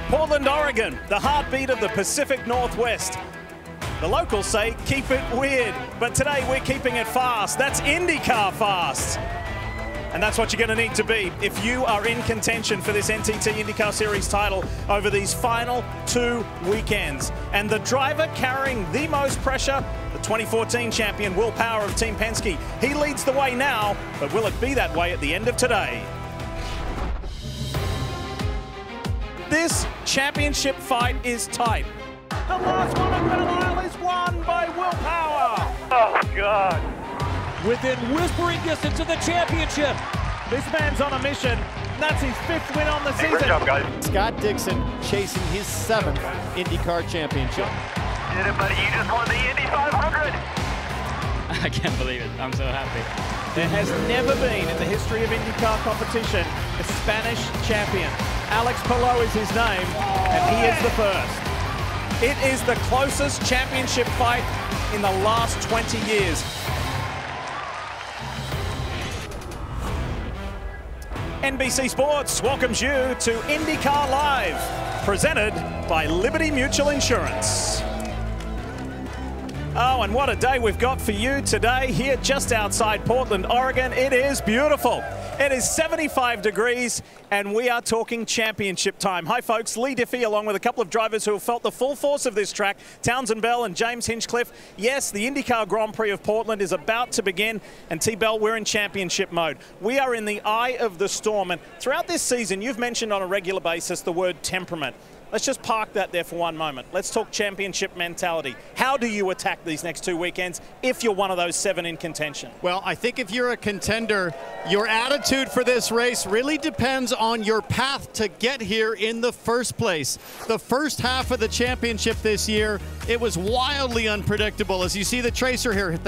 Portland, Oregon, the heartbeat of the Pacific Northwest. The locals say keep it weird, but today we're keeping it fast. That's IndyCar fast. And that's what you're going to need to be if you are in contention for this NTT IndyCar Series title over these final 2 weekends. And the driver carrying the most pressure, the 2014 champion Will Power of Team Penske. He leads the way now, but will it be that way at the end of today? This championship fight is tight. The last 100 mile is won by Will Power. Oh, God. Within whispering distance of the championship. This man's on a mission. That's his 5th win on the season. Good job, guys. Scott Dixon chasing his 7th IndyCar championship. Did it, buddy. You just won the Indy 500. I can't believe it. I'm so happy. There has never been in the history of IndyCar competition a Spanish champion. Alex Palou is his name, and he is the first. It is the closest championship fight in the last 20 years. NBC Sports welcomes you to IndyCar Live, presented by Liberty Mutual Insurance. Oh, and what a day we've got for you today here just outside Portland, Oregon. It is beautiful. It is 75 degrees, and we are talking championship time. Hi, folks. Lee Diffie, along with a couple of drivers who have felt the full force of this track, Townsend Bell and James Hinchcliffe. Yes, the IndyCar Grand Prix of Portland is about to begin, and T-Bell, we're in championship mode. We are in the eye of the storm, and throughout this season, you've mentioned on a regular basis the word temperament. Let's just park that there for one moment. Let's talk championship mentality. How do you attack these next 2 weekends if you're one of those 7 in contention? Well, I think if you're a contender, your attitude for this race really depends on your path to get here in the first place. The first half of the championship this year, it was wildly unpredictable. As you see the tracer here,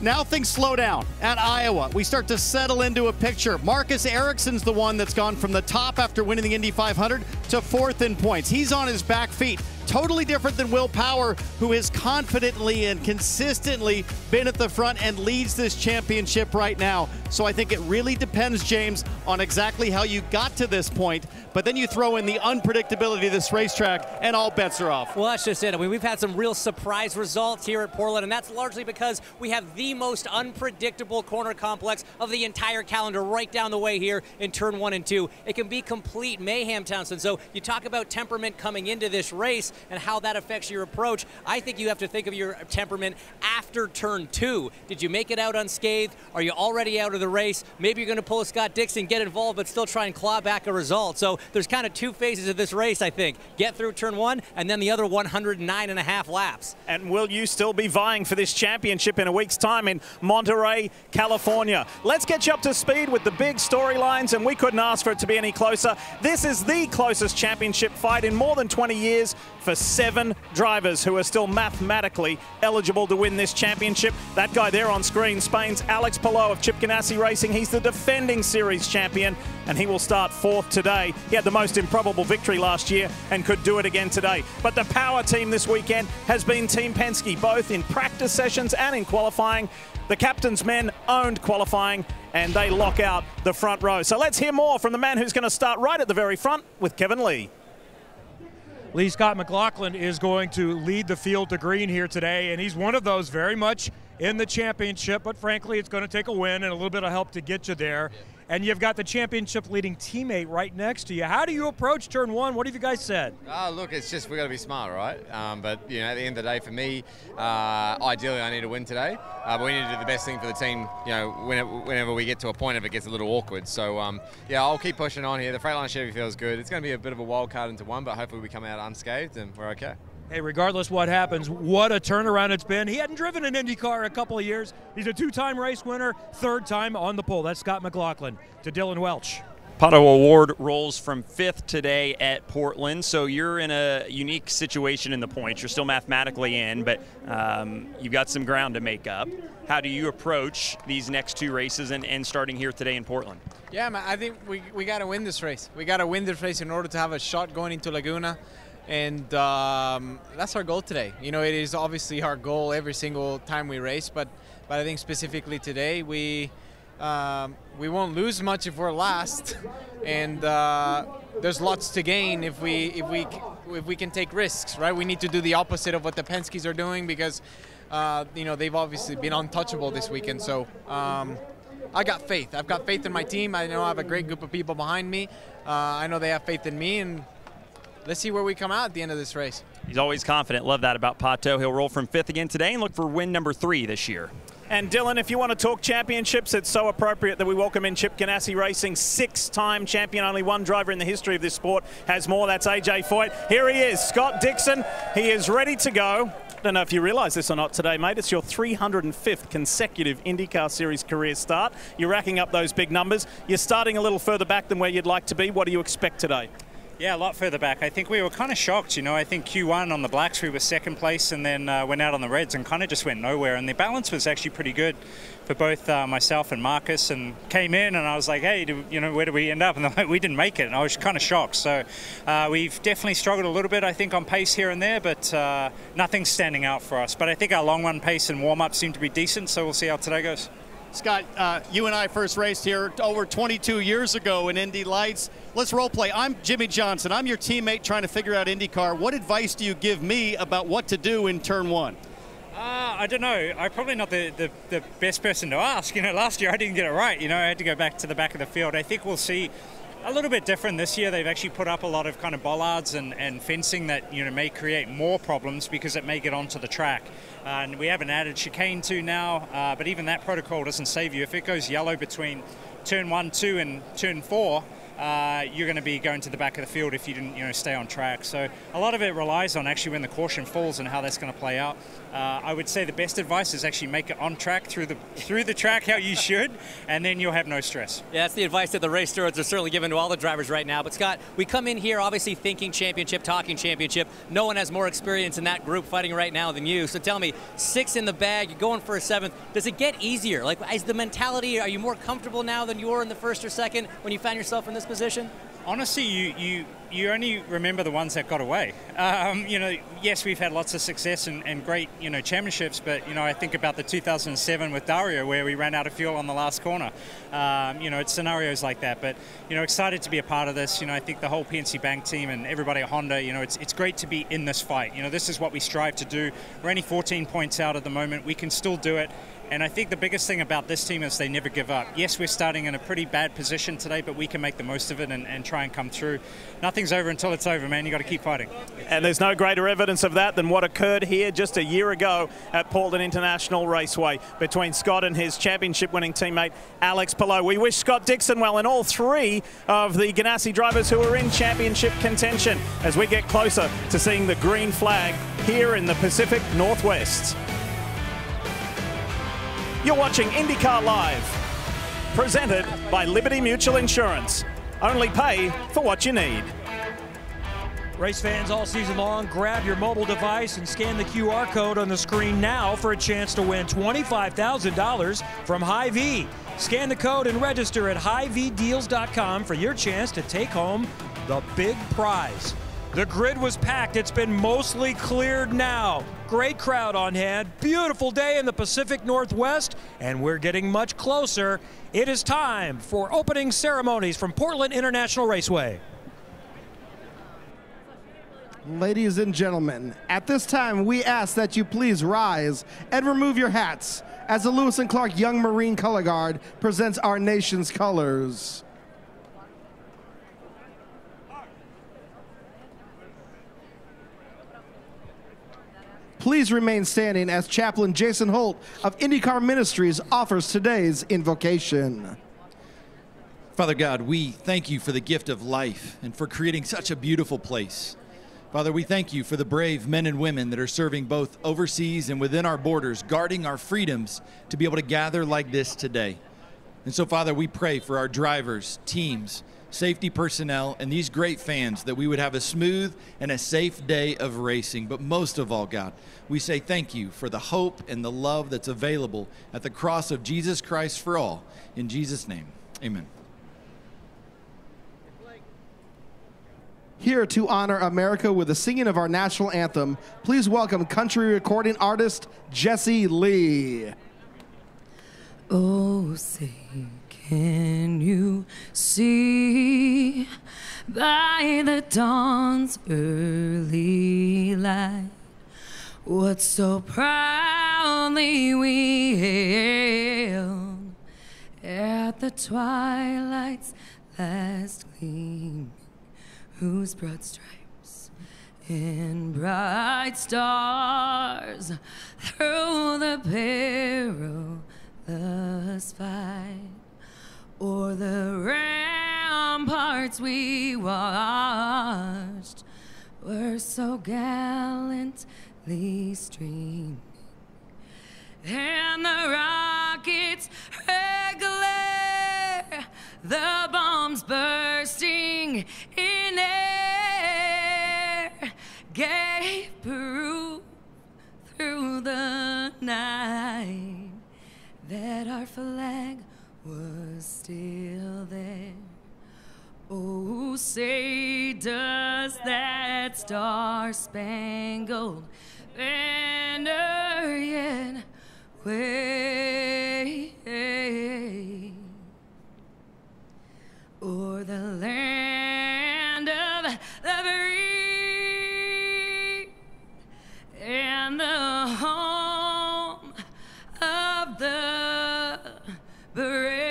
now things slow down at Iowa. We start to settle into a picture. Marcus Ericsson's the one that's gone from the top after winning the Indy 500 to 4th in points. He's on his back feet. Totally different than Will Power, who has confidently and consistently been at the front and leads this championship right now. So I think it really depends, James, on exactly how you got to this point. But then you throw in the unpredictability of this racetrack, and all bets are off. Well, that's just it. I mean, we've had some real surprise results here at Portland, and that's largely because we have the most unpredictable corner complex of the entire calendar right down the way here in turn 1 and 2. It can be complete mayhem, Townsend. So you talk about temperament coming into this race and how that affects your approach. I think you have to think of your temperament after turn 2. Did you make it out unscathed? Are you already out of the race? Maybe you're going to pull a Scott Dixon, get involved, but still try and claw back a result. So there's kind of 2 phases of this race, I think. Get through turn 1 and then the other 109.5 laps. And will you still be vying for this championship in a week's time in Monterey, California? Let's get you up to speed with the big storylines, and we couldn't ask for it to be any closer. This is the closest championship fight in more than 20 years for 7 drivers who are still mathematically eligible to win this championship. That guy there on screen, Spain's Alex Palou of Chip Ganassi Racing. He's the defending series champion, and he will start 4th today. He had the most improbable victory last year and could do it again today. But the power team this weekend has been Team Penske, both in practice sessions and in qualifying. The captain's men owned qualifying, and they lock out the front row. So let's hear more from the man who's going to start right at the very front with Kevin Lee. Lee Scott McLaughlin is going to lead the field to green here today, and he's one of those very much in the championship, but frankly, it's going to take a win and a little bit of help to get you there. And you've got the championship leading teammate right next to you. How do you approach turn 1? What have you guys said? Look, it's just we got to be smart, right? But you know, at the end of the day, for me, ideally, I need to win today. But we need to do the best thing for the team. You know, whenever we get to a point, if it gets a little awkward. So yeah, I'll keep pushing on here. The Freightliner Chevy feels good. It's going to be a bit of a wild card into 1, but hopefully we come out unscathed and we're okay. Hey, regardless what happens, what a turnaround it's been. He hadn't driven an IndyCar in a couple of years. He's a 2-time race winner, 3rd time on the pole. That's Scott McLaughlin. To Dylan Welch. Pato O'Ward rolls from 5th today at Portland, so you're in a unique situation in the points. You're still mathematically in, but you've got some ground to make up. How do you approach these next 2 races and starting here today in Portland? Yeah, man, I think we got to win this race. We got to win this race in order to have a shot going into Laguna. And that's our goal today. You know, it is obviously our goal every single time we race, but I think specifically today we won't lose much if we're last, and there's lots to gain if we can take risks, right? We need to do the opposite of what the Penskes are doing because you know, they've obviously been untouchable this weekend. So I got faith. I've got faith in my team. I know I have a great group of people behind me. I know they have faith in me, and let's see where we come out at the end of this race. He's always confident. Love that about Pato. He'll roll from 5th again today and look for win number 3 this year. And Dylan, if you want to talk championships, it's so appropriate that we welcome in Chip Ganassi Racing, 6-time champion. Only one driver in the history of this sport has more. That's AJ Foyt. Here he is, Scott Dixon. He is ready to go. I don't know if you realise this or not today, mate. It's your 305th consecutive IndyCar Series career start. You're racking up those big numbers. You're starting a little further back than where you'd like to be. What do you expect today? Yeah, a lot further back. I think we were kind of shocked, you know. I think Q1 on the blacks we were 2nd place and then went out on the reds and kind of just went nowhere. And the balance was actually pretty good for both myself and Marcus, and came in and I was like, hey, you know, where do we end up? And they're like, we didn't make it. And I was kind of shocked. So we've definitely struggled a little bit, I think, on pace here and there, but nothing's standing out for us. But I think our long run pace and warm-up seem to be decent, so we'll see how today goes. Scott, you and I first raced here over 22 years ago in Indy Lights. Let's role play. I'm Jimmy Johnson. I'm your teammate trying to figure out IndyCar. What advice do you give me about what to do in turn 1? I don't know. I'm probably not the best person to ask. You know, last year I didn't get it right. You know, I had to go back to the back of the field. I think we'll see a little bit different this year. They've actually put up a lot of kind of bollards and fencing that, you know, may create more problems because it may get onto the track. And we haven't added chicane to now, but even that protocol doesn't save you. If it goes yellow between turn 1, 2 and turn 4, you're going to be going to the back of the field if you didn't, you know, stay on track. So a lot of it relies on actually when the caution falls and how that's going to play out. I would say the best advice is actually make it on track through the track how you should, and then you'll have no stress. Yeah, that's the advice that the race stewards are certainly giving to all the drivers right now. But Scott, we come in here obviously thinking championship, talking championship. No one has more experience in that group fighting right now than you. So tell me, 6 in the bag, you're going for a 7th. Does it get easier? Like, is the mentality, are you more comfortable now than you were in the 1st or 2nd when you found yourself in this position? Honestly, you only remember the ones that got away. You know, yes, we've had lots of success and great, you know, championships, but, you know, I think about the 2007 with Dario where we ran out of fuel on the last corner. You know, it's scenarios like that, but, you know, excited to be a part of this. You know, I think the whole PNC Bank team and everybody at Honda, you know, it's great to be in this fight. You know, this is what we strive to do. We're only 14 points out at the moment. We can still do it. And I think the biggest thing about this team is they never give up. Yes, we're starting in a pretty bad position today, but we can make the most of it and try and come through. Nothing's over until it's over, man. You got to keep fighting. And there's no greater evidence of that than what occurred here just a year ago at Portland International Raceway between Scott and his championship-winning teammate Alex Palou. We wish Scott Dixon well and all 3 of the Ganassi drivers who are in championship contention as we get closer to seeing the green flag here in the Pacific Northwest. You're watching IndyCar Live, presented by Liberty Mutual Insurance. Only pay for what you need. Race fans all season long, grab your mobile device and scan the QR code on the screen now for a chance to win $25,000 from Hy-Vee. Scan the code and register at HyVdeals.com for your chance to take home the big prize. The grid was packed. It's been mostly cleared now. Great crowd on hand. Beautiful day in the Pacific Northwest, and we're getting much closer. It is time for opening ceremonies from Portland International Raceway. Ladies and gentlemen, at this time, we ask that you please rise and remove your hats as the Lewis and Clark Young Marine Color Guard presents our nation's colors. Please remain standing as Chaplain Jason Holt of IndyCar Ministries offers today's invocation. Father God, we thank you for the gift of life and for creating such a beautiful place. Father, we thank you for the brave men and women that are serving both overseas and within our borders, guarding our freedoms to be able to gather like this today. And so, Father, we pray for our drivers, teams, safety personnel, and these great fans that we would have a smooth and a safe day of racing. But most of all, God, we say thank you for the hope and the love that's available at the cross of Jesus Christ for all. In Jesus' name, amen. Here to honor America with the singing of our national anthem, please welcome country recording artist Jesse Lee. Oh, say, Can you see by the dawn's early light what so proudly we hailed at the twilight's last gleam, whose broad stripes and bright stars through the perilous fight o'er the ramparts we watched were so gallantly streaming, and the rockets' red glare, the bombs bursting in air, gave proof through the night that our flag was still there. Oh, say does that star-spangled banner yet wave o'er the land of the free and the home of the brave.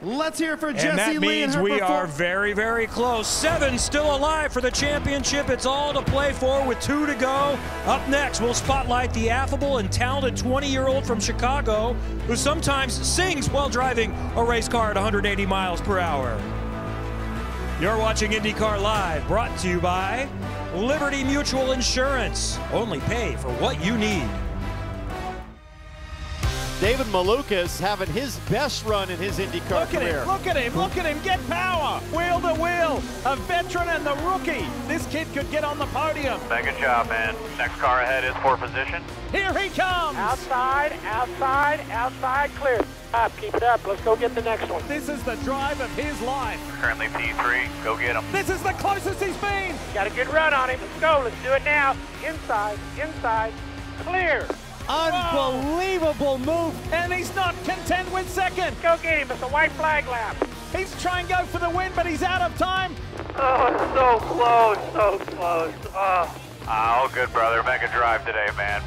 Let's hear for Jessie And that Lee means and her we are very, very close. 7 still alive for the championship. It's all to play for with 2 to go. Up next, we'll spotlight the affable and talented 20-year-old from Chicago who sometimes sings while driving a race car at 180 miles per hour. You're watching IndyCar Live, brought to you by Liberty Mutual Insurance. Only pay for what you need. David Malukas having his best run in his IndyCar career. Look at him, look at him, get power, wheel to wheel, a veteran and the rookie. This kid could get on the podium. Mega job, man. Next car ahead is for position. Here he comes. Outside, outside, outside, clear. Keep it up, let's go get the next one. This is the drive of his life. Currently P3, go get him. This is the closest he's been. Got a good run on him, let's go, let's do it now. Inside, inside, clear. Unbelievable move, and he's not content with second. Go get him, it's a white flag lap. He's trying to go for the win, but he's out of time. Oh, it's so close, so close. Oh. All good, brother. Mega drive today, man.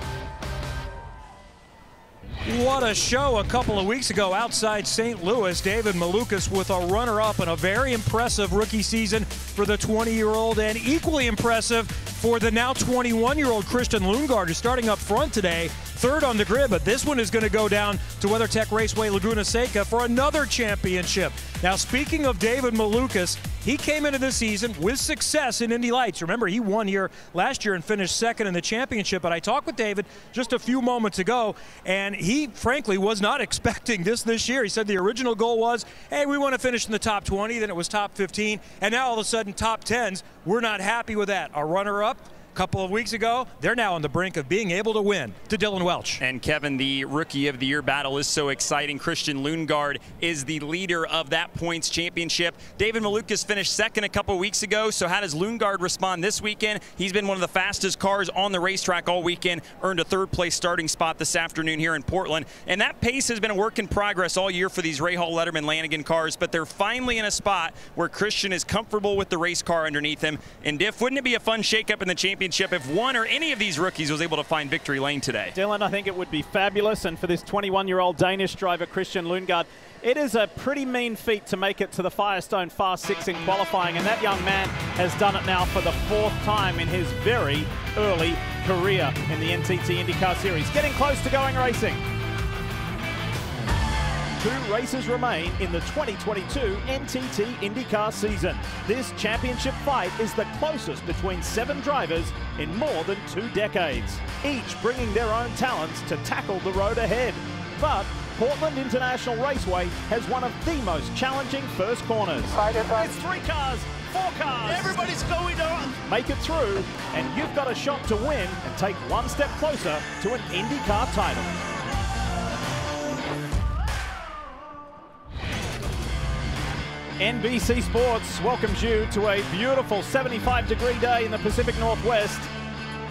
What a show a couple of weeks ago outside St. Louis. David Malukas with a runner-up and a very impressive rookie season for the 20-year-old, and equally impressive for the now 21-year-old Christian Lundgaard, who's starting up front today, third on the grid, but this one is going to go down to WeatherTech Raceway Laguna Seca for another championship. Now, speaking of David Malukas, he came into the season with success in Indy Lights. Remember, he won here last year and finished second in the championship, but I talked with David just a few moments ago, and he, frankly, was not expecting this year. He said the original goal was, hey, we want to finish in the top 20, then it was top 15, and now all of a sudden top 10s. We're not happy with that. Our runner-up a couple of weeks ago, they're now on the brink of being able to win. To Dylan Welch. And Kevin, the Rookie of the Year battle is so exciting. Christian Lundgaard is the leader of that points championship. David Malukas finished second a couple of weeks ago, so how does Lundgaard respond this weekend? He's been one of the fastest cars on the racetrack all weekend, earned a third-place starting spot this afternoon here in Portland. And that pace has been a work in progress all year for these Rahal, Letterman, Lanigan cars, but they're finally in a spot where Christian is comfortable with the race car underneath him. And Diff, wouldn't it be a fun shakeup in the championship if one or any of these rookies was able to find victory lane today? Dylan, I think it would be fabulous, and for this 21-year-old Danish driver Christian Lundgaard, it is a pretty mean feat to make it to the Firestone Fast 6 in qualifying, and that young man has done it now for the 4th time in his very early career in the NTT IndyCar Series. Getting close to going racing. 2 races remain in the 2022 NTT IndyCar season. This championship fight is the closest between 7 drivers in more than 2 decades, each bringing their own talents to tackle the road ahead. But Portland International Raceway has one of the most challenging first corners. It's 3 cars, 4 cars. Everybody's going on. Make it through, and you've got a shot to win and take one step closer to an IndyCar title. NBC Sports welcomes you to a beautiful 75-degree day in the Pacific Northwest,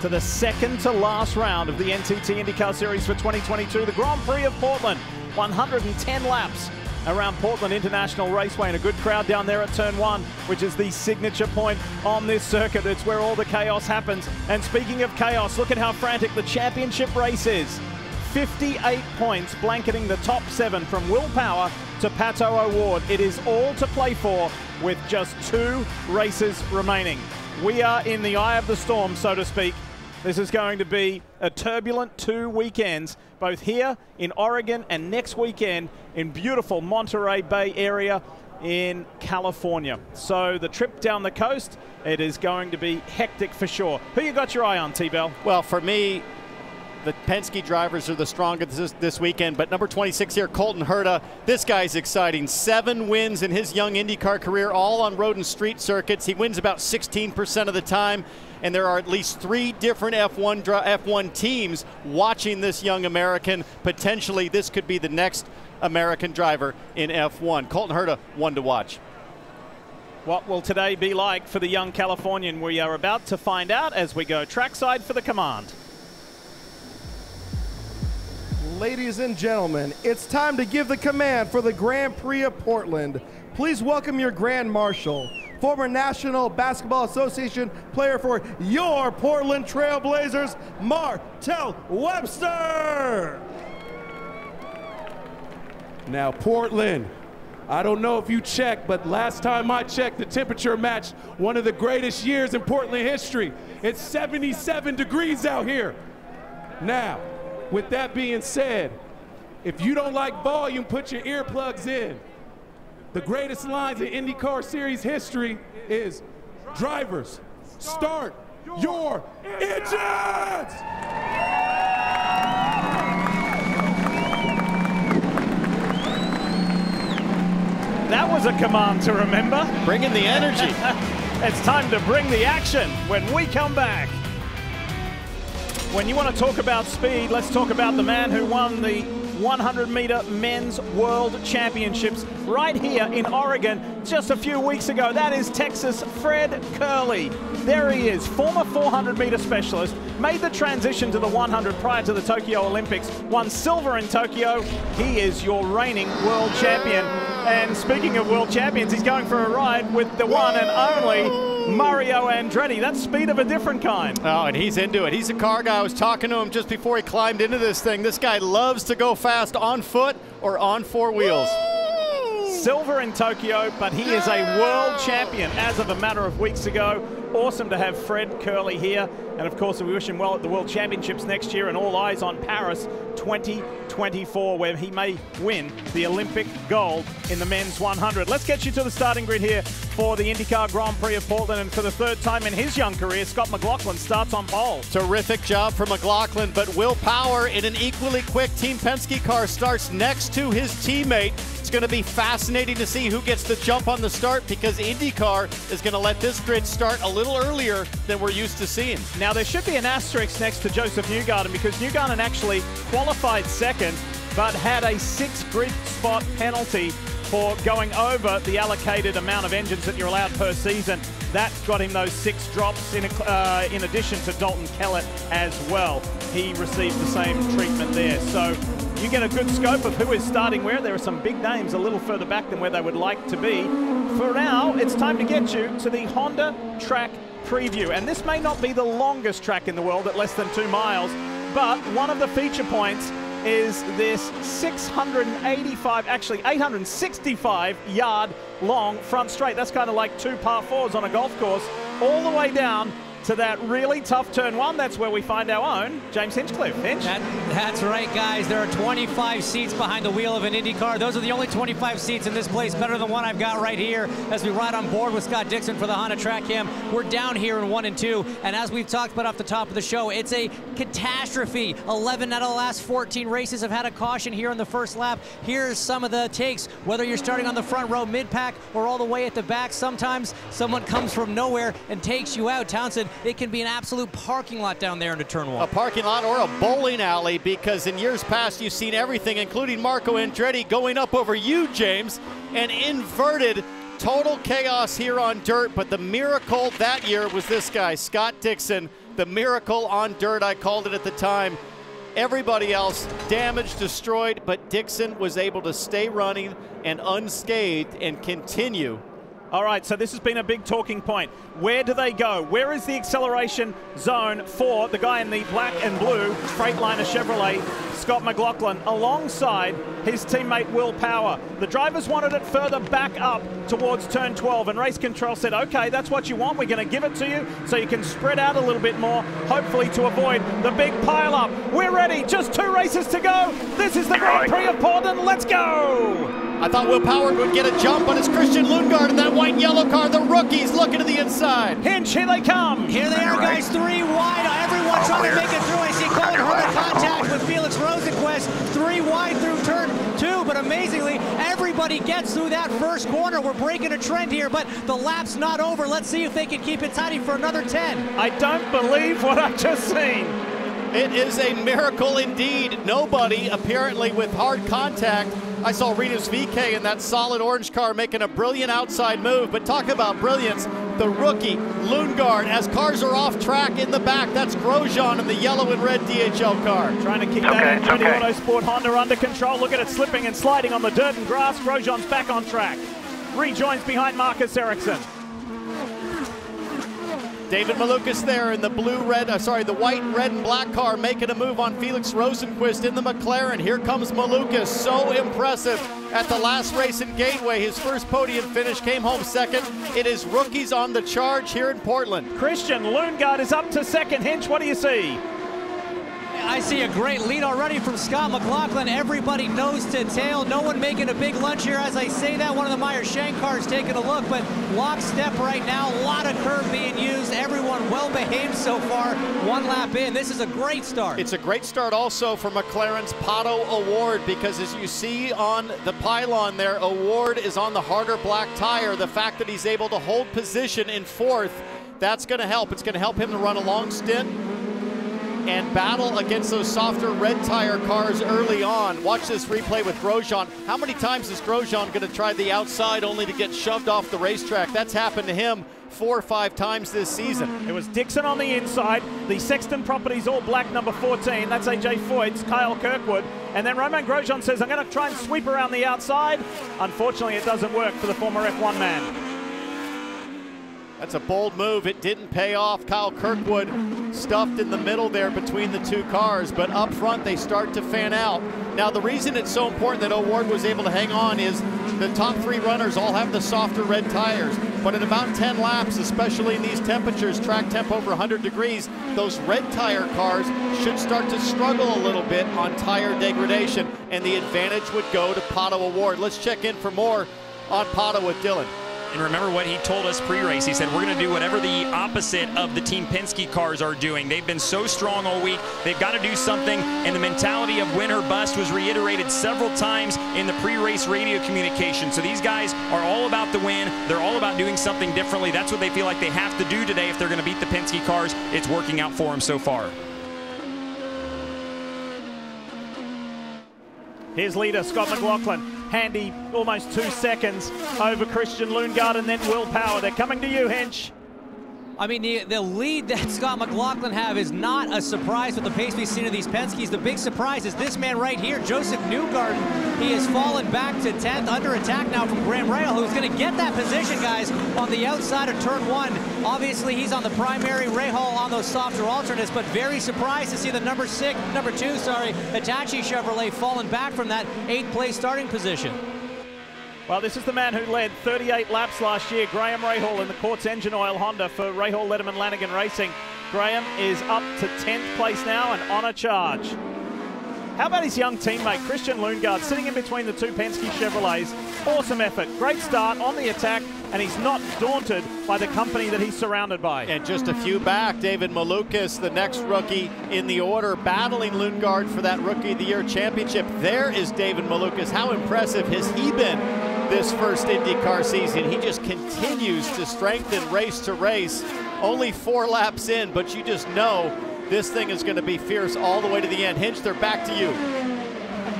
to the second to last round of the NTT IndyCar Series for 2022, the Grand Prix of Portland. 110 laps around Portland International Raceway, and a good crowd down there at Turn 1, which is the signature point on this circuit. It's where all the chaos happens. And speaking of chaos, look at how frantic the championship race is. 58 points blanketing the top 7 from Will Power to Pato O'Ward. It is all to play for with just 2 races remaining. We are in the eye of the storm, so to speak. This is going to be a turbulent 2 weekends, both here in Oregon and next weekend in beautiful Monterey Bay area in California. So the trip down the coast, it is going to be hectic for sure. Who you got your eye on, T-Bell? Well, for me, the Penske drivers are the strongest this weekend, but number 26 here, Colton Herta, this guy's exciting. 7 wins in his young IndyCar career, all on road and street circuits. He wins about 16% of the time, and there are at least 3 different F1 teams watching this young American. Potentially, this could be the next American driver in F1. Colton Herta, one to watch. What will today be like for the young Californian? We are about to find out as we go trackside for the command. Ladies and gentlemen, it's time to give the command for the Grand Prix of Portland. Please welcome your Grand Marshal, former National Basketball Association player for your Portland Trail Blazers, Martell Webster. Now, Portland, I don't know if you checked, but last time I checked, the temperature matched one of the greatest years in Portland history. It's 77 degrees out here. Now, with that being said, if you don't like volume, put your earplugs in. The greatest lines in IndyCar Series history is, drivers, start your engines! That was a command to remember. Bringing the energy. It's time to bring the action when we come back. When you want to talk about speed, let's talk about the man who won the 100-meter men's world championships right here in Oregon just a few weeks ago. That is Texas' Fred Kerley. There he is, former 400-meter specialist, made the transition to the 100 prior to the Tokyo Olympics, won silver in Tokyo. He is your reigning world champion. And speaking of world champions, he's going for a ride with the one and only Mario Andretti. That's speed of a different kind. Oh, and he's into it. He's a car guy. I was talking to him just before he climbed into this thing. This guy loves to go fast on foot or on 4 wheels. Silver in Tokyo, but he is a world champion as of a matter of weeks ago. Awesome to have Fred Kerley here. And of course, we wish him well at the World Championships next year, and all eyes on Paris 2024, where he may win the Olympic gold in the men's 100. Let's get you to the starting grid here for the IndyCar Grand Prix of Portland. And for the 3rd time in his young career, Scott McLaughlin starts on pole. Terrific job for McLaughlin, but Will Power in an equally quick Team Penske car starts next to his teammate. It's going to be fascinating to see who gets the jump on the start, because IndyCar is going to let this grid start a little earlier than we're used to seeing. Now, there should be an asterisk next to Joseph Newgarden, because Newgarden actually qualified 2nd, but had a 6 grid spot penalty for going over the allocated amount of engines that you're allowed per season. That got him those 6 drops in addition to Dalton Kellett as well. He received the same treatment there. So you get a good scope of who is starting where. There are some big names a little further back than where they would like to be. For now, it's time to get you to the Honda track preview. And this may not be the longest track in the world at less than 2 miles, but one of the feature points is this 865 yard long front straight. That's kind of like 2 par 4s on a golf course, all the way down to that really tough turn 1. That's where we find our own James Hinchcliffe. Hinch? That's right, guys. There are 25 seats behind the wheel of an IndyCar. Those are the only 25 seats in this place, better than one I've got right here as we ride on board with Scott Dixon for the Honda Track Cam. We're down here in 1 and 2, and as we've talked about off the top of the show, it's a catastrophe. 11 out of the last 14 races have had a caution here in the first lap. Here's some of the takes, whether you're starting on the front row, mid-pack, or all the way at the back. Sometimes someone comes from nowhere and takes you out. Townsend, it can be an absolute parking lot down there into turn 1. A parking lot or a bowling alley, because in years past you've seen everything, including Marco Andretti going up over you, James, and inverted Total chaos here on dirt, but the miracle that year was this guy, Scott Dixon. The miracle on dirt, I called it at the time. Everybody else damaged, destroyed, but Dixon was able to stay running and unscathed and continue. All right, so this has been a big talking point. Where do they go? Where is the acceleration zone for the guy in the black and blue Freightliner Chevrolet, Scott McLaughlin, alongside his teammate Will Power? The drivers wanted it further back up towards turn 12, and race control said, okay, that's what you want. We're going to give it to you so you can spread out a little bit more, hopefully to avoid the big pile-up. We're ready. Just 2 races to go. This is the Grand Prix of Portland. Let's go. I thought Will Power would get a jump, but it's Christian Lundgaard in that white and yellow car. The rookies looking to the inside. Hinch, here they come. Here they are, guys, 3 wide. Everyone trying to make it through. I see Colin Herman contact with Felix Rosenquist. 3 wide through turn 2, but amazingly, everybody gets through that first corner. We're breaking a trend here, but the lap's not over. Let's see if they can keep it tidy for another 10. I don't believe what I've just seen. It is a miracle indeed. Nobody apparently with hard contact. I saw Rinus VeeKay in that solid orange car making a brilliant outside move, but talk about brilliance. The rookie, Lundgaard, as cars are off track in the back, that's Grosjean in the yellow and red DHL car. Trying to keep that Infiniti Autosport Honda under control. Look at it slipping and sliding on the dirt and grass. Grosjean's back on track. Rejoins behind Marcus Ericsson. David Malukas there in the the white, red, and black car making a move on Felix Rosenquist in the McLaren. Here comes Malukas, so impressive at the last race in Gateway. His first podium finish, came home second. It is rookies on the charge here in Portland. Christian Lundgaard is up to second. Hinch, what do you see? I see a great lead already from Scott McLaughlin. Everybody nose to tail. No one making a big lunge here. As I say that, one of the Meyer-Shank cars taking a look, but lockstep right now. A lot of curve being used. Everyone well behaved so far. 1 lap in. This is a great start. It's a great start also for McLaren's Pato O'Ward, because as you see on the pylon there, O'Ward is on the harder black tire. The fact that he's able to hold position in 4th, that's going to help. It's going to help him to run a long stint and battle against those softer red tire cars early on. Watch this replay with Grosjean. How many times is Grosjean going to try the outside only to get shoved off the racetrack? That's happened to him 4 or 5 times this season. It was Dixon on the inside, the Sexton Properties all black number 14, that's AJ Foyt's, Kyle Kirkwood, and then Romain Grosjean says, I'm going to try and sweep around the outside. Unfortunately, it doesn't work for the former F1 man. That's a bold move. It didn't pay off. Kyle Kirkwood stuffed in the middle there between the 2 cars, but up front they start to fan out. Now the reason it's so important that O'Ward was able to hang on is the top 3 runners all have the softer red tires, but in about 10 laps, especially in these temperatures, track temp over 100 degrees, those red tire cars should start to struggle a little bit on tire degradation, and the advantage would go to Pato O'Ward. Let's check in for more on Pato with Dylan. And remember what he told us pre-race. He said, we're going to do whatever the opposite of the Team Penske cars are doing. They've been so strong all week. They've got to do something. And the mentality of win or bust was reiterated several times in the pre-race radio communication. So these guys are all about the win. They're all about doing something differently. That's what they feel like they have to do today if they're going to beat the Penske cars. It's working out for them so far. Here's leader Scott McLaughlin, handy almost 2 seconds over Christian Lundgaard and then Will Power. They're coming to you, Hinch. I mean, the lead that Scott McLaughlin have is not a surprise with the pace we've seen of these Penskes. The big surprise is this man right here, Joseph Newgarden. He has fallen back to 10th, under attack now from Graham Rahal, who's going to get that position, guys, on the outside of turn 1. Obviously, he's on the primary, Rahal on those softer alternates, but very surprised to see the number 2, Hitachi Chevrolet falling back from that 8th place starting position. Well, this is the man who led 38 laps last year, Graham Rahal, in the Quartz Engine Oil Honda for Rahal, Letterman, Lanigan Racing. Graham is up to 10th place now and on a charge. How about his young teammate, Christian Lundgaard, sitting in between the 2 Penske Chevrolets. Awesome effort, great start on the attack, and he's not daunted by the company that he's surrounded by. And just a few back, David Malukas, the next rookie in the order, battling Lundgaard for that Rookie of the Year championship. There is David Malukas. How impressive has he been this first IndyCar season? He just continues to strengthen race to race. Only 4 laps in, but you just know this thing is going to be fierce all the way to the end. Hinch, they're back to you.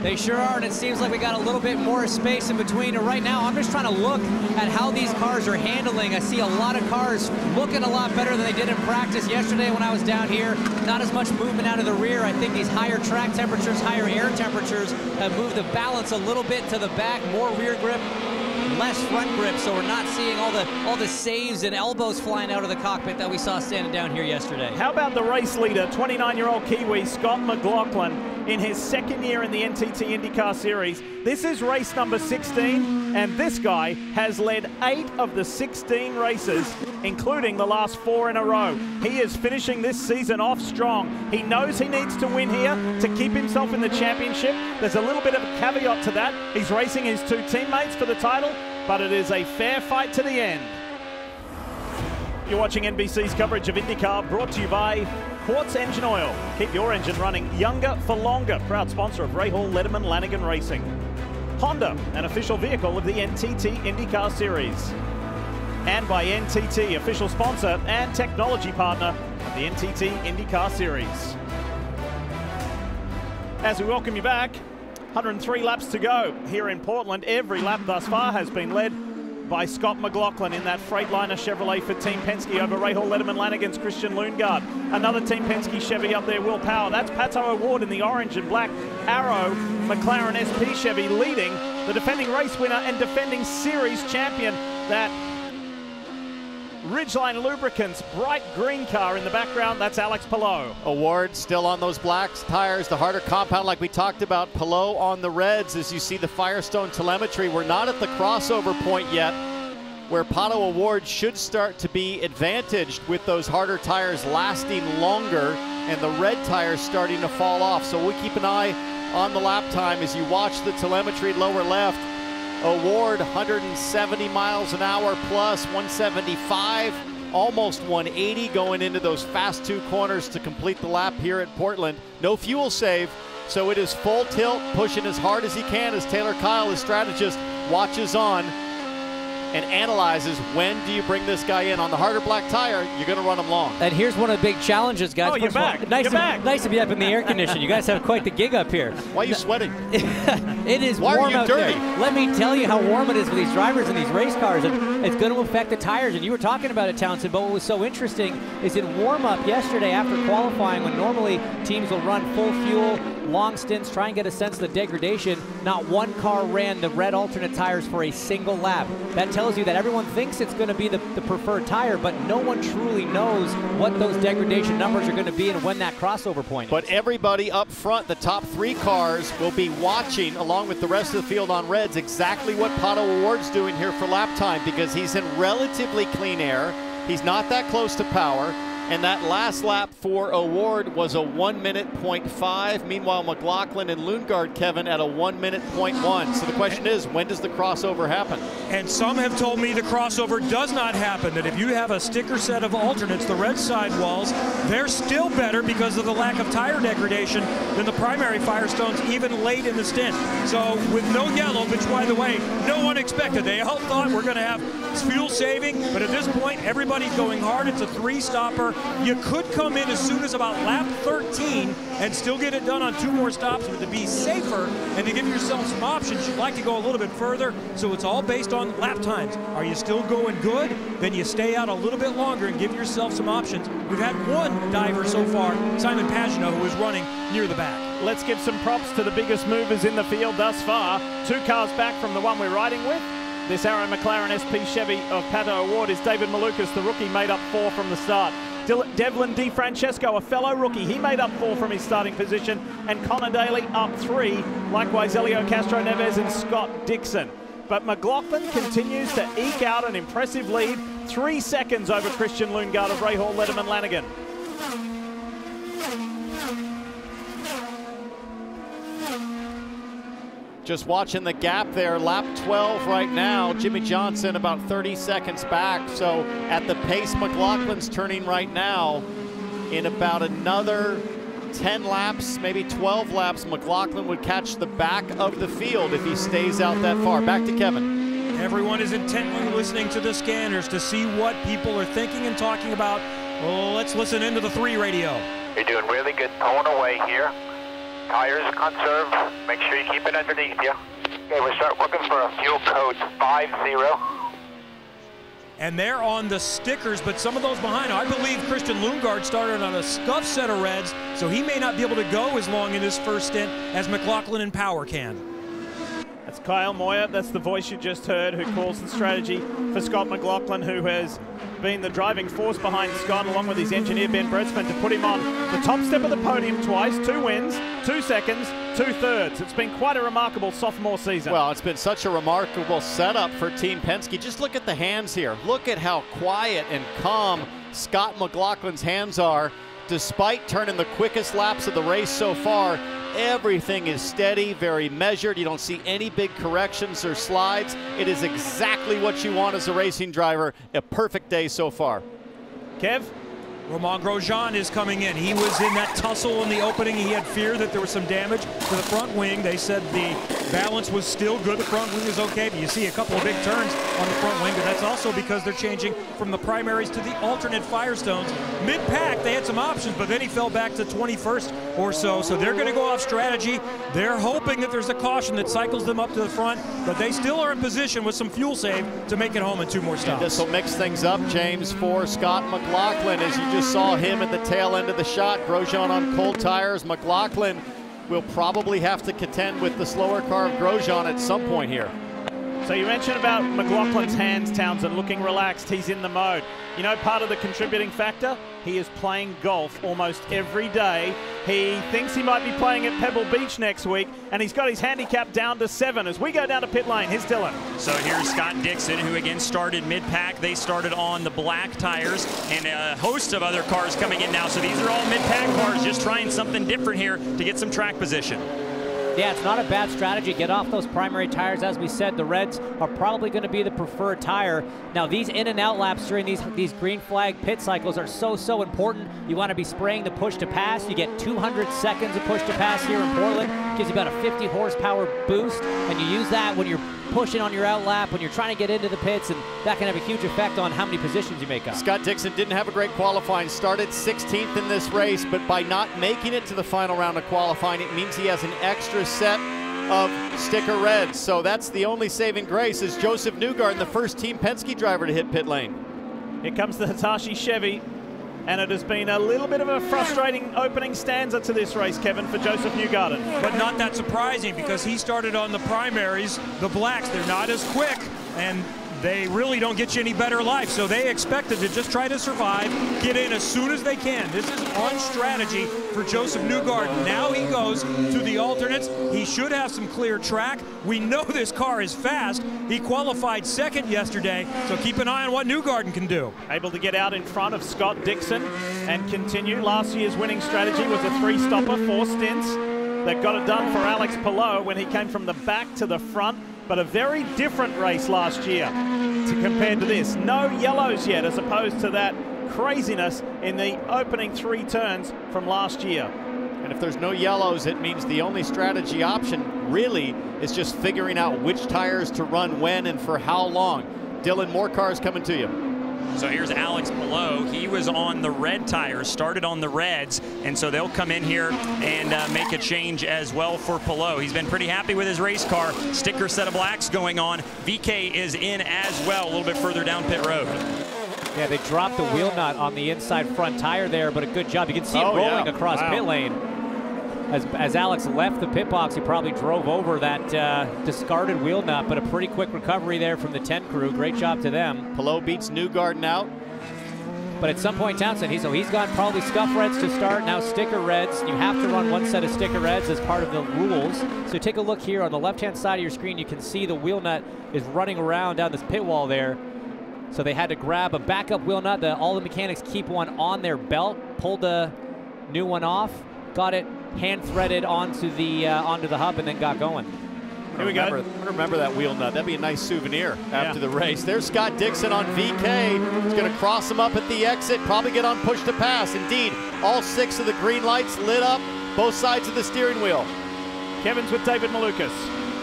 They sure are, and it seems like we got a little bit more space in between. And right now, I'm just trying to look at how these cars are handling. I see a lot of cars looking a lot better than they did in practice yesterday when I was down here. Not as much movement out of the rear. I think these higher track temperatures, higher air temperatures have moved the balance a little bit to the back, more rear grip, less front grip, so we're not seeing all the saves and elbows flying out of the cockpit that we saw standing down here yesterday. How about the race leader, 29-year-old Kiwi Scott McLaughlin, in his second year in the NTT IndyCar Series? This is race number 16, and this guy has led 8 of the 16 races, including the last 4 in a row. He is finishing this season off strong. He knows he needs to win here to keep himself in the championship. There's a little bit of a caveat to that. He's racing his 2 teammates for the title, but it is a fair fight to the end. You're watching NBC's coverage of IndyCar, brought to you by Quartz Engine Oil. Keep your engine running younger for longer. Proud sponsor of Rahal Letterman Lanigan Racing. Honda, an official vehicle of the NTT IndyCar Series. And by NTT, official sponsor and technology partner of the NTT IndyCar Series. As we welcome you back, 103 laps to go here in Portland. Every lap thus far has been led by Scott McLaughlin in that Freightliner Chevrolet for Team Penske over Rahal Letterman Lanigan's Christian Lundgaard. Another Team Penske Chevy up there, Will Power. That's Pato O'Ward in the orange and black Arrow McLaren SP Chevy leading the defending race winner and defending series champion, that Ridgeline Lubricants bright green car in the background. That's Alex Palou. O'Ward still on those black tires, the harder compound like we talked about. Palou on the reds as you see the Firestone telemetry. We're not at the crossover point yet where Pato O'Ward should start to be advantaged with those harder tires lasting longer and the red tires starting to fall off. So we'll keep an eye on the lap time as you watch the telemetry lower left. O'Ward 170 miles an hour plus 175, almost 180 going into those fast 2 corners to complete the lap here at Portland. No fuel save, so it is full tilt, pushing as hard as he can as Taylor Kyle, his strategist, watches on and analyzes when do you bring this guy in. On the harder black tire, you're going to run him long. And here's one of the big challenges, guys. Oh, you're back. Nice to be up in the air condition. You guys have quite the gig up here. Why are you sweating? It is Why warm are you out dirty? there. Let me tell you how warm it is for these drivers in these race cars, and it's going to affect the tires. And you were talking about it, Townsend, but what was so interesting is in warm-up yesterday after qualifying, when normally teams will run full fuel, long stints, try and get a sense of the degradation, not one car ran the red alternate tires for a single lap. That tells you that everyone thinks it's going to be the preferred tire, but no one truly knows what those degradation numbers are going to be and when that crossover point is. But everybody up front, the top 3 cars, will be watching, along with the rest of the field on reds, exactly what Pato O'Ward's doing here for lap time, because he's in relatively clean air. He's not that close to power. And that last lap for O'Ward was a 1:05. Meanwhile, McLaughlin and Lundgaard, Kevin, at a 1:01. So the question is, when does the crossover happen? And some have told me the crossover does not happen, that if you have a sticker set of alternates, the red sidewalls, they're still better because of the lack of tire degradation than the primary Firestones even late in the stint. So with no yellow, which by the way, no one expected. They all thought we're going to have fuel saving, but at this point, everybody's going hard. It's a 3-stopper. You could come in as soon as about lap 13 and still get it done on 2 more stops, but to be safer and to give yourself some options, you'd like to go a little bit further. So it's all based on lap times. Are you still going good? Then you stay out a little bit longer and give yourself some options. We've had one diver so far, Simon Pagenaud, who is running near the back. Let's give some props to the biggest movers in the field thus far. 2 cars back from the one we're riding with. This Arrow McLaren SP Chevy of Pato O'Ward is David Malukas, the rookie, made up 4 from the start. Devlin DiFrancesco, a fellow rookie, he made up 4 from his starting position, and Connor Daly up 3. Likewise, Elio Castro Neves and Scott Dixon. But McLaughlin continues to eke out an impressive lead, 3 seconds over Christian Lundgaard of Rahal Letterman Lanigan. Just watching the gap there, lap 12 right now. Jimmy Johnson about 30 seconds back. So at the pace McLaughlin's turning right now, in about another 10 laps, maybe 12 laps, McLaughlin would catch the back of the field if he stays out that far. Back to Kevin. Everyone is intently listening to the scanners to see what people are thinking and talking about. Well, let's listen into the 3 radio. You're doing really good pulling away here. Tires conserve. Make sure you keep it underneath you. Okay, we'll start looking for a fuel code 50. And they're on the stickers, but some of those behind, I believe Christian Lundgaard started on a scuff set of reds, so he may not be able to go as long in his first stint as McLaughlin and Power can. That's Kyle Moyer, that's the voice you just heard, who calls the strategy for Scott McLaughlin, who has been the driving force behind Scott, along with his engineer Ben Bretzman, to put him on the top step of the podium twice, 2 wins, 2 seconds, 2 thirds. It's been quite a remarkable sophomore season. Well, it's been such a remarkable setup for Team Penske. Just look at the hands here. Look at how quiet and calm Scott McLaughlin's hands are. Despite turning the quickest laps of the race so far, everything is steady, very measured. You don't see any big corrections or slides. It is exactly what you want as a racing driver. A perfect day so far. Kev? Romain Grosjean is coming in. He was in that tussle in the opening. He had fear that there was some damage to the front wing. They said the balance was still good. The front wing is okay, but you see a couple of big turns on the front wing, but that's also because they're changing from the primaries to the alternate Firestones. Mid-pack, they had some options, but then he fell back to 21st or so, so they're going to go off strategy. They're hoping that there's a caution that cycles them up to the front, but they still are in position with some fuel save to make it home in 2 more stops. This will mix things up, James, for Scott McLaughlin. As you just saw him at the tail end of the shot. Grosjean on cold tires. McLaughlin will probably have to contend with the slower car of Grosjean at some point here. So you mentioned about McLaughlin's hands, Townsend, looking relaxed. He's in the mode. You know, part of the contributing factor, he is playing golf almost every day. He thinks he might be playing at Pebble Beach next week, and he's got his handicap down to 7. As we go down to pit lane, here's Dylan. So here's Scott Dixon, who again started mid-pack. They started on the black tires, and a host of other cars coming in now. So these are all mid-pack cars, just trying something different here to get some track position. Yeah, it's not a bad strategy. Get off those primary tires. As we said, the reds are probably going to be the preferred tire. Now, these in and out laps during these green flag pit cycles are so important. You want to be spraying the push to pass. You get 200 seconds of push to pass here in Portland. Gives you about a 50 horsepower boost, and you use that when you're pushing on your out lap, when you're trying to get into the pits, and that can have a huge effect on how many positions you make up. Scott Dixon didn't have a great qualifying. Started 16th in this race, but by not making it to the final round of qualifying, it means he has an extra set of sticker reds. So that's the only saving grace is Joseph Newgarden, the first Team Penske driver to hit pit lane. Here comes the Hitachi Chevy, and it has been a little bit of a frustrating opening stanza to this race, Kevin, for Joseph Newgarden. But not that surprising, because he started on the primaries, the blacks. They're not as quick, and they really don't get you any better life. So they expected to just try to survive, get in as soon as they can. This is on strategy for Joseph Newgarden. Now he goes to the alternates. He should have some clear track. We know this car is fast. He qualified second yesterday, so keep an eye on what Newgarden can do. Able to get out in front of Scott Dixon and continue. Last year's winning strategy was a 3-stopper, 4 stints. That got it done for Alex Palou when he came from the back to the front. But a very different race last year compared to this. No yellows yet, as opposed to that craziness in the opening 3 turns from last year. And if there's no yellows, it means the only strategy option really is just figuring out which tires to run when and for how long. Dylan, more cars coming to you. So here's Alex Palou. He was on the red tires, started on the reds, and so they'll come in here and make a change as well for Palou. He's been pretty happy with his race car. Sticker set of blacks going on. VK is in as well, a little bit further down pit road. Yeah, they dropped the wheel nut on the inside front tire there, but a good job. You can see it rolling across pit lane. As Alex left the pit box, he probably drove over that discarded wheel nut, but a pretty quick recovery there from the 10 crew. Great job to them. Palou beats Newgarden out. But at some point, Townsend, he's gone probably scuff reds to start, now sticker reds. You have to run 1 set of sticker reds as part of the rules. So take a look here on the left-hand side of your screen. You can see the wheel nut is running around down this pit wall there. So they had to grab a backup wheel nut. All the mechanics keep one on their belt, pulled the new one off, got it hand-threaded onto the hub, and then got going. Here we go. Remember that wheel nut. That'd be a nice souvenir after the race. There's Scott Dixon on VK. He's going to cross him up at the exit, probably get on push to pass. Indeed, all 6 of the green lights lit up, both sides of the steering wheel. Kevin's with David Malukas.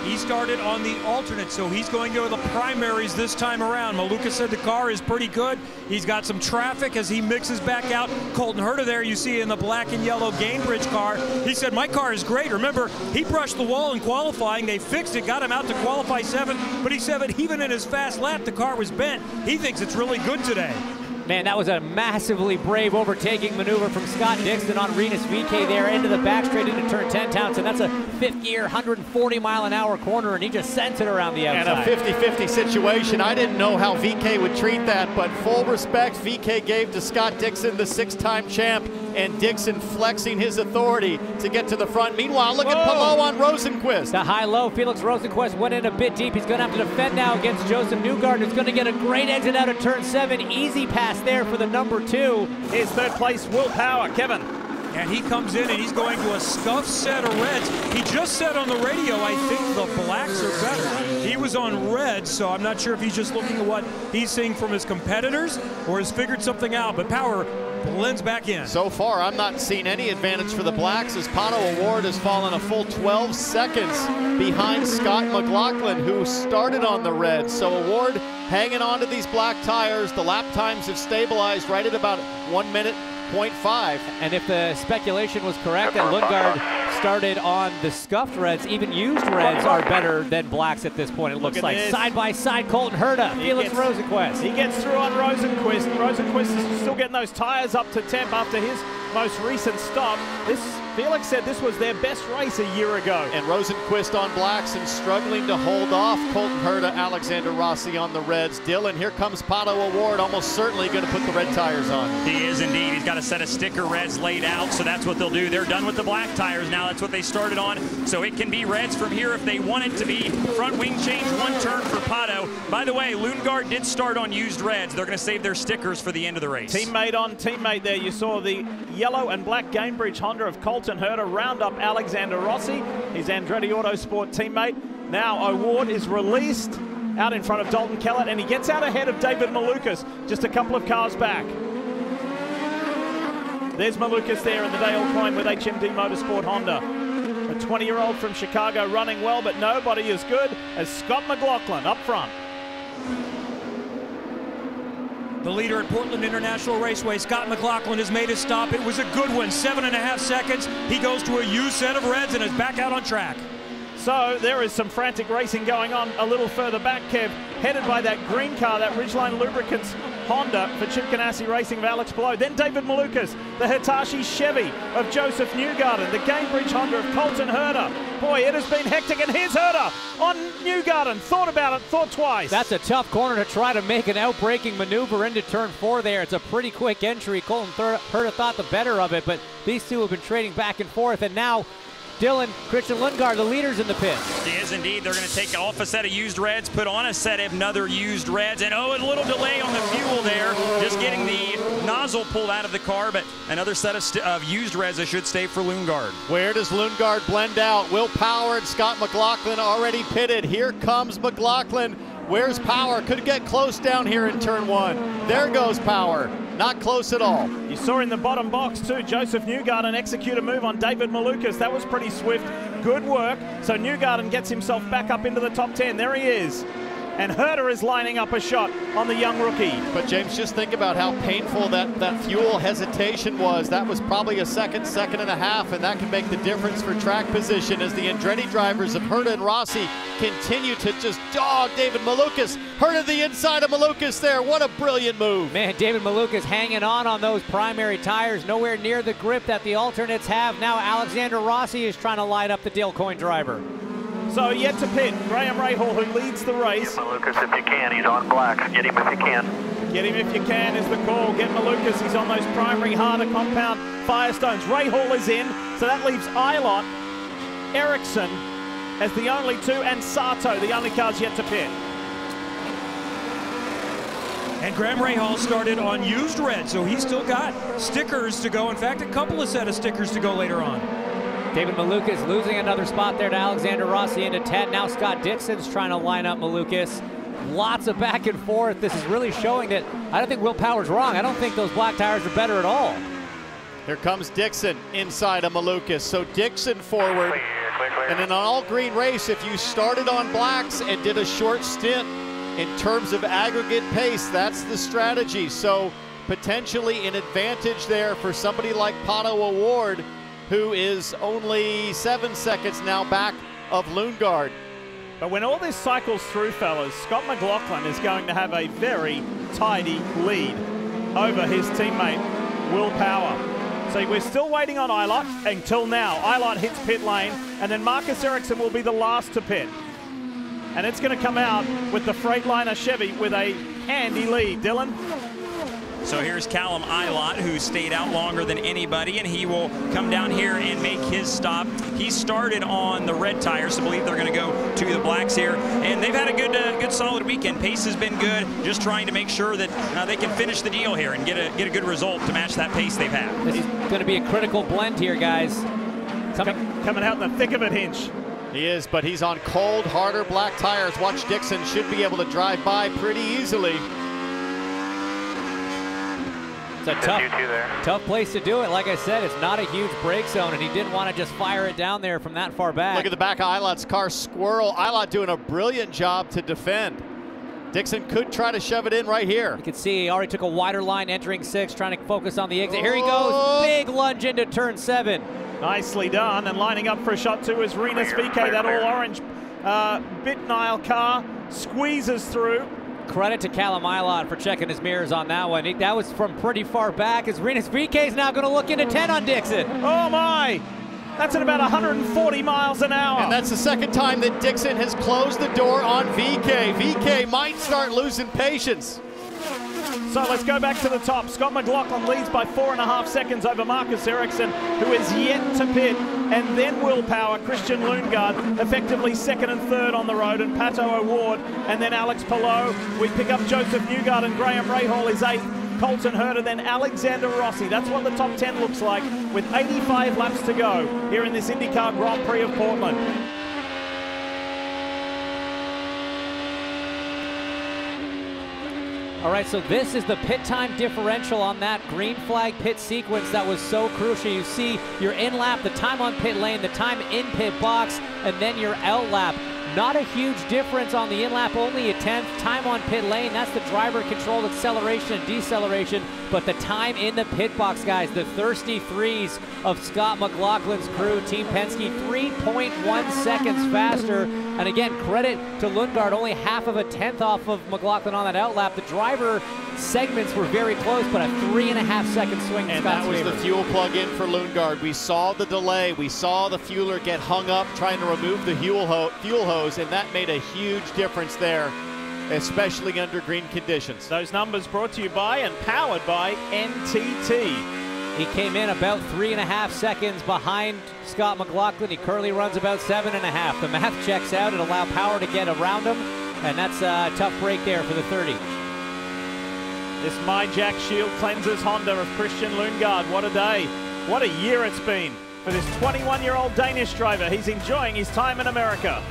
He started on the alternate, so he's going to go to the primaries this time around. Malukas said the car is pretty good. He's got some traffic as he mixes back out. Colton Herta there, you see in the black and yellow Gainbridge car. He said, my car is great. Remember, he brushed the wall in qualifying. They fixed it, got him out to qualify 7th, but he said that even in his fast lap, the car was bent. He thinks it's really good today. Man, that was a massively brave overtaking maneuver from Scott Dixon on Rinus VeeKay there into the back straight into turn 10, Townsend. That's a fifth gear, 140-mile-an-hour corner, and he just sends it around the outside. And a 50-50 situation. I didn't know how VeeKay would treat that, but full respect VeeKay gave to Scott Dixon, the 6-time champ, and Dixon flexing his authority to get to the front. Meanwhile, look at Palou on Rosenqvist. The high-low, Felix Rosenqvist went in a bit deep. He's going to have to defend now against Josef Newgarden, who's going to get a great exit out of turn 7. Easy pass there for the number 2. Here's third place, Will Power. Kevin. And he comes in and he's going to a scuffed set of reds. He just said on the radio, I think the blacks are better. He was on red, so I'm not sure if he's just looking at what he's seeing from his competitors or has figured something out, but Power blends back in. So far, I'm not seeing any advantage for the blacks as Pato O'Ward has fallen a full 12 seconds behind Scott McLaughlin, who started on the red. So O'Ward hanging on to these black tires. The lap times have stabilized right at about 1 minute. 0.5. And if the speculation was correct that Lundgaard started on the scuffed reds, even used reds are better than blacks at this point. It looks like side by side. Colton Herta, Felix Rosenqvist. He gets through on Rosenqvist. Rosenqvist is still getting those tires up to temp after his most recent stop. Felix said this was their best race a year ago. And Rosenqvist on blacks and struggling to hold off Colton Herta, Alexander Rossi on the reds. Dylan, here comes Pato O'Ward, almost certainly going to put the red tires on. He is indeed. He's got a set of sticker reds laid out, so that's what they'll do. They're done with the black tires now. That's what they started on, so it can be reds from here if they want it to be. Front wing change, 1 turn for Pato. By the way, Lundgaard did start on used reds. They're going to save their stickers for the end of the race. Teammate on teammate there. You saw the yellow and black Gainbridge Honda of Colton Herta round up Alexander Rossi, his Andretti Autosport teammate. Now O'Ward is released out in front of Dalton Kellett, and he gets out ahead of David Malukas, just a couple of cars back. There's Malukas there in the Dale Coyne with HMD Motorsport Honda. A 20-year-old from Chicago running well, but nobody as good as Scott McLaughlin up front. The leader at Portland International Raceway, Scott McLaughlin, has made his stop. It was a good one, 7.5 seconds. He goes to a used set of reds and is back out on track. So there is some frantic racing going on a little further back, Kev, headed by that green car, that Ridgeline Lubricants Honda for Chip Ganassi Racing of Alex Palou. Then David Malukas, the Hitachi Chevy of Josef Newgarden, the Gainbridge Honda of Colton Herta. Boy, it has been hectic, and here's Herta on Newgarden. Thought about it, thought twice. That's a tough corner to try to make an outbraking maneuver into turn 4 there. It's a pretty quick entry. Colton Herta thought the better of it, but these two have been trading back and forth, and now Dylan, Christian Lundgaard, the leaders in the pit. He is indeed. They're going to take off a set of used reds, put on a set of another used reds, and a little delay on the fuel there. Just getting the nozzle pulled out of the car, but another set of used reds that should stay for Lundgaard. Where does Lundgaard blend out? Will Power and Scott McLaughlin already pitted. Here comes McLaughlin. Where's Power? Could get close down here in turn 1. There goes Power. Not close at all. You saw in the bottom box too, Josef Newgarden execute a move on David Malukas. That was pretty swift. Good work. So Newgarden gets himself back up into the top 10. There he is. And Herta is lining up a shot on the young rookie. But James, just think about how painful that fuel hesitation was. That was probably a second and a half, and that can make the difference for track position as the Andretti drivers of Herta and Rossi continue to just dog David Malukas. Herta the inside of Malukas there. What a brilliant move. Man, David Malukas hanging on those primary tires, nowhere near the grip that the alternates have. Now Alexander Rossi is trying to light up the Dale Coyne driver. So yet to pit, Graham Rahal, who leads the race. Get Malukas if you can. He's on blacks. Get him if you can. Get him if you can is the call. Get Malukas. He's on those primary harder compound Firestones. Rahal is in, so that leaves Eilert, Ericsson as the only two, and Sato, the only cars yet to pit. And Graham Rahal started on used red, so he's still got stickers to go. In fact, a couple of set of stickers to go later on. David Malukas losing another spot there to Alexander Rossi into 10. Now Scott Dixon's trying to line up Malukas. Lots of back and forth. This is really showing that I don't think Will Power's wrong. I don't think those black tires are better at all. Here comes Dixon inside of Malukas. So Dixon forward. And in an all-green race, if you started on blacks and did a short stint in terms of aggregate pace, that's the strategy. So potentially an advantage there for somebody like Pato O'Ward, who is only 7 seconds now back of Lundgaard. But when all this cycles through, fellas, Scott McLaughlin is going to have a very tidy lead over his teammate, Will Power. So we're still waiting on Eilert until now. Eilert hits pit lane, and then Marcus Ericsson will be the last to pit. And it's going to come out with the Freightliner Chevy with a handy lead. Dylan? So here's Callum Eilert, who stayed out longer than anybody, and he will come down here and make his stop. He started on the red tires, so I believe they're going to go to the blacks here. And they've had a good solid weekend. Pace has been good, just trying to make sure that they can finish the deal here and get a good result to match that pace they've had. This is going to be a critical blend here, guys. Coming out in the thick of it, Hinch. He is, but he's on cold, harder black tires. Watch Dixon should be able to drive by pretty easily. It's a tough place to do it. Like I said, it's not a huge brake zone, and he didn't want to just fire it down there from that far back. Look at the back of Eilert's car, Squirrel. Eilert doing a brilliant job to defend. Dixon could try to shove it in right here. You can see he already took a wider line entering 6, trying to focus on the exit. Here he goes, big lunge into turn 7. Nicely done, and lining up for a shot too is Rinus VeeKay. That all-orange Bitnile car squeezes through. Credit to Callum Eilert for checking his mirrors on that one. That was from pretty far back, as Rinus VeeKay is now going to look into 10 on Dixon. Oh my! That's at about 140 miles an hour. And that's the second time that Dixon has closed the door on VeeKay. VeeKay might start losing patience. So let's go back to the top. Scott McLaughlin leads by 4.5 seconds over Marcus Ericsson, who is yet to pit. And then Will Power, Christian Lundgaard, effectively second and third on the road, and Pato O'Ward, and then Alex Palou. We pick up Joseph Newgarden, and Graham Rahal is 8th. Colton Herter, then Alexander Rossi. That's what the top 10 looks like with 85 laps to go here in this IndyCar Grand Prix of Portland. All right, so this is the pit time differential on that green flag pit sequence that was so crucial. You see your in lap, the time on pit lane, the time in pit box, and then your out lap. Not a huge difference on the in lap, only a 10th. Time on pit lane, that's the driver controlled acceleration and deceleration, but the time in the pit box, guys, the thirsty threes of Scott McLaughlin's crew, Team Penske, 3.1 seconds faster. And again, credit to Lundgaard, only half of a 10th off of McLaughlin on that out lap. The driver segments were very close, but a 3.5 second swing. And that was the fuel plug in for Lundgaard. We saw the delay. We saw the fueler get hung up trying to remove the fuel hose, and that made a huge difference there, especially under green conditions. Those numbers brought to you by and powered by NTT. He came in about 3.5 seconds behind Scott McLaughlin. He currently runs about 7.5. The math checks out. It'll allow Power to get around him, and that's a tough break there for the 30. This My Jack Shield cleanses Honda of Christian Lundgaard. What a day. What a year it's been for this 21-year-old Danish driver. He's enjoying his time in America.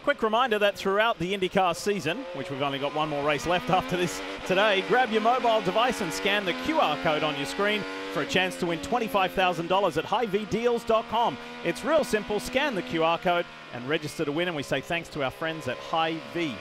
Quick reminder that throughout the IndyCar season, which we've only got one more race left after this today, grab your mobile device and scan the QR code on your screen for a chance to win $25,000 at HiVDeals.com. It's real simple. Scan the QR code and register to win, and we say thanks to our friends at Hy-Vee.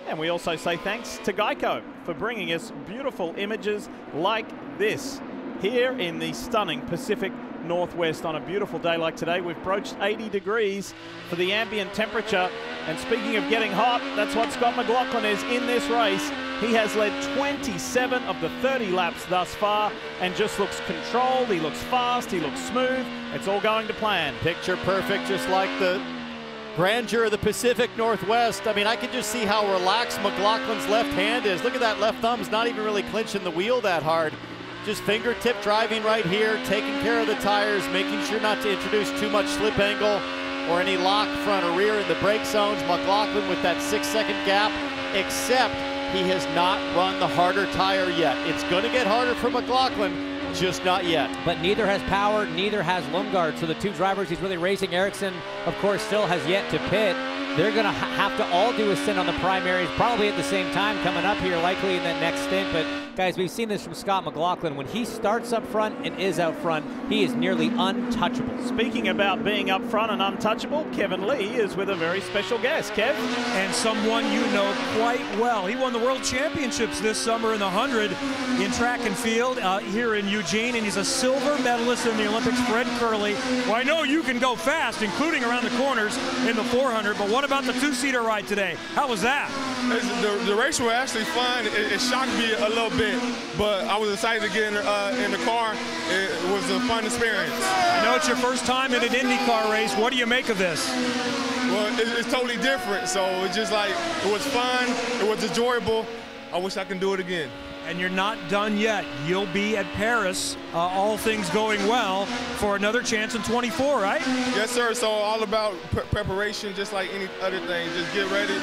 And we also say thanks to Geico for bringing us beautiful images like this here in the stunning Pacific Northwest on a beautiful day like today. We've broached 80 degrees for the ambient temperature. And speaking of getting hot, that's what Scott McLaughlin is in this race. He has led 27 of the 30 laps thus far and just looks controlled. He looks fast. He looks smooth. It's all going to plan. Picture perfect, just like the grandeur of the Pacific Northwest. I mean, I can just see how relaxed McLaughlin's left hand is. Look at that left thumb's not even really clinching the wheel that hard. Just fingertip driving right here, taking care of the tires, making sure not to introduce too much slip angle or any lock front or rear in the brake zones. McLaughlin with that 6-second gap, except he has not run the harder tire yet. It's going to get harder for McLaughlin, just not yet. But neither has Power, neither has Lundgaard. So the two drivers he's really racing, Ericsson, of course, still has yet to pit. They're going to have to all do a stint on the primaries, probably at the same time coming up here, likely in that next stint. But Guys, we've seen this from Scott McLaughlin. When he starts up front and is out front, he is nearly untouchable. Speaking about being up front and untouchable, Kevin Lee is with a very special guest. Kev? And someone you know quite well. He won the World Championships this summer in the 100 in track and field here in Eugene, and he's a silver medalist in the Olympics. Fred Curley. Well, I know you can go fast, including around the corners in the 400, but what about the two-seater ride today? How was that? The race was actually fun. It shocked me a little bit, but I was excited to get in the car. It was a fun experience. I know it's your first time in an IndyCar race. What do you make of this? Well, it's totally different. So it's just like, it was fun. It was enjoyable. I wish I could do it again. And you're not done yet. You'll be at Paris, all things going well, for another chance in 24, right? Yes, sir. So all about preparation, just like any other thing. Just get ready,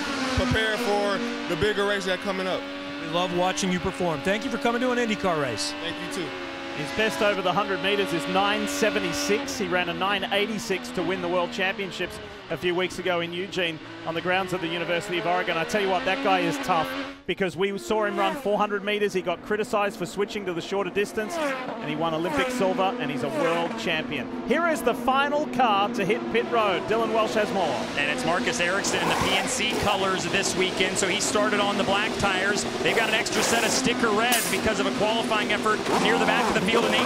prepare for the bigger race that's coming up. We love watching you perform. Thank you for coming to an IndyCar race. Thank you, too. His best over the 100 meters is 9.76. He ran a 9.86 to win the World Championships a few weeks ago in Eugene on the grounds of the University of Oregon. I tell you what, that guy is tough, because we saw him run 400 meters. He got criticized for switching to the shorter distance, and he won Olympic silver, and he's a world champion. Here is the final car to hit pit road. Dylan Welsh has more. And it's Marcus Ericsson in the PNC colors this weekend, so he started on the black tires. They've got an extra set of sticker red because of a qualifying effort near the back of the field in 18,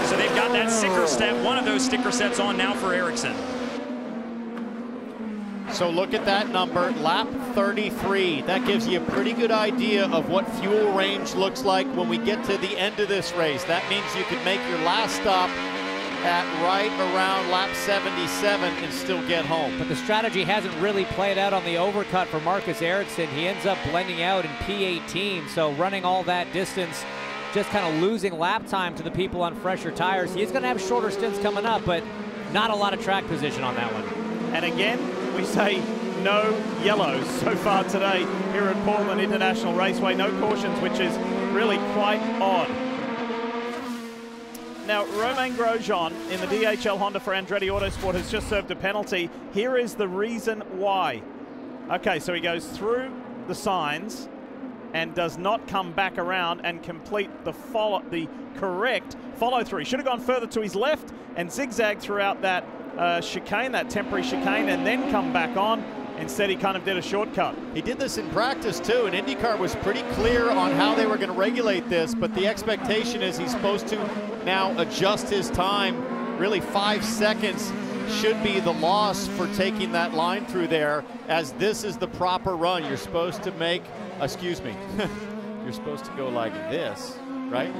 so they've got that sticker set, one of those sticker sets on now for Ericsson. So look at that number, lap 33. That gives you a pretty good idea of what fuel range looks like when we get to the end of this race. That means you can make your last stop at right around lap 77 and still get home. But the strategy hasn't really played out on the overcut for Marcus Ericsson. He ends up blending out in P18, so running all that distance, just kind of losing lap time to the people on fresher tires. He's going to have shorter stints coming up, but not a lot of track position on that one. And again, we say no yellows so far today here at Portland International Raceway. No cautions, which is really quite odd. Now, Romain Grosjean in the DHL Honda for Andretti Autosport has just served a penalty. Here is the reason why. Okay, so he goes through the signs and does not come back around and complete the correct follow-through. He should have gone further to his left and zigzagged throughout that chicane, that temporary chicane, and then come back on. Instead, he kind of did a shortcut. He did this in practice, too, and IndyCar was pretty clear on how they were going to regulate this, but the expectation is he's supposed to now adjust his time. Really, 5 seconds should be the loss for taking that line through there, as this is the proper run. You're supposed to make, excuse me, you're supposed to go like this, right?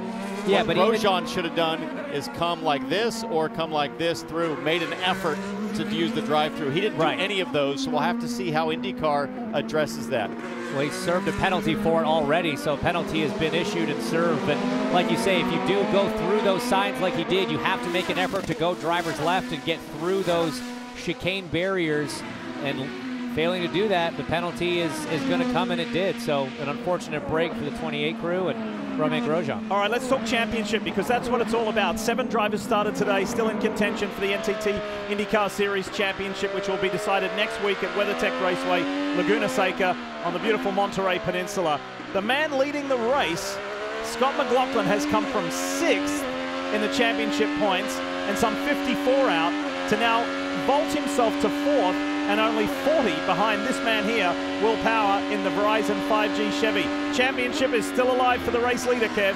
Yeah, what but Grosjean should have done is come like this or come like this through, made an effort to use the drive-through. He didn't do any of those, so we'll have to see how IndyCar addresses that. Well, he served a penalty for it already, so penalty has been issued and served. But like you say, if you do go through those signs like he did, you have to make an effort to go driver's left and get through those chicane barriers. And failing to do that, the penalty is going to come, and it did. So an unfortunate break for the 28 crew and Romain Grosjean. All right, let's talk championship, because that's what it's all about. 7 drivers started today, still in contention for the NTT IndyCar Series Championship, which will be decided next week at WeatherTech Raceway, Laguna Seca, on the beautiful Monterey Peninsula. The man leading the race, Scott McLaughlin, has come from 6th in the championship points and some 54 out to now vault himself to 4th and only 40 behind this man here, Will Power, in the Verizon 5G Chevy. Championship is still alive for the race leader, Kev.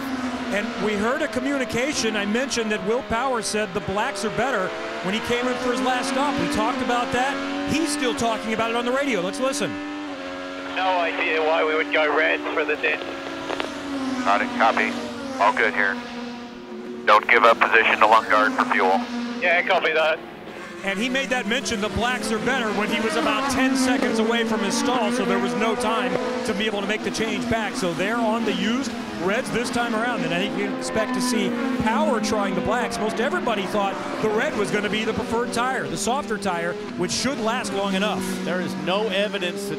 And we heard a communication. I mentioned that Will Power said the blacks are better when he came in for his last stop. We talked about that. He's still talking about it on the radio. Let's listen. No idea why we would go red for the dent. Got it, copy. All good here. Don't give up position to lung guard for fuel. Yeah, copy that. And he made that mention, the blacks are better, when he was about 10 seconds away from his stall, so there was no time to be able to make the change back. So they're on the used reds this time around, and I think you expect to see Power trying the blacks. Most everybody thought the red was going to be the preferred tire, the softer tire, which should last long enough. There is no evidence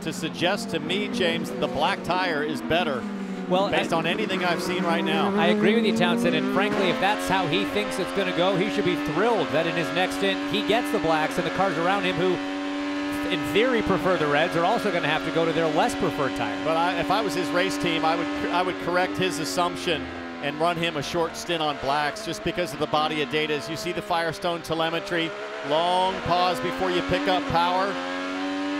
to suggest to me, James, that the black tire is better. Well, based on anything I've seen right now. I agree with you, Townsend, and frankly, if that's how he thinks it's going to go, he should be thrilled that in his next stint he gets the blacks and the cars around him who in theory prefer the reds are also going to have to go to their less preferred tire. But if I was his race team, I would correct his assumption and run him a short stint on blacks just because of the body of data. As you see the Firestone telemetry, long pause before you pick up power,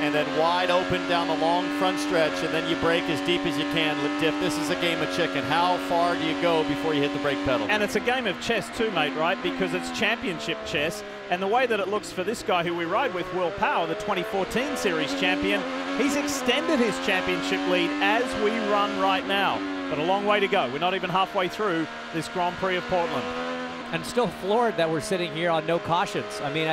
and then wide open down the long front stretch, and then you brake as deep as you can. Tiff, this is a game of chicken. How far do you go before you hit the brake pedal? And it's a game of chess too, mate, right? Because it's championship chess, and the way that it looks for this guy who we ride with, Will Power, the 2014 Series champion, he's extended his championship lead as we run right now. But a long way to go. We're not even halfway through this Grand Prix of Portland. I'm still floored that we're sitting here on no cautions. I mean,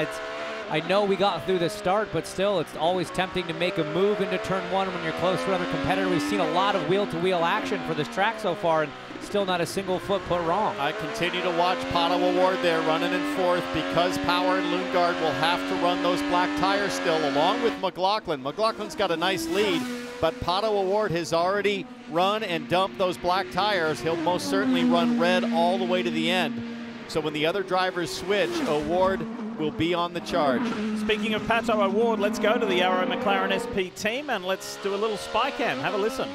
I know we got through the start, but still, it's always tempting to make a move into turn one when you're close to another competitor. We've seen a lot of wheel-to-wheel action for this track so far, and still not a single foot put wrong. I continue to watch Pato O'Ward there running in fourth because Power and Lundgaard will have to run those black tires still, along with McLaughlin. McLaughlin's got a nice lead, but Pato O'Ward has already run and dumped those black tires. He'll most certainly run red all the way to the end. So when the other drivers switch, O'Ward will be on the charge. Speaking of Pato O'Ward, let's go to the Arrow McLaren SP team and let's do a little spy cam. Have a listen.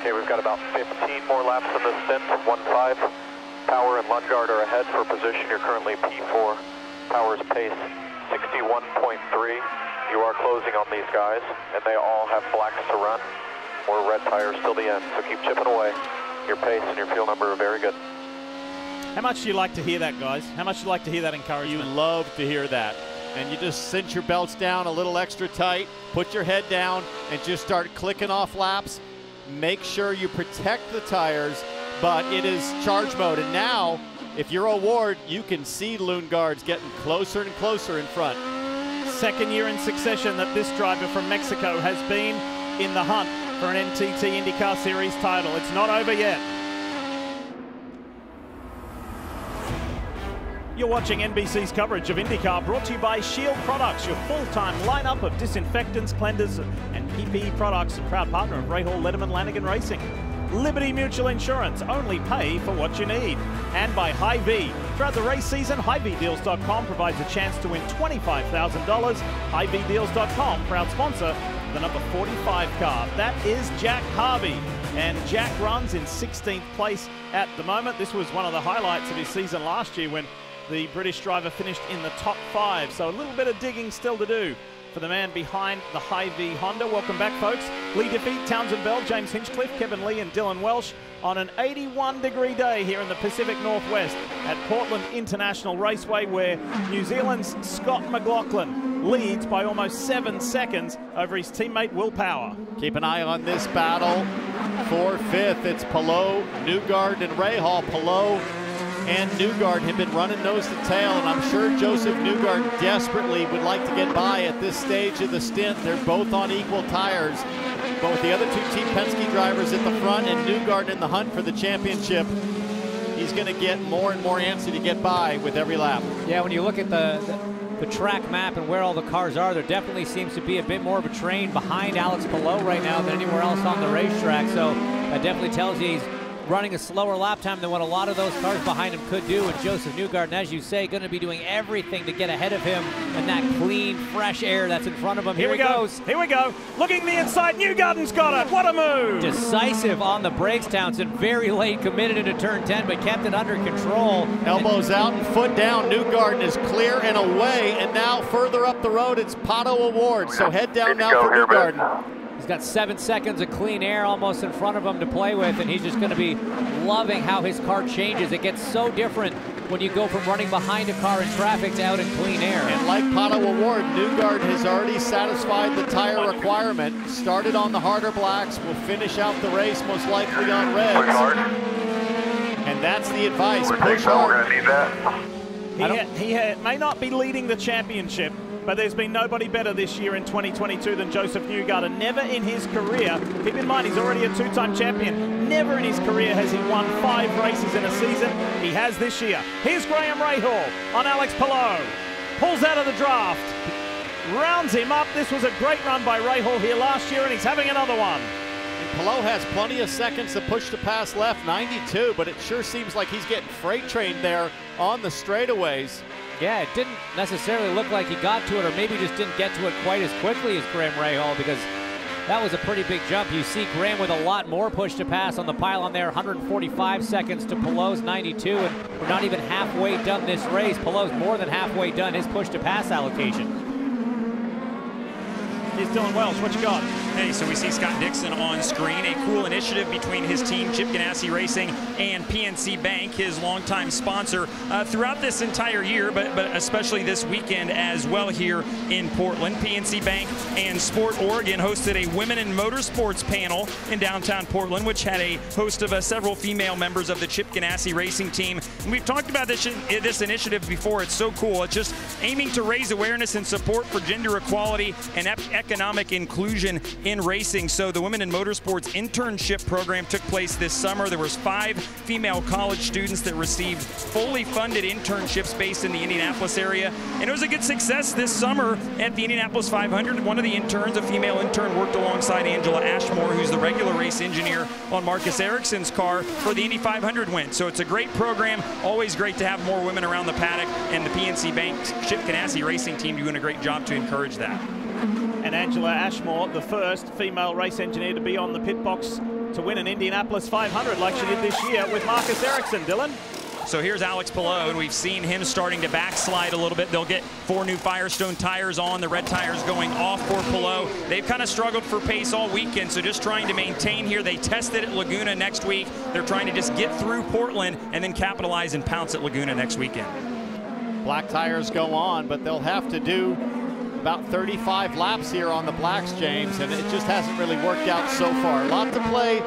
Okay, we've got about 15 more laps in this stint, 1-5. Power and Lundgaard are ahead for position. You're currently P4. Power's pace 61.3. You are closing on these guys, and they all have blacks to run. More red tires till the end, so keep chipping away. Your pace and your fuel number are very good. How much do you like to hear that, guys? How much do you like to hear that encouragement? You love to hear that. And you just cinch your belts down a little extra tight, put your head down, and just start clicking off laps. Make sure you protect the tires, but it is charge mode. And now, if you're O'Ward, you can see Lundgaard's getting closer and closer in front. Second year in succession that this driver from Mexico has been in the hunt for an NTT IndyCar Series title. It's not over yet. You're watching NBC's coverage of IndyCar, brought to you by Shield Products, your full-time lineup of disinfectants, cleansers, and PPE products, and proud partner of Rahal, Letterman, Lanigan Racing. Liberty Mutual Insurance, only pay for what you need. And by Hy-Vee. Throughout the race season, HyVeeDeals.com provides a chance to win $25,000. HyVeeDeals.com, proud sponsor of the number 45 car. That is Jack Harvey. And Jack runs in 16th place at the moment. This was one of the highlights of his season last year when the British driver finished in the top 5. So a little bit of digging still to do for the man behind the Hy-Vee Honda. Welcome back, folks. Lee Diffie, Townsend Bell, James Hinchcliffe, Kevin Lee, and Dylan Welsh on an 81-degree day here in the Pacific Northwest at Portland International Raceway, where New Zealand's Scott McLaughlin leads by almost 7 seconds over his teammate Will Power. Keep an eye on this battle for 5th. It's Palou, Newgarden, and Rahal. Palou and Newgarden have been running nose to tail, and I'm sure Joseph Newgarden desperately would like to get by at this stage of the stint. They're both on equal tires, but with the other two Team Penske drivers at the front and Newgarden in the hunt for the championship, he's going to get more and more antsy to get by with every lap. Yeah, when you look at the track map and where all the cars are, there definitely seems to be a bit more of a train behind Alex Palou right now than anywhere else on the racetrack, so that definitely tells you he's running a slower lap time than what a lot of those cars behind him could do. And Joseph Newgarden, as you say, going to be doing everything to get ahead of him in that clean, fresh air that's in front of him. Here he goes. Here we go. Looking the inside. Newgarden's got it. What a move. Decisive on the brakes, Townsend. Very late, committed into turn 10, but kept it under control. Elbows out and foot down. Newgarden is clear and away. And now further up the road, it's Pato O'Ward. So head down now for Newgarden. He's got 7 seconds of clean air almost in front of him to play with, and he's just going to be loving how his car changes. It gets so different when you go from running behind a car in traffic to out in clean air. And like Pato O'Ward, Newgarden has already satisfied the tire requirement. Started on the harder blacks, will finish out the race most likely on reds. Push hard. And that's the advice. Push hard. We're going to need that. He may not be leading the championship, but there's been nobody better this year in 2022 than Joseph Newgarden. Never in his career, keep in mind he's already a 2-time champion, never in his career has he won 5 races in a season. He has this year. Here's Graham Rahal on Alex Palou. Pulls out of the draft, rounds him up. This was a great run by Rahal here last year, and he's having another one. And Palou has plenty of seconds to push to pass left, 92, but it sure seems like he's getting freight trained there on the straightaways. Yeah, it didn't necessarily look like he got to it, or maybe just didn't get to it quite as quickly as Graham Rahal, because that was a pretty big jump. You see Graham with a lot more push to pass on the pylon there, 145 seconds to Pelot's 92, and we're not even halfway done this race. Pelot's more than halfway done his push to pass allocation. Here's Dylan Welch, what you got? Hey, so we see Scott Dixon on screen. A cool initiative between his team, Chip Ganassi Racing, and PNC Bank, his longtime sponsor, throughout this entire year, but especially this weekend as well here in Portland. PNC Bank and Sport Oregon hosted a women in motorsports panel in downtown Portland, which had a host of several female members of the Chip Ganassi Racing team. And we've talked about this initiative before. It's so cool. It's just aiming to raise awareness and support for gender equality and economic inclusion in racing. So the Women in Motorsports internship program took place this summer. There was 5 female college students that received fully funded internships based in the Indianapolis area. And it was a good success this summer at the Indianapolis 500. One of the interns, a female intern, worked alongside Angela Ashmore, who's the regular race engineer on Marcus Ericsson's car for the Indy 500 win. So it's a great program. Always great to have more women around the paddock, and the PNC Bank Chip Ganassi Racing team doing a great job to encourage that. And Angela Ashmore, the first female race engineer to be on the pit box to win an Indianapolis 500 like she did this year with Marcus Ericsson. Dylan? So here's Alex Palou, and we've seen him starting to backslide a little bit. They'll get 4 new Firestone tires on, the red tires going off for Palou. They've kind of struggled for pace all weekend, so just trying to maintain here. They tested at Laguna next week. They're trying to just get through Portland and then capitalize and pounce at Laguna next weekend. Black tires go on, but they'll have to do about 35 laps here on the blacks, James, and it just hasn't really worked out so far. A lot to play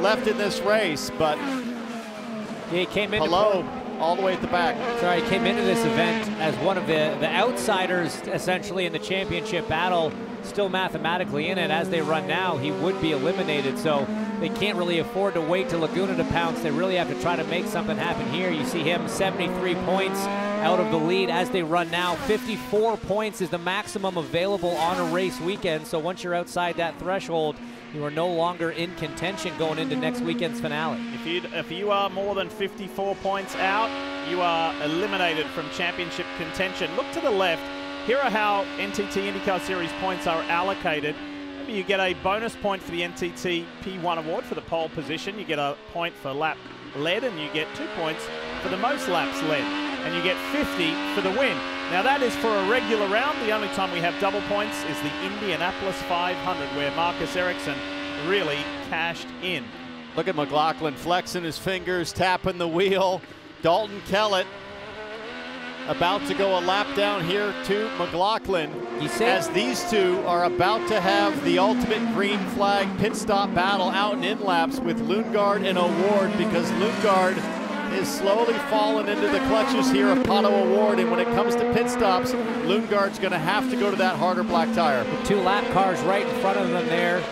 left in this race, but he came into Palou all the way at the back. Sorry, he came into this event as one of the outsiders, essentially, in the championship battle, still mathematically in it. As they run now, he would be eliminated, so they can't really afford to wait to Laguna to pounce. They really have to try to make something happen here. You see him 73 points out of the lead as they run now. 54 points is the maximum available on a race weekend, so once you're outside that threshold, you are no longer in contention going into next weekend's finale. If you are more than 54 points out, you are eliminated from championship contention. Look to the left. Here are how NTT IndyCar Series points are allocated. You get a bonus point for the NTT P1 award for the pole position. You get a point for lap led, and you get 2 points for the most laps led. And you get 50 for the win. Now that is for a regular round. The only time we have double points is the Indianapolis 500, where Marcus Ericsson really cashed in. Look at McLaughlin flexing his fingers, tapping the wheel. Dalton Kellett about to go a lap down here to McLaughlin, as these two are about to have the ultimate green flag pit stop battle out in laps with Lundgaard and O'Ward, because Lundgaard is slowly falling into the clutches here of Pato O'Ward, and when it comes to pit stops, Lundgaard's going to have to go to that harder black tire. The 2 lap cars right in front of them there.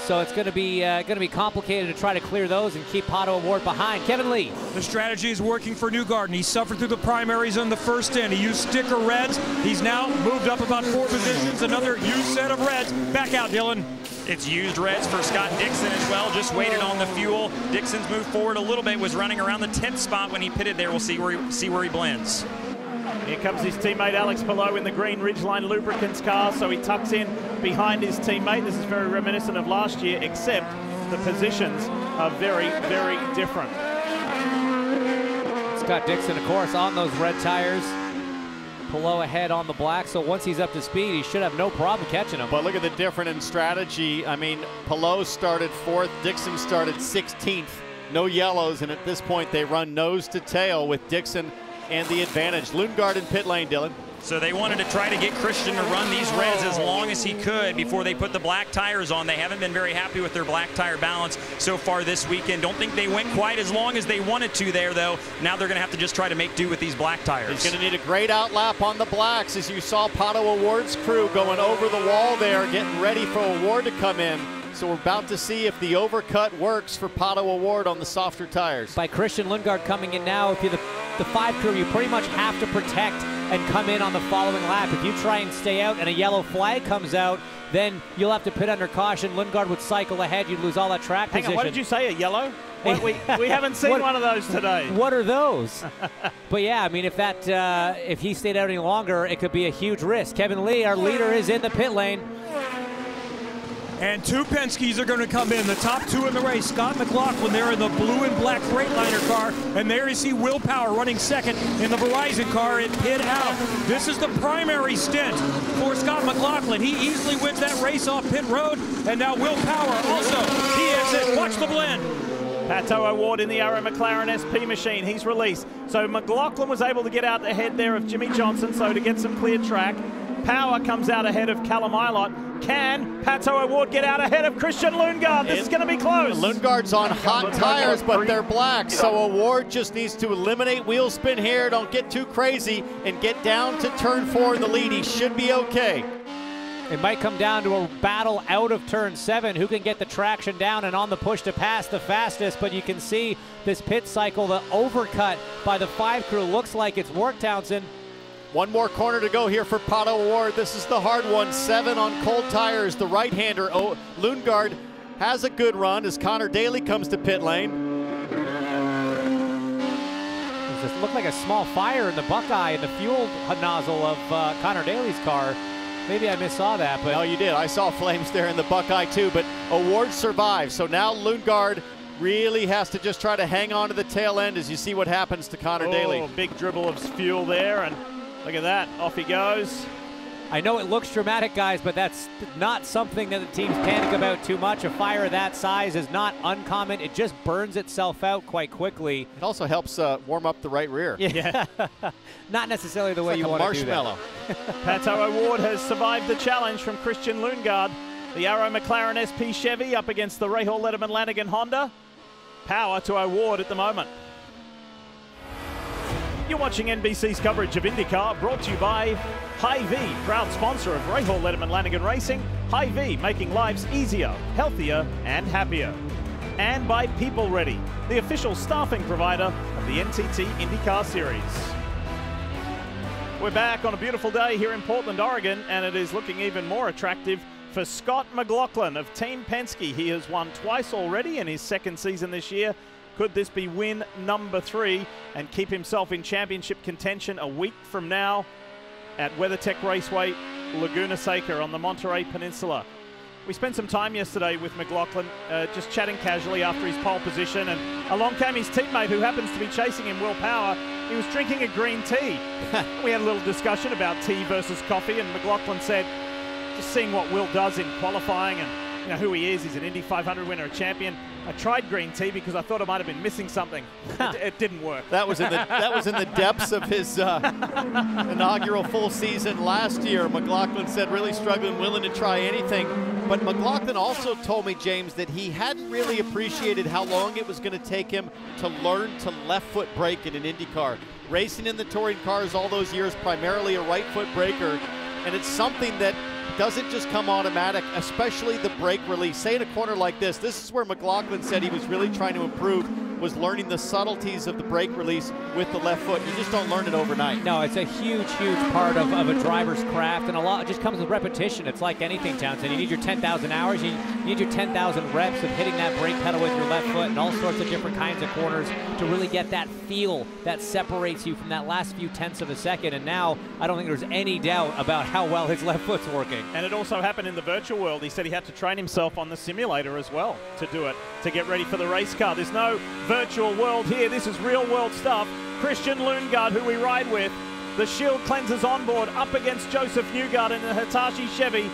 So it's going to be complicated to try to clear those and keep Pato O'Ward behind. Kevin Lee. The strategy is working for Newgarden. He suffered through the primaries on the first end. He used sticker reds. He's now moved up about 4 positions. Another used set of reds. Back out, Dylan. It's used reds for Scott Dixon as well. Just waited on the fuel. Dixon's moved forward a little bit. Was running around the 10th spot when he pitted there. We'll see where he blends. Here comes his teammate Alex Palou in the green Ridgeline Lubricants car, so he tucks in behind his teammate. This is very reminiscent of last year, except the positions are very, very different. Scott Dixon, of course, on those red tires. Palou ahead on the black, so once he's up to speed, he should have no problem catching him. But look at the difference in strategy. I mean, Palou started 4th, Dixon started 16th. No yellows, and at this point they run nose to tail with Dixon and the advantage. Lundgaard in pit lane, Dylan. So they wanted to try to get Christian to run these reds as long as he could before they put the black tires on. They haven't been very happy with their black tire balance so far this weekend. Don't think they went quite as long as they wanted to there, though. Now they're going to have to just try to make do with these black tires. He's going to need a great outlap on the blacks, as you saw Pato O'Ward's crew going over the wall there, getting ready for O'Ward to come in. So we're about to see if the overcut works for Pato O'Ward on the softer tires. By Christian Lundgaard coming in now, if you're the 5 crew, you pretty much have to protect and come in on the following lap. If you try and stay out and a yellow flag comes out, then you'll have to pit under caution. Lundgaard would cycle ahead. You'd lose all that track position. What did you say, a yellow? We haven't seen one of those today. What are those? But yeah, I mean, if he stayed out any longer, it could be a huge risk. Kevin Lee, our leader, is in the pit lane. And 2 Penske's are going to come in. The top 2 in the race, Scott McLaughlin, they're in the blue and black Freightliner car. And there you see Will Power running second in the Verizon car in pit out. This is the primary stint for Scott McLaughlin. He easily wins that race off pit road. And now Will Power also, he is it. Watch the blend. Pato O'Ward in the Arrow McLaren SP machine. He's released. So McLaughlin was able to get out ahead there of Jimmy Johnson, so to get some clear track. Power comes out ahead of Callum Ilott. Can Pato O'Ward get out ahead of Christian Lundgaard? This is going to be close. Lundgaard's on hot tires, but they're black, so O'Ward just needs to eliminate wheel spin here. Don't get too crazy and get down to turn 4 in the lead. He should be okay. It might come down to a battle out of turn 7. Who can get the traction down and on the push to pass the fastest? But you can see this pit cycle, the overcut by the 5 crew. Looks like it's worked, Townsend. One more corner to go here for Pato O'Ward. This is the hard one. 7 on cold tires. The right-hander, Lundgaard, has a good run as Connor Daly comes to pit lane. It just looked like a small fire in the Buckeye in the fuel nozzle of Connor Daly's car. Maybe I missaw that, but... No, you did. I saw flames there in the Buckeye too, but O'Ward survived. So now Lundgaard really has to just try to hang on to the tail end as you see what happens to Connor Daly. Big dribble of fuel there, and look at that. Off he goes. I know it looks dramatic, guys, but that's not something that the teams panic about too much. A fire that size is not uncommon. It just burns itself out quite quickly. It also helps warm up the right rear. Yeah. Not necessarily the way you want to do that. Marshmallow. Pato O'Ward has survived the challenge from Christian Lundgaard. The Arrow McLaren SP Chevy up against the Rahal Letterman Lanigan Honda. Power to O'Ward at the moment. You're watching NBC's coverage of IndyCar, brought to you by Hy-Vee, proud sponsor of Rahal Letterman Lanigan Racing. Hy-Vee, making lives easier, healthier, and happier. And by People Ready, the official staffing provider of the NTT IndyCar Series. We're back on a beautiful day here in Portland, Oregon, and it is looking even more attractive for Scott McLaughlin of Team Penske. He has won twice already in his 2nd season this year. Could this be win number 3 and keep himself in championship contention a week from now at WeatherTech Raceway, Laguna Seca on the Monterey Peninsula? We spent some time yesterday with McLaughlin, just chatting casually after his pole position, and along came his teammate who happens to be chasing him, Will Power. He was drinking a green tea. We had a little discussion about tea versus coffee, and McLaughlin said, just seeing what Will does in qualifying and you know who he is. He's an Indy 500 winner, a champion. I tried green tea because I thought I might have been missing something. It didn't work. That was in the depths of his inaugural full season last year. McLaughlin said really struggling, willing to try anything. But McLaughlin also told me, James, that he hadn't really appreciated how long it was going to take him to learn to left foot brake in an Indy car. Racing in the touring cars all those years, primarily a right foot braker, and it's something that doesn't just come automatic, especially the brake release. Say in a corner like this is where McLaughlin said he was really trying to improve, was learning the subtleties of the brake release with the left foot. You just don't learn it overnight. No, it's a huge, huge part of a driver's craft, and a lot, it just comes with repetition. It's like anything, Townsend. You need your 10,000 hours, you need your 10,000 reps of hitting that brake pedal with your left foot and all sorts of different kinds of corners to really get that feel that separates you from that last few tenths of a second. And now, I don't think there's any doubt about how well his left foot's working. And it also happened in the virtual world. He said he had to train himself on the simulator as well to do it, to get ready for the race car. There's no virtual world here. This is real world stuff. Christian Lundgaard, who we ride with, the Shield Cleansers on board, up against Joseph Newgarden in the Hitachi Chevy.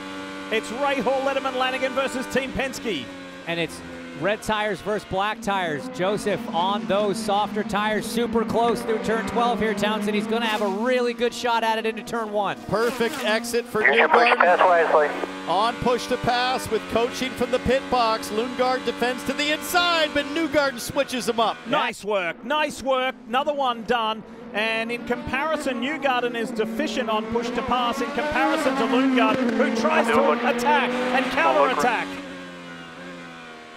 It's Rahal Letterman Lanigan versus Team Penske. And it's red tires versus black tires. Joseph on those softer tires, super close through turn 12 here, Townsend. He's going to have a really good shot at it into turn 1. Perfect exit for Newgarden. On push to pass with coaching from the pit box. Lundgaard defends to the inside, but Newgarden switches him up. Nice work, nice work. Another one done. And in comparison, Newgarden is deficient on push to pass in comparison to Lundgaard, who tries to attack and counter-attack.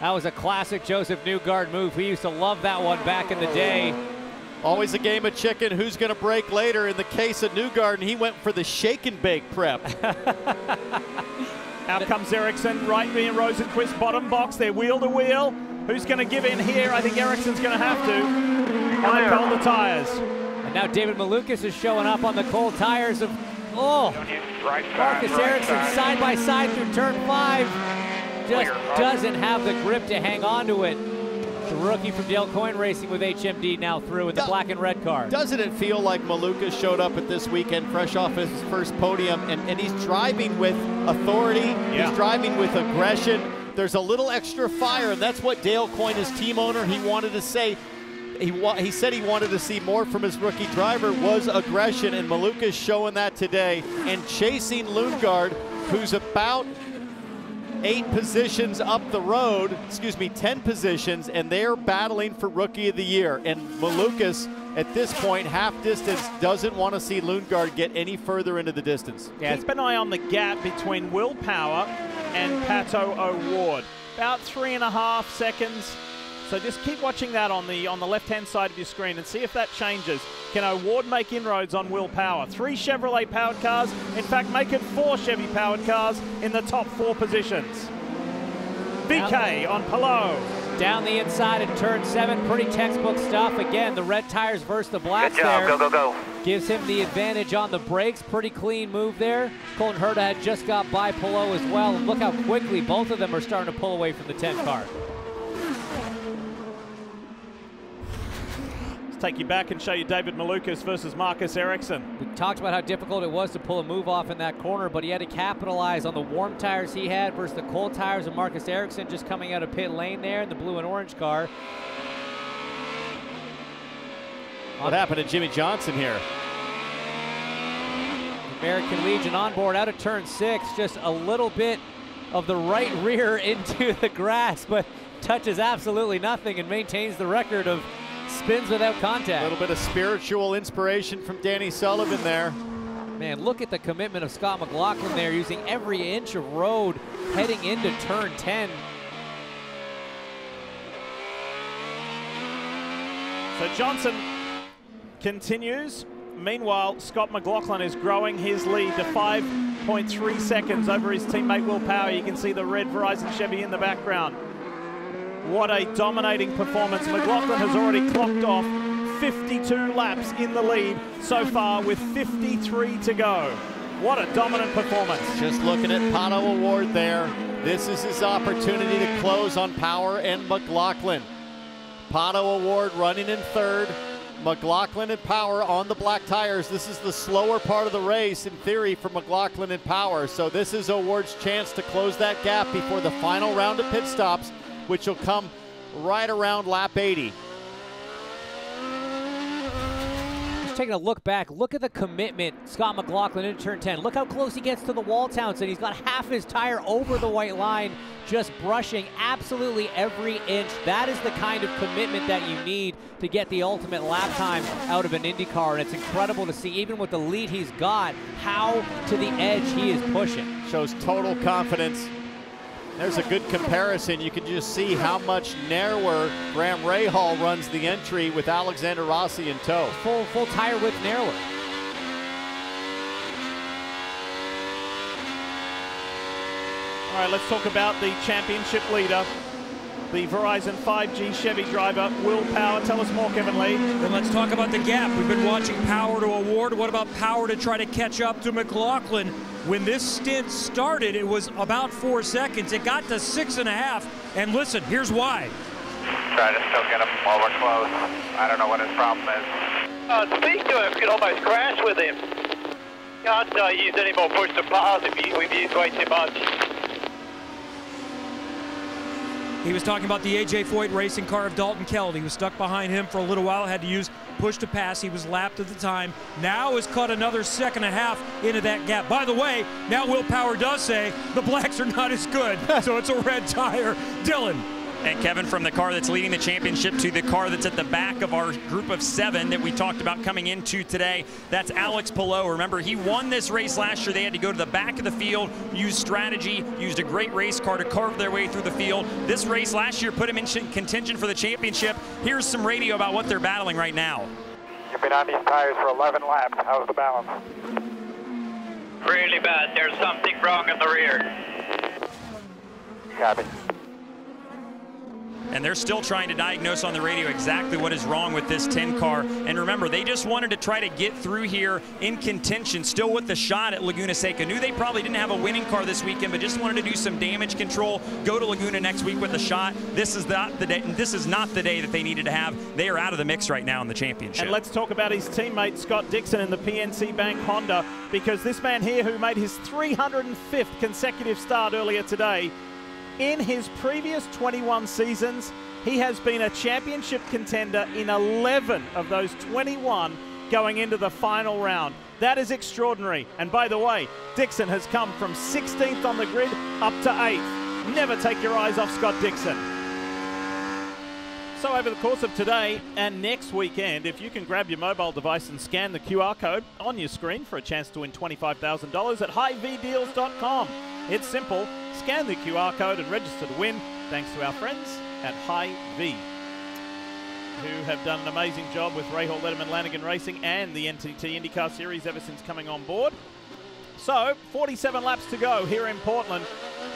That was a classic Joseph Newgarden move. We used to love that one back in the day. Always a game of chicken. Who's going to break later? In the case of Newgarden, he went for the shake and bake prep. Out comes Ericsson, right being Rosenquist, bottom box. They're wheel to wheel. Who's going to give in here? I think Ericsson's going to have to. On the colder tires. And now David Malukas is showing up on the cold tires of, Marcus Ericsson side by side through turn 5. Just doesn't have the grip to hang on to it. The rookie from Dale Coyne Racing with HMD now through in the black and red car. Doesn't it feel like Malukas showed up at this weekend fresh off his first podium, and he's driving with authority, he's driving with aggression. There's a little extra fire, and that's what Dale Coyne, his team owner, he wanted to say. He said he wanted to see more from his rookie driver was aggression, and Malukas showing that today and chasing Lundgaard, who's about 8 positions up the road, 10 positions, and they're battling for Rookie of the Year. And Malukas, at this point, half distance, doesn't want to see Lundgaard get any further into the distance. Yeah, keep an eye on the gap between Will Power and Pato O'Ward. About 3.5 seconds. So just keep watching that on the left-hand side of your screen and see if that changes. Can O'Ward make inroads on Will Power? 3 Chevrolet powered cars. In fact, make it 4 Chevy powered cars in the top 4 positions. VK on Palou. Down the inside in turn 7, pretty textbook stuff. Again, the red tires versus the blacks. Good job, there. go. Gives him the advantage on the brakes. Pretty clean move there. Colton Herta had just got by Palou as well. And look how quickly both of them are starting to pull away from the 10 car. Take you back and show you David Malukas versus Marcus Ericsson. We talked about how difficult it was to pull a move off in that corner, but he had to capitalize on the warm tires he had versus the cold tires of Marcus Ericsson just coming out of pit lane there in the blue and orange car. What happened to Jimmy Johnson here? American Legion on board out of turn 6, just a little bit of the right rear into the grass, but touches absolutely nothing and maintains the record of spins without contact. A little bit of spiritual inspiration from Danny Sullivan there. Man, look at the commitment of Scott McLaughlin there, using every inch of road heading into turn 10. So Johnson continues. Meanwhile, Scott McLaughlin is growing his lead to 5.3 seconds over his teammate Will Power. You can see the red Verizon Chevy in the background. What a dominating performance. McLaughlin has already clocked off 52 laps in the lead so far with 53 to go. What a dominant performance. Just looking at Pato O'Ward there. This is his opportunity to close on Power and McLaughlin. Pato O'Ward running in 3rd. McLaughlin and Power on the black tires. This is the slower part of the race in theory for McLaughlin and Power. So this is O'Ward's chance to close that gap before the final round of pit stops, which will come right around lap 80. Just taking a look back, look at the commitment Scott McLaughlin in turn 10. Look how close he gets to the wall, Townsend. He's got half his tire over the white line, just brushing absolutely every inch. That is the kind of commitment that you need to get the ultimate lap time out of an IndyCar, and it's incredible to see, even with the lead he's got, how to the edge he is pushing. Shows total confidence. There's a good comparison. You can just see how much narrower Graham Rahal runs the entry with Alexander Rossi in tow. Full tire width narrower. All right, let's talk about the championship leader, the Verizon 5G Chevy driver, Will Power. Tell us more, Kevin Lee. Then let's talk about the gap. We've been watching Power to O'Ward. What about Power to try to catch up to McLaughlin? When this stint started, it was about 4 seconds. It got to 6.5. And listen, here's why. Try to still get him while we're close. I don't know what his problem is. Speak to him, you could almost crash with him. Can't use any more push to pass if we've used way too much. He was talking about the A.J. Foyt racing car of Dalton Keld. He was stuck behind him for a little while, had to use push to pass. He was lapped at the time. Now has cut another 2.5 into that gap. By the way, now Will Power does say the blacks are not as good, so it's a red tire. Dylan. And Kevin, from the car that's leading the championship to the car that's at the back of our group of 7 that we talked about coming into today, that's Alex Palou. Remember, he won this race last year. They had to go to the back of the field, use strategy, used a great race car to carve their way through the field. This race last year put him in contention for the championship. Here's some radio about what they're battling right now. You've been on these tires for 11 laps. How's the balance? Really bad. There's something wrong in the rear. Copy. and they're still trying to diagnose on the radio exactly what is wrong with this 10 car. And remember, they just wanted to try to get through here in contention, still with the shot at Laguna Seca. Knew they probably didn't have a winning car this weekend, but just wanted to do some damage control, go to Laguna next week with a shot. This is not the day. This is not the day that they needed to have. They are out of the mix right now in the championship. And let's talk about his teammate Scott Dixon in the PNC Bank Honda, because this man here, who made his 305th consecutive start earlier today, in his previous 21 seasons, he has been a championship contender in 11 of those 21 going into the final round. That is extraordinary. And by the way, Dixon has come from 16th on the grid up to 8th. Never take your eyes off Scott Dixon. So over the course of today and next weekend, if you can grab your mobile device and scan the QR code on your screen for a chance to win $25,000 at HiVDeals.com. It's simple. Scan the QR code and register to win, thanks to our friends at Hy-Vee, who have done an amazing job with Rahal Letterman Lanigan Racing and the NTT IndyCar Series ever since coming on board. So 47 laps to go here in Portland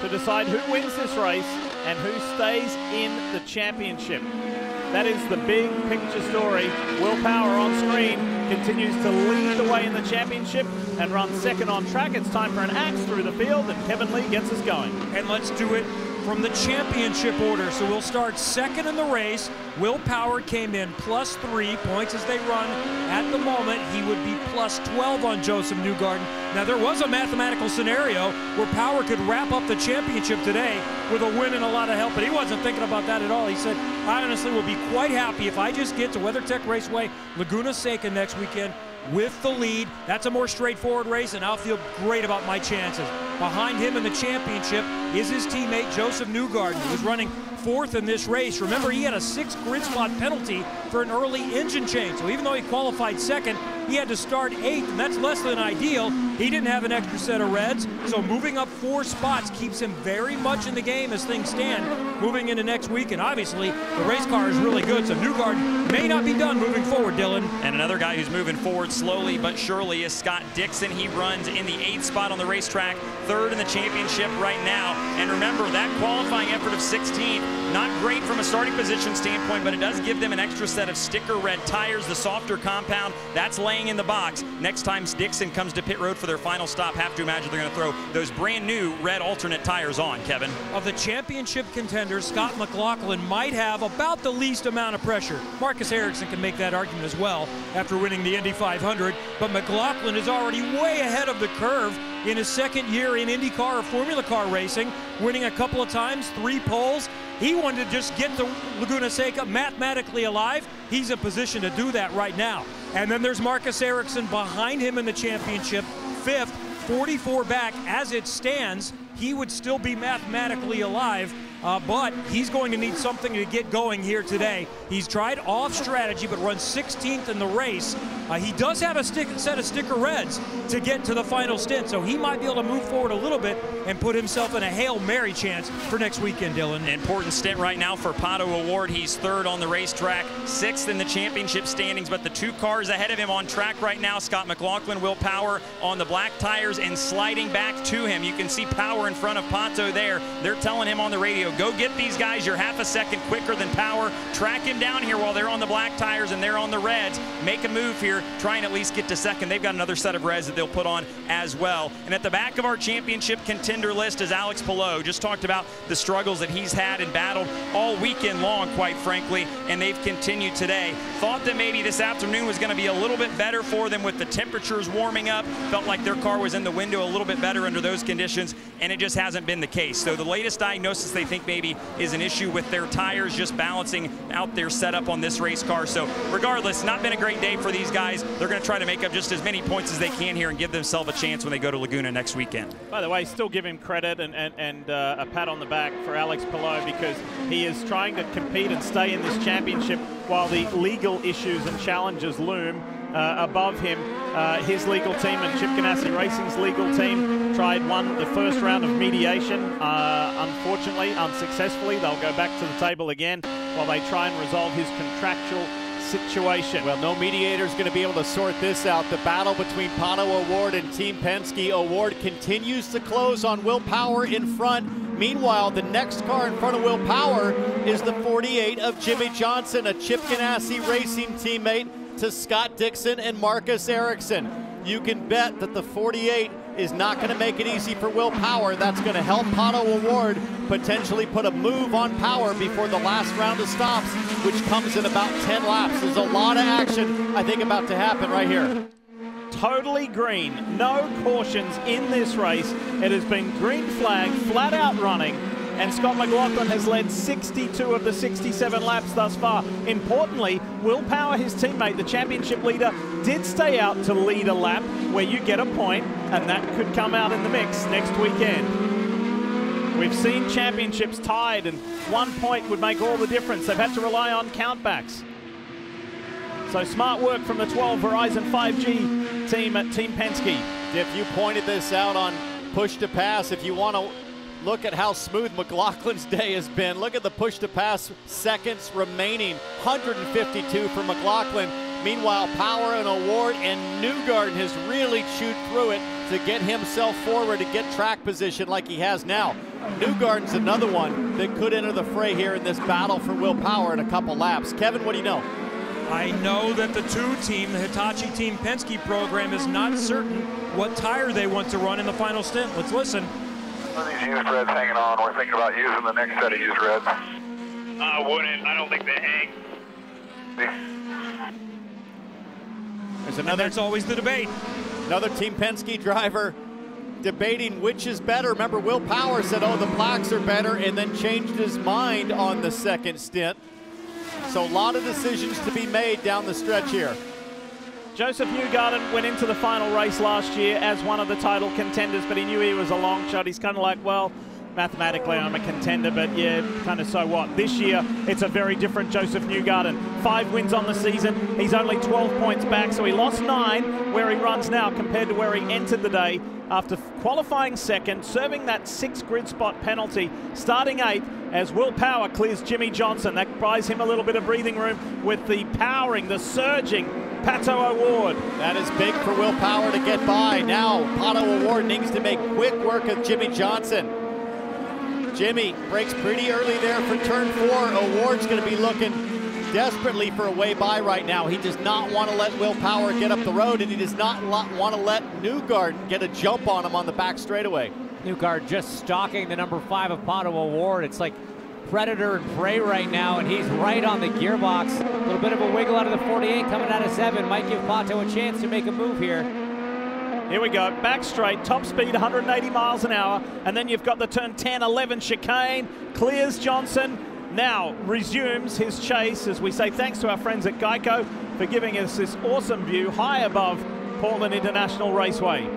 to decide who wins this race and who stays in the championship. That is the big picture story. Will Power on screen continues to lead the way in the championship and runs second on track. It's time for an axe through the field, and Kevin Lee gets us going. And let's do it from the championship order. So we'll start second in the race. Will Power came in +3 points as they run. At the moment, he would be +12 on Joseph Newgarden. Now, there was a mathematical scenario where Power could wrap up the championship today with a win and a lot of help, but he wasn't thinking about that at all. He said, I honestly will be quite happy if I just get to WeatherTech Raceway, Laguna Seca next weekend with the lead. That's a more straightforward race, and I'll feel great about my chances. Behind him in the championship is his teammate Joseph Newgarden, who's running 4th in this race. Remember, he had a 6th grid spot penalty for an early engine change. So even though he qualified 2nd, he had to start 8th, and that's less than ideal. He didn't have an extra set of reds, so moving up 4 spots keeps him very much in the game as things stand moving into next week. And obviously, the race car is really good, so Newgarden may not be done moving forward, Dylan. And another guy who's moving forward slowly but surely is Scott Dixon. He runs in the 8th spot on the racetrack, 3rd in the championship right now. And remember, that qualifying effort of 16th, not great from a starting position standpoint, but it does give them an extra set of sticker red tires, the softer compound. That's laying in the box. Next time Dixon comes to pit road for their final stop, have to imagine they're going to throw those brand new red alternate tires on, Kevin. Of the championship contenders, Scott McLaughlin might have about the least amount of pressure. Marcus Ericsson can make that argument as well after winning the Indy 500, but McLaughlin is already way ahead of the curve in his 2nd year in IndyCar or Formula Car racing, winning a couple of times, 3 poles. He wanted to just get to Laguna Seca mathematically alive. He's in position to do that right now. And then there's Marcus Ericsson behind him in the championship, 5th, 44 back. As it stands, he would still be mathematically alive, but he's going to need something to get going here today. He's tried off strategy, but runs 16th in the race. He does have a set of sticker reds to get to the final stint, so he might be able to move forward a little bit and put himself in a Hail Mary chance for next weekend, Dylan. Important stint right now for Pato O'Ward. He's 3rd on the racetrack, 6th in the championship standings, but the 2 cars ahead of him on track right now, Scott McLaughlin, Will Power on the black tires and sliding back to him. You can see Power in front of Pato there. They're telling him on the radio, go get these guys. You're half a second quicker than Power. Track him down here while they're on the black tires and they're on the reds. Make a move here. Try and at least get to 2nd. They've got another set of reds that they'll put on as well. And at the back of our championship contender list is Alex Palou. Just talked about the struggles that he's had and battled all weekend long, quite frankly, and they've continued today. Thought that maybe this afternoon was going to be a little bit better for them with the temperatures warming up. Felt like their car was in the window a little bit better under those conditions, and it just hasn't been the case. So the latest diagnosis they think maybe is an issue with their tires, just balancing out their setup on this race car. So regardless, not been a great day for these guys. They're going to try to make up just as many points as they can here and give themselves a chance when they go to Laguna next weekend. By the way, still give him credit and a pat on the back for Alex Palou, because he is trying to compete and stay in this championship while the legal issues and challenges loom above him. His legal team and Chip Ganassi Racing's legal team won the 1st round of mediation. Unfortunately, unsuccessfully, they'll go back to the table again while they try and resolve his contractual situation. Well, no mediator is going to be able to sort this out. The battle between Pato O'Ward and Team Penske. O'Ward continues to close on Will Power in front. Meanwhile, the next car in front of Will Power is the 48 of Jimmie Johnson, a Chip Ganassi Racing teammate to Scott Dixon and Marcus Ericsson. You can bet that the 48 is not going to make it easy for Will Power. That's going to help Pato O'Ward potentially put a move on Power before the last round of stops, which comes in about 10 laps. There's a lot of action, I think, about to happen right here. Totally green, no cautions in this race. It has been green flag, flat out running, and Scott McLaughlin has led 62 of the 67 laps thus far. Importantly, Will Power, his teammate, the championship leader, did stay out to lead a lap where you get a point, and that could come out in the mix next weekend. We've seen championships tied, and 1 point would make all the difference. They've had to rely on countbacks. So smart work from the 12 Verizon 5G team at Team Penske. If you pointed this out on Push to Pass, if you want to look at how smooth McLaughlin's day has been, look at the Push to Pass seconds remaining, 152 for McLaughlin. Meanwhile, Power and O'Ward and Newgarden has really chewed through it to get himself forward to get track position like he has now. Newgarden's another one that could enter the fray here in this battle for Will Power in a couple laps. Kevin, what do you know? I know that the two-team, the Hitachi Team Penske program, is not certain what tire they want to run in the final stint. Let's listen. These used reds hanging on. We're thinking about using the next set of used reds. I wouldn't. I don't think they hang. There's another. And that's always the debate. Another Team Penske driver debating which is better. Remember, Will Power said, oh, the blacks are better, and then changed his mind on the second stint. So a lot of decisions to be made down the stretch here. Joseph Newgarden went into the final race last year as one of the title contenders, but he knew he was a long shot. He's kind of like, well, mathematically I'm a contender, but yeah, kind of so what. This year, it's a very different Joseph Newgarden. 5 wins on the season. He's only 12 points back, so he lost 9 where he runs now compared to where he entered the day after qualifying second, serving that 6 grid spot penalty, starting 8th as Will Power clears Jimmie Johnson. That buys him a little bit of breathing room with the powering, the surging Pato O'Ward. That is big for Will Power to get by. Now Pato O'Ward needs to make quick work of Jimmie Johnson. Jimmie breaks pretty early there for turn 4. O'Ward's going to be looking desperately for a way by right now. He does not want to let Will Power get up the road, and he does not want to let Newgarden get a jump on him on the back straightaway. Newgarden just stalking the number 5 of Pato O'Ward. It's like predator and prey right now, and he's right on the gearbox. A little bit of a wiggle out of the 48 coming out of 7. Might give Pato a chance to make a move here. Here we go, back straight, top speed, 180 miles an hour, and then you've got the turn 10, 11 chicane, clears Johnson, now resumes his chase as we say thanks to our friends at Geico for giving us this awesome view high above Portland International Raceway.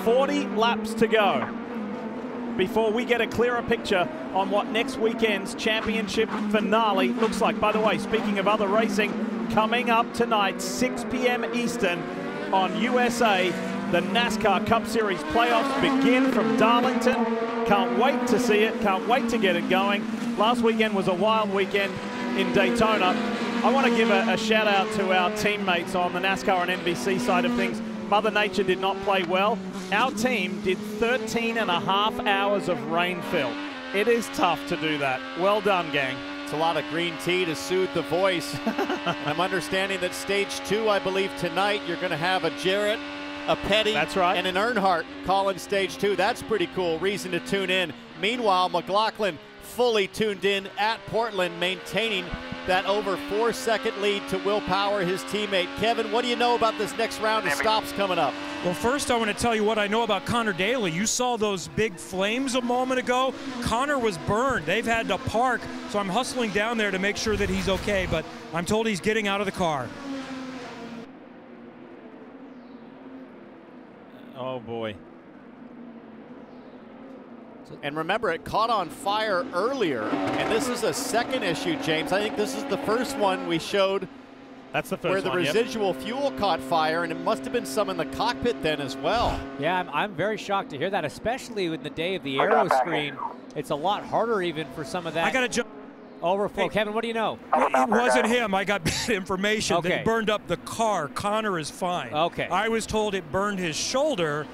40 laps to go before we get a clearer picture on what next weekend's championship finale looks like. By the way, speaking of other racing, coming up tonight, 6 p.m. Eastern on USA, the NASCAR Cup Series playoffs begin from Darlington. Can't wait to see it, can't wait to get it going. Last weekend was a wild weekend in Daytona. I want to give a shout out to our teammates on the NASCAR and NBC side of things. Mother Nature did not play well. Our team did 13.5 hours of rain fill. It is tough to do that. Well done, gang. It's a lot of green tea to soothe the voice. I'm understanding that stage 2, I believe tonight, you're going to have a Jarrett, a Petty, that's right, and an Earnhardt calling stage 2. That's pretty cool. Reason to tune in. Meanwhile, McLaughlin fully tuned in at Portland, maintaining that over 4-second lead to Will Power, his teammate. Kevin, what do you know about this next round of stops coming up? Well, first I want to tell you what I know about Connor Daly. You saw those big flames a moment ago. Connor was burned. They've had to park, so I'm hustling down there to make sure that he's okay, but I'm told he's getting out of the car. Oh, boy. And remember, it caught on fire earlier, and this is a second issue, James. I think this is the first one we showed. That's the first where the one, residual fuel caught fire, and it must have been some in the cockpit then as well. Yeah, I'm very shocked to hear that, especially in the day of the aero screen. It's a lot harder even for some of that. I got to jump. Overflow. Hey, Kevin, what do you know? It wasn't him. I got bad information Okay. that it burned up the car. Connor is fine. Okay. I was told it burned his shoulder.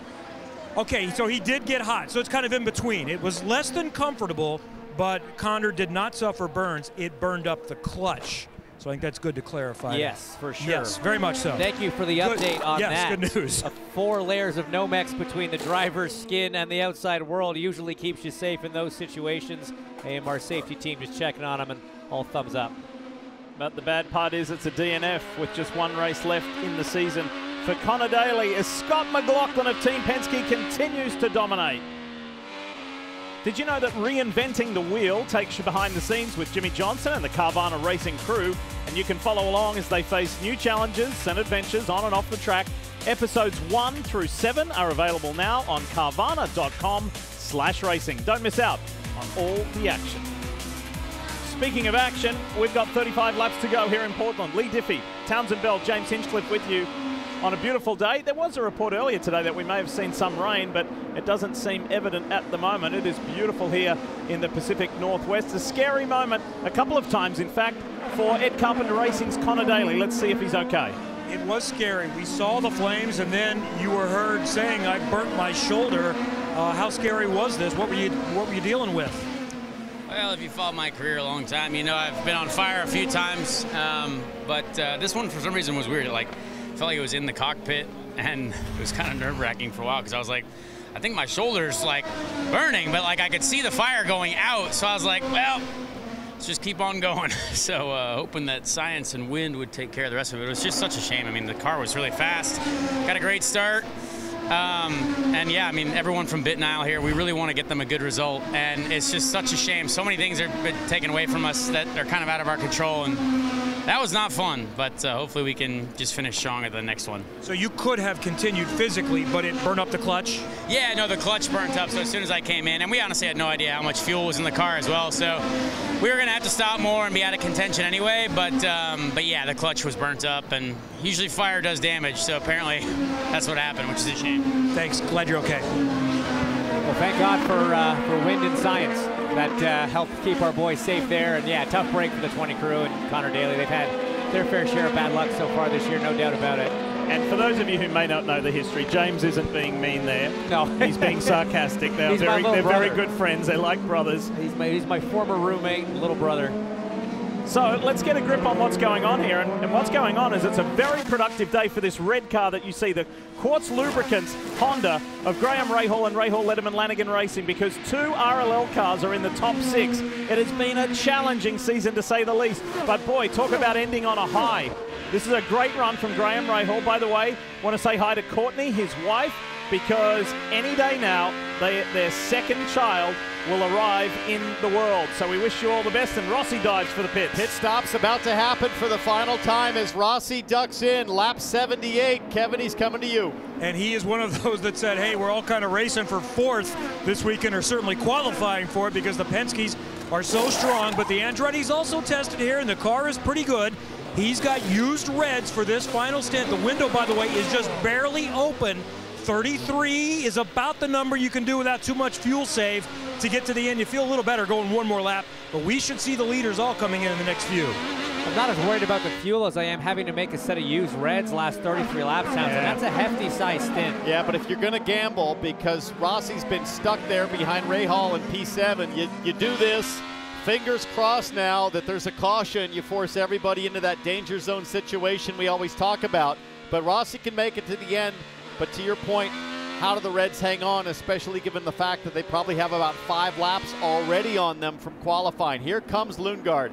Okay, so he did get hot, so it's kind of in between. It was less than comfortable, but Connor did not suffer burns. It burned up the clutch. So I think that's good to clarify. Yes, for sure. Yes, very much so. Thank you for the update on that. Yes, good news. 4 layers of Nomex between the driver's skin and the outside world usually keeps you safe in those situations. AMR safety team just checking on him, and all thumbs up. But the bad part is it's a DNF with just 1 race left in the season for Connor Daly as Scott McLaughlin of Team Penske continues to dominate. Did you know that reinventing the wheel takes you behind the scenes with Jimmy Johnson and the Carvana racing crew? And you can follow along as they face new challenges and adventures on and off the track. Episodes 1 through 7 are available now on carvana.com/racing. Don't miss out on all the action. Speaking of action, we've got 35 laps to go here in Portland. Lee Diffie, Townsend Bell, James Hinchcliffe with you on a beautiful day. There was a report earlier today that we may have seen some rain, but it doesn't seem evident at the moment. It is beautiful here in the Pacific Northwest. A scary moment, a couple of times in fact, for Ed Carpenter Racing's Connor Daly. Let's see if he's okay. It was scary. We saw the flames, and then you were heard saying, "I burnt my shoulder." How scary was this? What were you dealing with? Well, if you followed my career a long time, you know I've been on fire a few times, but this one for some reason was weird. Like, I felt like it was in the cockpit, and it was kind of nerve-wracking for a while because I was like, I think my shoulder's like burning, but like I could see the fire going out, so I was like, well, let's just keep on going. So hoping that science and wind would take care of the rest of it. It was just such a shame. I mean, the car was really fast, got a great start. And yeah, I mean, everyone from BitNile here, we really want to get them a good result, and it's just such a shame. So many things are been taken away from us that are kind of out of our control, and that was not fun, but hopefully we can just finish strong at the next one. So you could have continued physically, but it burned up the clutch? Yeah, no, the clutch burnt up, so as soon as I came in, and we honestly had no idea how much fuel was in the car as well, so we were going to have to stop more and be out of contention anyway, but yeah, the clutch was burnt up, and usually fire does damage, so apparently that's what happened, which is a shame. Thanks, glad you're okay. Well, thank God for wind and science. That helped keep our boys safe there. And yeah, tough break for the 20 crew and Connor Daly. They've had their fair share of bad luck so far this year, no doubt about it. And for those of you who may not know the history, James isn't being mean there. No. He's being sarcastic. They're very good friends. They're like brothers. He's my former roommate, little brother. So let's get a grip on what's going on here. And what's going on is it's a very productive day for this red car that you see, the Quartz Lubricants Honda of Graham Rahal and Rahal Letterman Lanigan Racing, because 2 RLL cars are in the top 6. It has been a challenging season to say the least. But boy, talk about ending on a high. This is a great run from Graham Rahal. By the way, want to say hi to Courtney, his wife, because any day now, their second child will arrive in the world. So we wish you all the best, and Rossi dives for the pits. Pit stop's about to happen for the final time as Rossi ducks in, lap 78. Kevin, he's coming to you. And he is one of those that said, hey, we're all kind of racing for 4th this weekend, or certainly qualifying for it, because the Penskes are so strong, but the Andretti's also tested here, and the car is pretty good. He's got used reds for this final stint. The window, by the way, is just barely open. 33 is about the number you can do without too much fuel save to get to the end. You feel a little better going one more lap, but we should see the leaders all coming in the next few. I'm not as worried about the fuel as I am having to make a set of used reds last 33 laps, Townsend. Yeah. That's a hefty size stint. Yeah, but if you're going to gamble, because Rossi's been stuck there behind Rahal and P7, you do this. Fingers crossed now that there's a caution. You force everybody into that danger zone situation we always talk about. But Rossi can make it to the end. But to your point, how do the Reds hang on, especially given the fact that they probably have about 5 laps already on them from qualifying? Here comes Lundgaard.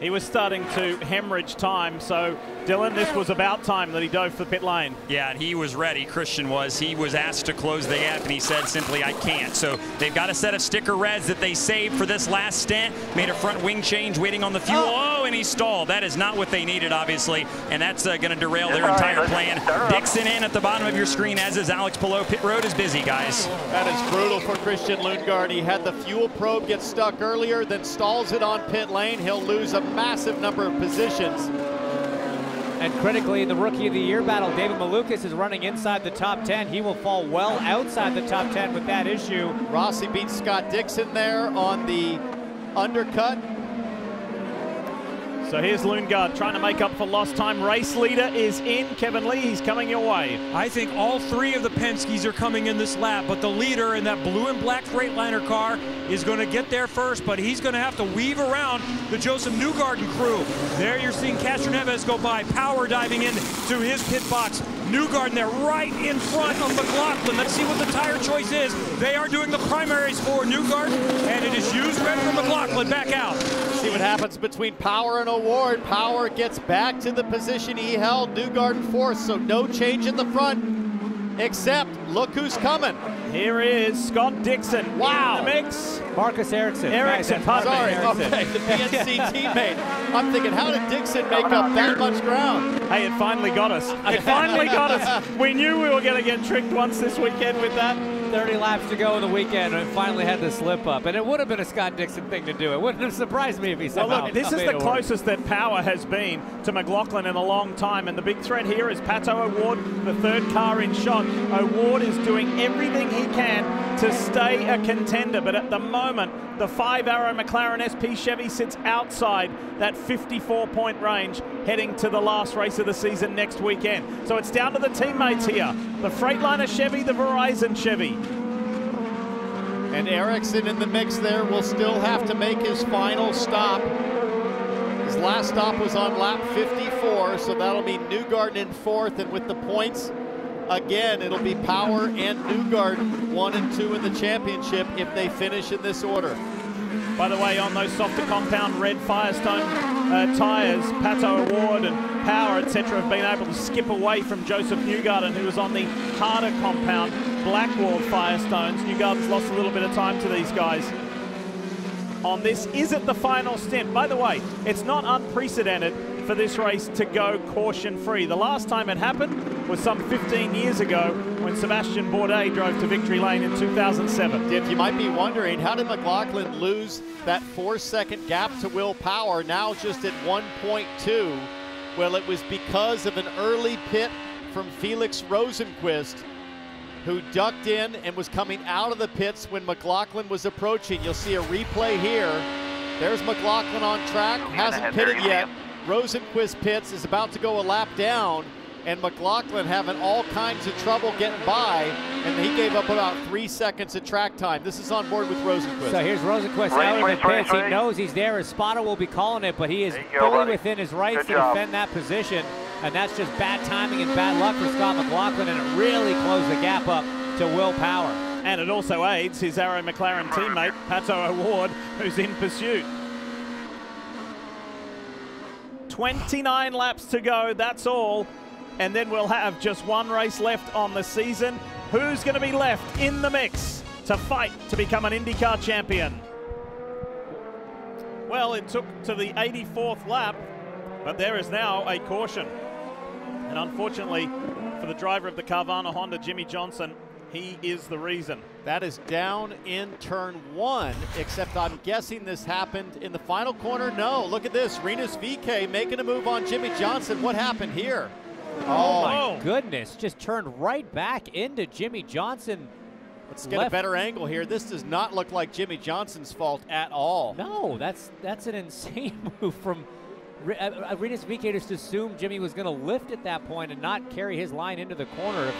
He was starting to hemorrhage time, so Dylan, this was about time that he dove for the pit lane. Yeah, and he was ready. Christian was. He was asked to close the gap, and he said simply, I can't. So they've got a set of sticker reds that they saved for this last stint. Made a front wing change, waiting on the fuel. Oh, and he stalled. That is not what they needed, obviously, and that's going to derail their entire plan. Dixon in at the bottom of your screen, as is Alex Palou. Pit road is busy, guys. That is brutal for Christian Lundgaard. He had the fuel probe get stuck earlier, then stalls it on pit lane. He'll lose a massive number of positions. And critically, in the Rookie of the Year battle, David Malukas is running inside the top 10. He will fall well outside the top 10 with that issue. Rossi beats Scott Dixon there on the undercut. So here's Lundgaard trying to make up for lost time. Race leader is in. Kevin Lee, he's coming your way. I think all three of the Penske's are coming in this lap, but the leader in that blue and black Freightliner car is going to get there first, but he's going to have to weave around the Joseph Newgarden crew. There you're seeing Castroneves go by, Power diving in to his pit box. Newgarden there right in front of McLaughlin. Let's see what the tire choice is. They are doing the primaries for Newgarden, and it is used red for McLaughlin. Back out. See what happens between Power and Award. Power gets back to the position he held. Newgarden fourth, so no change in the front, except look who's coming. Here is Scott Dixon. Wow. In the mix. Marcus Ericsson. Ericsson, Sorry, Ericsson. okay, the PNC teammate. I'm thinking, how did Dixon make up that much ground? Hey, it finally got us. It finally got us. We knew we were going to get tricked once this weekend with that. 30 laps to go in the weekend, and finally had the slip up. And it would have been a Scott Dixon thing to do. It wouldn't have surprised me if he somehow. Well, look, this is the closest that Power has been to McLaughlin in a long time. And the big threat here is Pato O'Ward, the third car in shot. O'Ward is doing everything he can to stay a contender. But at the moment, the 5-Arrow McLaren SP Chevy sits outside that 54-point range, heading to the last race of the season next weekend. So it's down to the teammates here. The Freightliner Chevy, the Verizon Chevy. And Ericsson in the mix there will still have to make his final stop. His last stop was on lap 54, so that'll be Newgarden in fourth. And with the points, again, it'll be Power and Newgarden 1 and 2 in the championship if they finish in this order. By the way, on those softer compound red Firestone tyres, Pato O'Ward and Power, etc., have been able to skip away from Joseph Newgarden, who was on the harder compound Blackwall Firestones. Newgarden's lost a little bit of time to these guys on this. Is it the final stint? By the way, it's not unprecedented for this race to go caution-free. The last time it happened was some 15 years ago when Sebastian Bourdais drove to victory lane in 2007. Diff, you might be wondering, how did McLaughlin lose that 4-second gap to Will Power, now just at 1.2? Well, it was because of an early pit from Felix Rosenqvist, who ducked in and was coming out of the pits when McLaughlin was approaching. You'll see a replay here. There's McLaughlin on track, hasn't pitted yet. Rosenqvist pits, is about to go a lap down, and McLaughlin having all kinds of trouble getting by, and he gave up about 3 seconds of track time. This is on board with Rosenqvist. So here's Rosenqvist out in the pits. He knows he's there. His spotter will be calling it, but he is fully within his rights to defend that position. And that's just bad timing and bad luck for Scott McLaughlin, and it really closed the gap up to Will Power. And it also aids his Arrow McLaren teammate, Pato O'Ward, who's in pursuit. 29 laps to go, that's all. And then we'll have just one race left on the season. Who's going to be left in the mix to fight to become an IndyCar champion? Well, it took to the 84th lap, but there is now a caution. And unfortunately for the driver of the Carvana Honda, Jimmie Johnson, he is the reason. That is down in turn 1, except I'm guessing this happened in the final corner. No, look at this. Rinus VeeKay making a move on Jimmie Johnson. What happened here? Oh my goodness, just turned right back into Jimmie Johnson. Let's get a better angle here. This does not look like Jimmie Johnson's fault at all. No, that's an insane move from Rinus VeeKay. Just assumed Jimmy was going to lift at that point and not carry his line into the corner.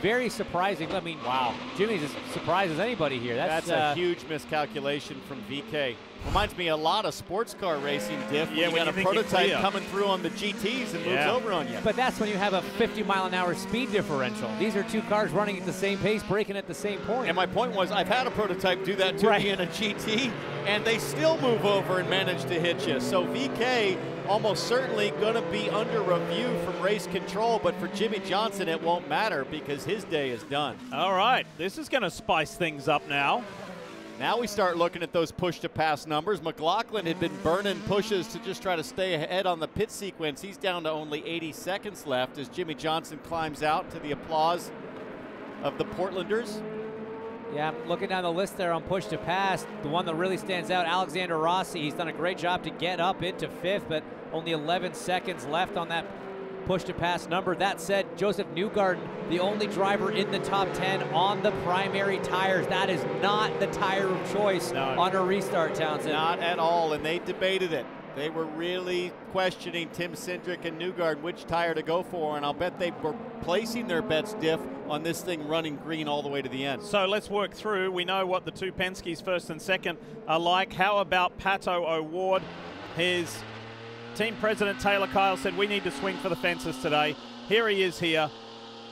Very surprising. I mean, wow. Jimmy's as surprised as anybody here. That's a huge miscalculation from VeeKay. Reminds me a lot of sports car racing, Diff. Yeah, when you got a prototype coming through on the GTs and moves over on you. But that's when you have a 50-mile-an-hour speed differential. These are two cars running at the same pace, braking at the same point. And my point was, I've had a prototype do that to me in a GT, and they still move over and manage to hit you. So VeeKay almost certainly going to be under review from race control, but for Jimmie Johnson, it won't matter because his day is done. All right, this is going to spice things up now. Now we start looking at those push-to-pass numbers. McLaughlin had been burning pushes to just try to stay ahead on the pit sequence. He's down to only 80 seconds left as Jimmie Johnson climbs out to the applause of the Portlanders. Yeah, I'm looking down the list there on push-to-pass. The one that really stands out, Alexander Rossi. He's done a great job to get up into fifth, but only 11 seconds left on that push-to-pass number. That said, Joseph Newgarden, the only driver in the top 10 on the primary tires. That is not the tire of choice on a restart, Townsend. Not at all, and they debated it. They were really questioning Tim Cindric and Newgarden which tire to go for, and I'll bet they were placing their bets, Diff, on this thing running green all the way to the end. So let's work through. We know what the two Penske's first and second are like. How about Pato O'Ward? His team president, Taylor Kyle, said we need to swing for the fences today. Here he is here.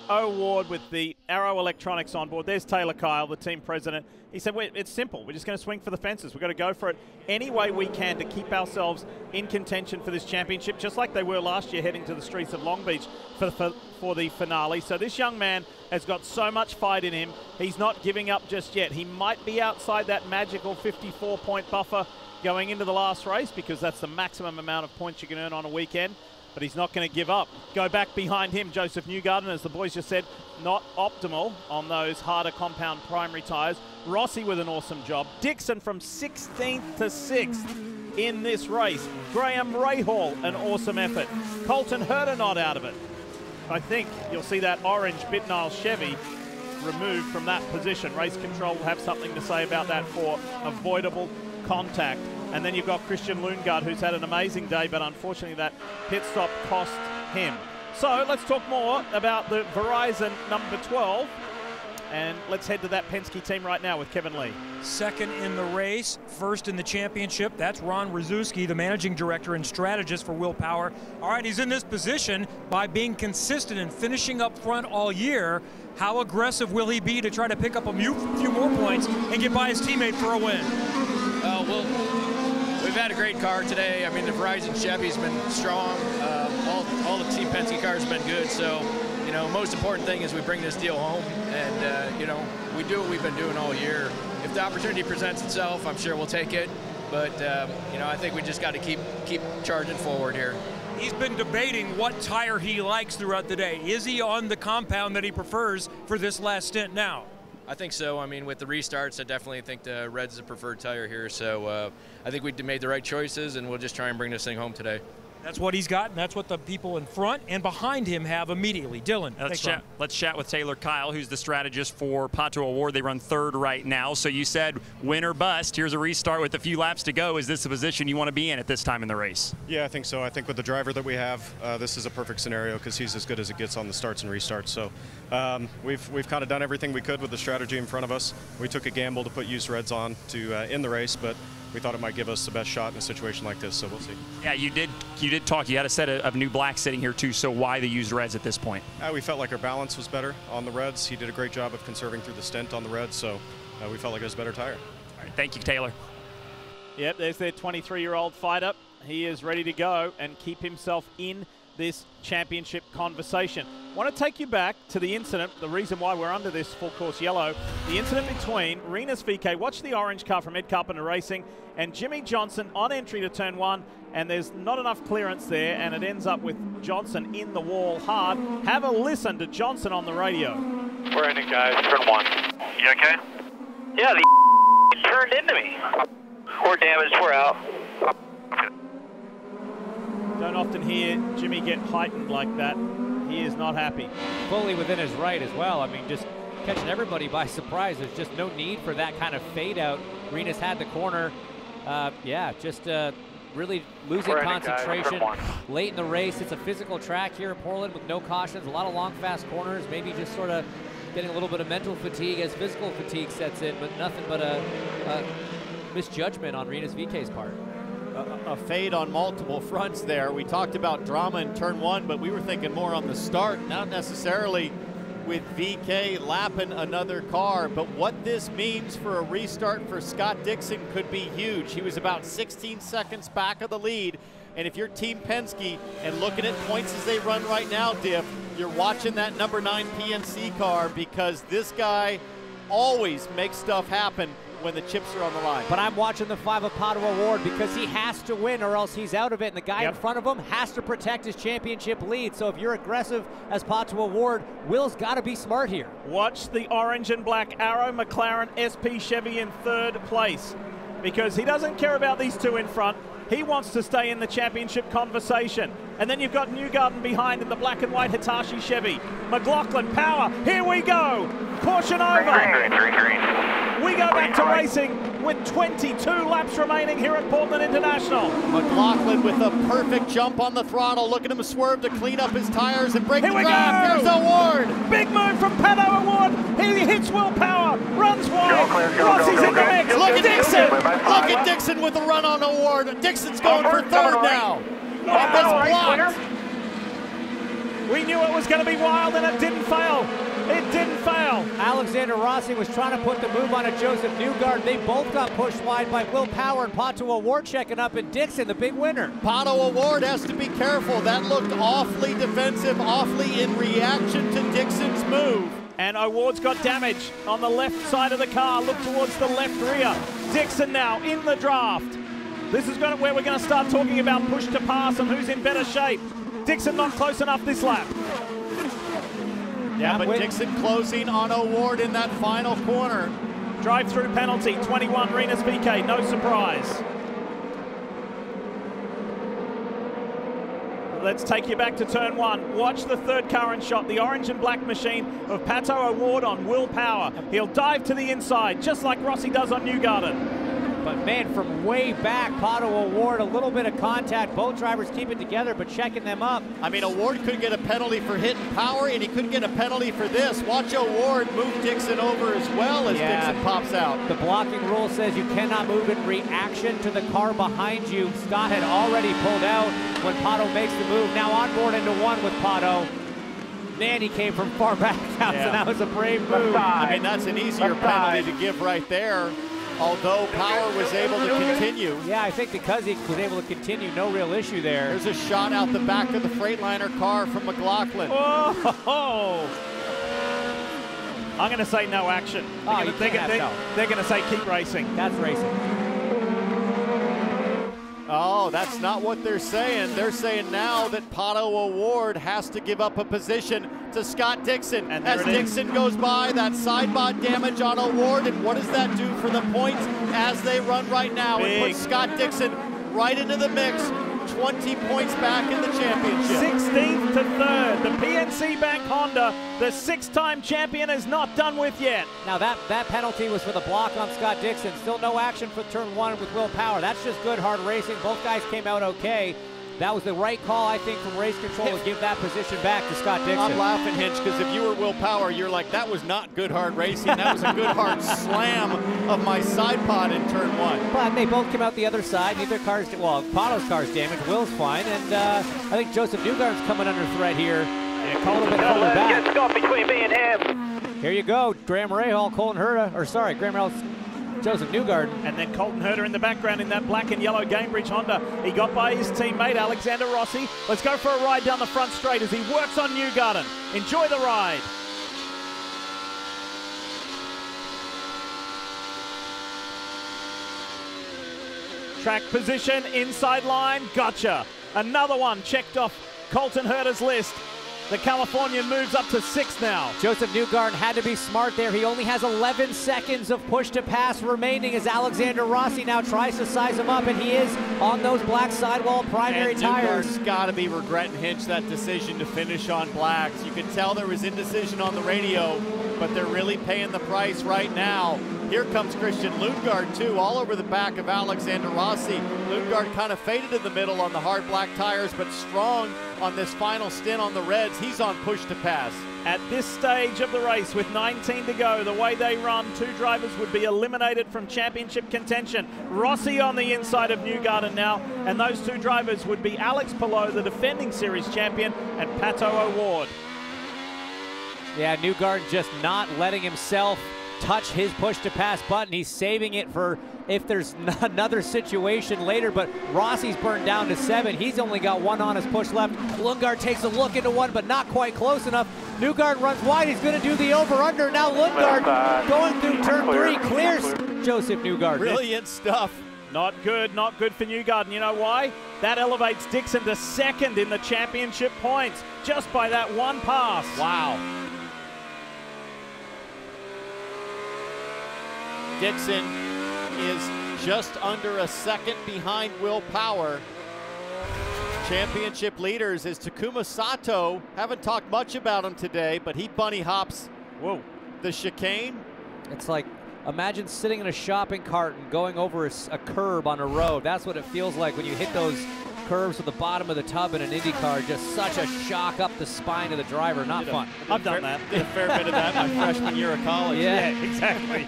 O'Ward with the Arrow Electronics on board. There's Taylor Kyle, the team president. He said, it's simple. We're just going to swing for the fences. We've got to go for it any way we can to keep ourselves in contention for this championship, just like they were last year heading to the streets of Long Beach for the finale. So this young man has got so much fight in him. He's not giving up just yet. He might be outside that magical 54-point buffer going into the last race because that's the maximum amount of points you can earn on a weekend. But he's not going to give up. Go back behind him, Joseph Newgarden, as the boys just said, not optimal on those harder compound primary tyres. Rossi with an awesome job. Dixon from 16th to 6th in this race. Graham Rahal, an awesome effort. Colton Herter not out of it. I think you'll see that orange Bitnile Chevy removed from that position. Race control will have something to say about that for avoidable contact. And then you've got Christian Lundgaard, who's had an amazing day, but unfortunately that pit stop cost him. So let's talk more about the Verizon number 12. And let's head to that Penske team right now with Kevin Lee. Second in the race, first in the championship. That's Ron Rzuski, the managing director and strategist for Will Power. All right, he's in this position by being consistent and finishing up front all year. How aggressive will he be to try to pick up a few more points and get by his teammate for a win? We've had a great car today. I mean, the Verizon Chevy's been strong. All the Team Penske cars have been good. So, you know, most important thing is we bring this deal home, and you know, we do what we've been doing all year. If the opportunity presents itself, I'm sure we'll take it. But you know, I think we just got to keep charging forward here. He's been debating what tire he likes throughout the day. Is he on the compound that he prefers for this last stint now? I think so. I mean, with the restarts, I definitely think the Red's the preferred tire here. So I think we made the right choices, and we'll just try and bring this thing home today. That's what he's got, and that's what the people in front and behind him have immediately. Dylan, let's chat with Taylor Kyle, who's the strategist for Pato O'Ward. They run third right now. So you said win or bust. Here's a restart with a few laps to go. Is this a position you want to be in at this time in the race? Yeah, I think so. I think with the driver that we have, this is a perfect scenario because he's as good as it gets on the starts and restarts. So we've kind of done everything we could with the strategy in front of us. We took a gamble to put used Reds on to end the race, but we thought it might give us the best shot in a situation like this, so we'll see. Yeah, you did talk. You had a set of new blacks sitting here too, so why the used Reds at this point? We felt like our balance was better on the Reds. He did a great job of conserving through the stint on the Reds, so we felt like it was a better tire. All right, thank you, Taylor. Yep, there's their 23-year-old fighter. He is ready to go and keep himself in this championship conversation. I want to take you back to the incident, the reason why we're under this full course yellow, the incident between Rinus VeeKay, watch the orange car from Ed Carpenter Racing, and Jimmie Johnson on entry to turn one, and there's not enough clearance there, and it ends up with Johnson in the wall hard. Have a listen to Johnson on the radio. We're in it, guys. Turn one. You okay? Yeah, the turned into me. We're damaged. We're out. Don't often hear Jimmy get heightened like that. He is not happy. Fully within his right as well. I mean, just catching everybody by surprise. There's just no need for that kind of fade out. Rinus had the corner. Really losing concentration late in the race. It's a physical track here in Portland with no cautions, a lot of long, fast corners, maybe just sort of getting a little bit of mental fatigue as physical fatigue sets in, but nothing but a misjudgment on Rinus VeeKay's part. A fade on multiple fronts there. We talked about drama in turn one, but we were thinking more on the start, not necessarily with VeeKay lapping another car. But what this means for a restart for Scott Dixon could be huge. He was about 16 seconds back of the lead. And if you're Team Penske and looking at points as they run right now, Diff, you're watching that number 9 PNC car because this guy always makes stuff happen when the chips are on the line. But I'm watching the 5 of Pato O'Ward because he has to win or else he's out of it, and the guy in front of him has to protect his championship lead. So if you're aggressive as Pato O'Ward, Will's got to be smart here. Watch the orange and black Arrow McLaren SP Chevy in third place because he doesn't care about these two in front. He wants to stay in the championship conversation. And then you've got Newgarden behind in the black and white Hitachi Chevy. McLaughlin, Power, here we go. Caution over. Green. We go back to racing. with 22 laps remaining here at Portland International. McLaughlin with a perfect jump on the throttle. Look at him swerve to clean up his tires and break Here the we draft. go. There's O'Ward. Big move from Pato O'Ward. He hits Will Power, runs wide. Rossi's in the mix. Look at Dixon. Look at Dixon with a run on O'Ward. Dixon's going for third now. That's blocked. We knew it was going to be wild, and it didn't fail. It didn't fail. Alexander Rossi was trying to put the move on a Joseph Newgarden. They both got pushed wide by Will Power and Pato O'Ward checking up, and Dixon, the big winner. Pato O'Ward has to be careful. That looked awfully defensive, awfully in reaction to Dixon's move. And O'Ward's got damage on the left side of the car. Look towards the left rear. Dixon now in the draft. This is where we're going to start talking about push to pass and who's in better shape. Dixon not close enough this lap. Yeah, but Dixon closing on O'Ward in that final corner. Drive-through penalty, 21 Rinus VeeKay, no surprise. Let's take you back to turn one. Watch the third car and shot, the orange and black machine of Pato O'Ward on Will Power. He'll dive to the inside, just like Rossi does on Newgarden. But man, from way back, Pato O'Ward, a little bit of contact. Both drivers keep it together, but checking them up. I mean, O'Ward could get a penalty for hitting Power, and he could get a penalty for this. Watch O'Ward move Dixon over as well as Dixon pops out. The blocking rule says you cannot move in reaction to the car behind you. Scott had already pulled out when Pato makes the move. Now on board into one with Pato. Man, he came from far back out, so that was a brave move. I mean, that's an easier penalty to give right there. Although Power was able to continue. Yeah, I think because he was able to continue, no real issue there. There's a shot out the back of the Freightliner car from McLaughlin. Oh! I'm going to say no action. They're going to say keep racing. That's racing. Oh, that's not what they're saying. They're saying now that Pato O'Ward has to give up a position to Scott Dixon. And as Dixon goes by, that side bod damage on O'Ward, and what does that do for the points as they run right now? It puts Scott Dixon right into the mix, 20 points back in the championship. 16th to 3rd. The PNC Bank Honda, the 6-time champion, is not done with yet. Now that penalty was for the block on Scott Dixon. Still no action for turn one with Will Power. That's just good, hard racing. Both guys came out okay. That was the right call, I think, from race control to give that position back to Scott Dixon. I'm laughing, Hinch, because if you were Will Power, you're like, that was not good hard racing. That was a good hard slam of my side pod in turn one. But they both came out the other side. Neither car's, well, Pato's car's damaged. Will's fine. And I think Joseph Newgarden's coming under threat here. Yeah, a little bit further back. Get Scott between me and him. Here you go. Graham Rahal, Colton Herta, or sorry, Graham Rahal, Joseph Newgarden. And then Colton Herta in the background in that black and yellow Gamebridge Honda. He got by his teammate Alexander Rossi. Let's go for a ride down the front straight as he works on Newgarden. Enjoy the ride. Track position, inside line, gotcha. Another one checked off Colton Herta's list. The Californian moves up to 6th now. Joseph Newgarden had to be smart there. He only has 11 seconds of push to pass remaining as Alexander Rossi now tries to size him up, and he is on those black sidewall primary tires. Newgarden's got to be regretting, Hinch, that decision to finish on blacks. You could tell there was indecision on the radio, but they're really paying the price right now. Here comes Christian Lundgaard, too, all over the back of Alexander Rossi. Lundgaard kind of faded in the middle on the hard black tires, but strong on this final stint on the reds. He's on push to pass. At this stage of the race, with 19 to go, the way they run, 2 drivers would be eliminated from championship contention. Rossi on the inside of Newgarden now, and those 2 drivers would be Alex Palou, the defending series champion, and Pato O'Ward. Yeah, Newgarden just not letting himself touch his push to pass button. He's saving it for if there's another situation later, but Rossi's burned down to 7. He's only got 1 on his push left. Lundgaard takes a look into 1, but not quite close enough. Newgarden runs wide. He's going to do the over-under. Now Lundgaard going through turn 3 clears Joseph Newgarden. Brilliant stuff. Not good for Newgarden. You know why? That elevates Dixon to 2nd in the championship points, just by that 1 pass. Wow. Dixon is just under a 2nd behind Will Power. Championship leaders is Takuma Sato. Haven't talked much about him today, but he bunny hops the chicane. It's like Imagine sitting in a shopping cart and going over a curb on a road. That's what it feels like when you hit those curves with the bottom of the tub in an Indy car. Just such a shock up the spine of the driver. Not fun. I've done that. Did a fair bit of that my freshman year of college. Yeah, exactly.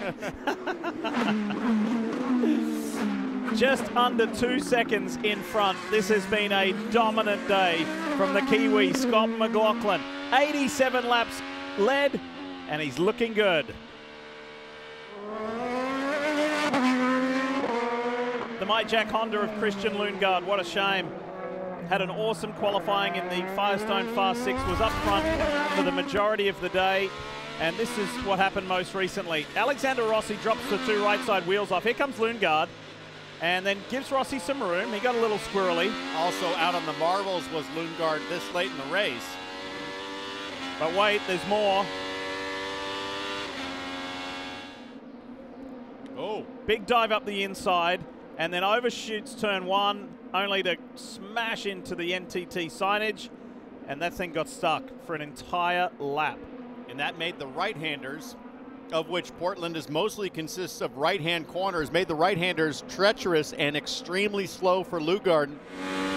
Just under 2 seconds in front. This has been a dominant day from the Kiwi, Scott McLaughlin. 87 laps led, and he's looking good. The MyJack Honda of Christian Lundgaard, what a shame. Had an awesome qualifying in the Firestone Fast 6, was up front for the majority of the day, and this is what happened most recently. Alexander Rossi drops the 2 right side wheels off. Here comes Lundgaard, and then gives Rossi some room. He got a little squirrely. Also out on the marbles was Lundgaard this late in the race. But wait, there's more. Oh. Big dive up the inside, and then overshoots turn 1, only to smash into the NTT signage, and that thing got stuck for an entire lap. And that made the right-handers, of which Portland is mostly consists of right-hand corners, made the right-handers treacherous and extremely slow for Lundgaard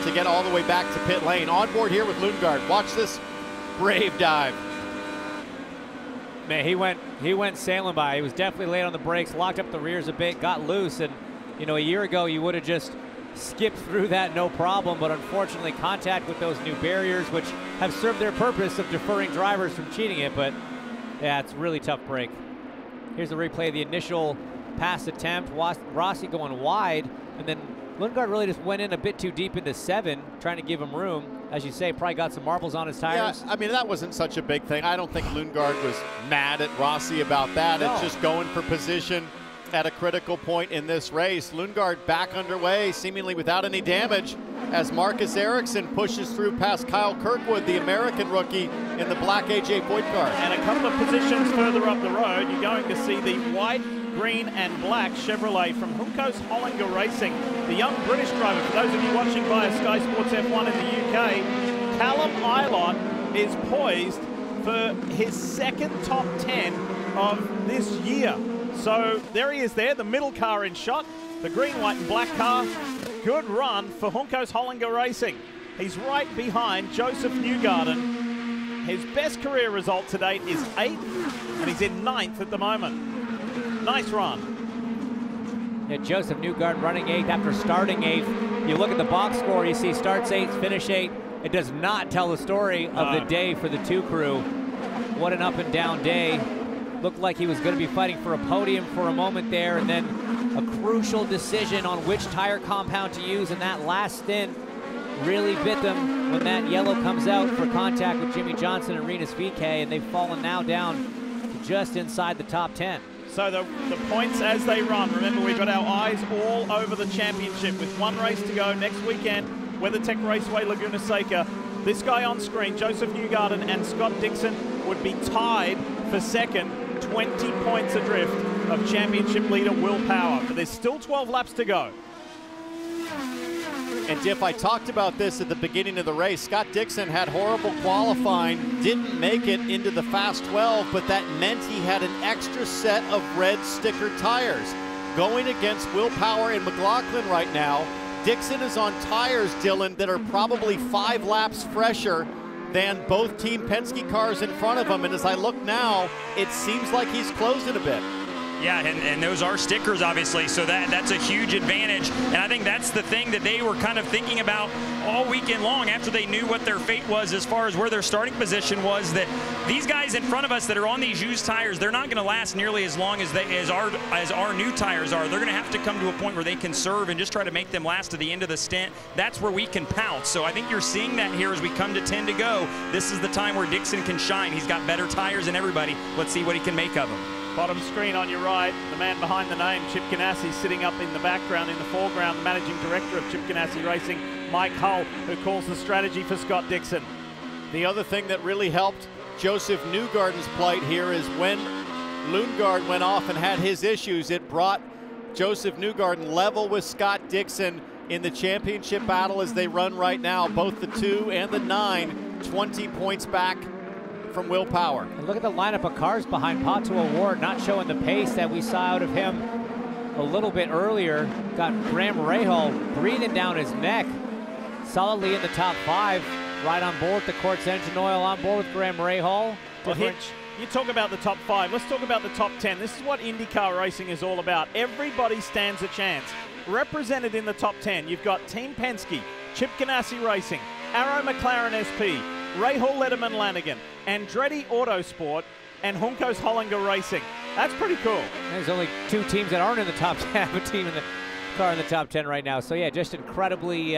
to get all the way back to pit lane. On board here with Lundgaard. Watch this brave dive. Man, he went sailing by. He was definitely late on the brakes, locked up the rears a bit, got loose, and you know, a year ago you would have just skipped through that no problem, but unfortunately contact with those new barriers, which have served their purpose of deferring drivers from cheating it, but yeah, it's a really tough break. Here's the replay of the initial pass attempt. Rossi going wide, and then Lundgaard really just went in a bit too deep into 7, trying to give him room. As you say, probably got some marbles on his tires. Yeah, I mean, that wasn't such a big thing. I don't think Lundgaard was mad at Rossi about that. No. It's just going for position at a critical point in this race. Lundgaard back underway, seemingly without any damage, as Marcus Ericsson pushes through past Kyle Kirkwood, the American rookie, in the black AJ Foyt car. And a couple of positions further up the road, you're going to see the white, green and black Chevrolet from Juncos Hollinger Racing, the young British driver. For those of you watching via Sky Sports F1 in the UK, Callum Ilott is poised for his 2nd top 10 of this year. So there he is there, the middle car in shot, the green, white and black car. Good run for Juncos Hollinger Racing. He's right behind Joseph Newgarden. His best career result to date is 8th, and he's in 9th at the moment. Nice run. Yeah, Joseph Newgarden running 8th after starting 8th. You look at the box score, you see starts 8th, finish 8th. It does not tell the story of the day for the 2 crew. What an up and down day. Looked like he was going to be fighting for a podium for a moment there, and then a crucial decision on which tire compound to use in that last stint really bit them when that yellow comes out for contact with Jimmy Johnson and Rinus VeeKay, and they've fallen now down to just inside the top 10. So the points as they run. Remember, we've got our eyes all over the championship with 1 race to go next weekend, WeatherTech Raceway, Laguna Seca. This guy on screen, Joseph Newgarden and Scott Dixon, would be tied for 2nd, 20 points adrift of championship leader Will Power. But there's still 12 laps to go. And Diff, I talked about this at the beginning of the race. Scott Dixon had horrible qualifying, didn't make it into the Fast 12, but that meant he had an extra set of red sticker tires. Going against Will Power and McLaughlin right now, Dixon is on tires, Dylan, that are probably 5 laps fresher than both Team Penske cars in front of him. And as I look now, it seems like he's closing a bit. Yeah, and those are stickers, obviously, so that's a huge advantage. And I think that's the thing that they were kind of thinking about all weekend long after they knew what their fate was as far as where their starting position was, that these guys in front of us that are on these used tires, they're not going to last nearly as long as our new tires are. They're going to have to come to a point where they can serve and just try to make them last to the end of the stint. That's where we can pounce. So I think you're seeing that here as we come to 10 to go. This is the time where Dixon can shine. He's got better tires than everybody. Let's see what he can make of them. Bottom screen on your right, the man behind the name, Chip Ganassi, sitting up in the background. In the foreground, the managing director of Chip Ganassi Racing, Mike Hull, who calls the strategy for Scott Dixon. The other thing that really helped Joseph Newgarden's plight here is when Lundgaard went off and had his issues, it brought Joseph Newgarden level with Scott Dixon in the championship battle as they run right now. Both the 2 and the 9, 20 points back from Will Power. And look at the lineup of cars behind Pato O'Ward, not showing the pace that we saw out of him a little bit earlier. Got Graham Rahal breathing down his neck. Solidly in the top 5. Right on board with the Quartz engine oil, on board with Graham Rahal. Well, Hitch, you talk about the top 5. Let's talk about the top 10. This is what IndyCar racing is all about. Everybody stands a chance. Represented in the top 10, you've got Team Penske, Chip Ganassi Racing, Arrow McLaren SP, Rahal Letterman Lanigan, Andretti Autosport, and Juncos Hollinger Racing. That's pretty cool. There's only 2 teams that aren't in the top 10. Have a team in the car in the top 10 right now. So yeah, just incredibly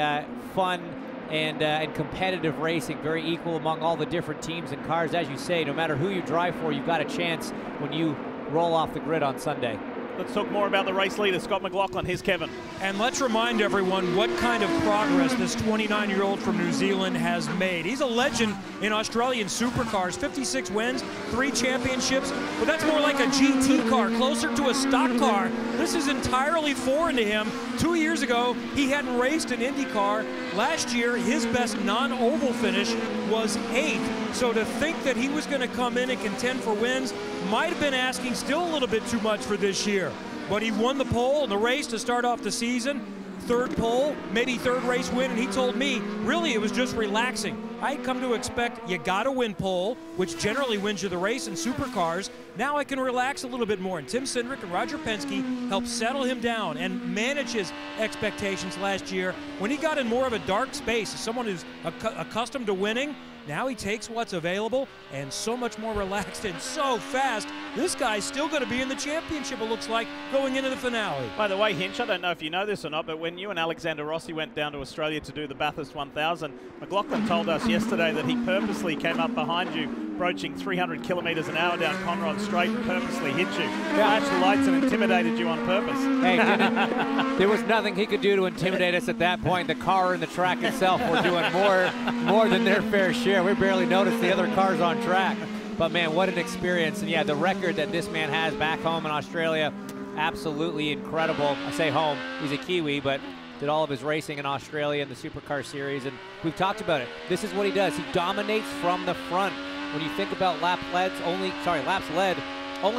fun and competitive racing, very equal among all the different teams and cars. As you say, no matter who you drive for, you've got a chance when you roll off the grid on Sunday. Let's talk more about the race leader, Scott McLaughlin. Here's Kevin. And let's remind everyone what kind of progress this 29-year-old from New Zealand has made. He's a legend in Australian supercars, 56 wins, 3 championships, but that's more like a GT car, closer to a stock car. This is entirely foreign to him. 2 years ago, he hadn't raced an IndyCar. Last year, his best non-oval finish was 8th. So to think that he was going to come in and contend for wins might have been asking still a little bit too much for this year. But he won the pole in the race to start off the season. 3rd pole, maybe 3rd race win, and he told me, really, it was just relaxing. I'd come to expect you got to win pole, which generally wins you the race in supercars. Now I can relax a little bit more. And Tim Cindric and Roger Penske helped settle him down and manage his expectations last year. When he got in more of a dark space, as someone who's accustomed to winning, now he takes what's available and so much more relaxed and so fast. This guy's still going to be in the championship, it looks like, going into the finale. By the way, Hinch, I don't know if you know this or not, but when you and Alexander Rossi went down to Australia to do the Bathurst 1000, McLaughlin told us yesterday that he purposely came up behind you, broaching 300 kilometers an hour down Conrod Straight, and purposely hit you. Flashed the lights and intimidated you on purpose. Hey, there was nothing he could do to intimidate us at that point. The car and the track itself were doing more than their fair share. We barely noticed the other cars on track. But man, what an experience. And yeah, the record that this man has back home in Australia, absolutely incredible. I say home, he's a Kiwi, but did all of his racing in Australia in the Supercar Series, and we've talked about it. This is what he does. He dominates from the front. When you think about laps led, only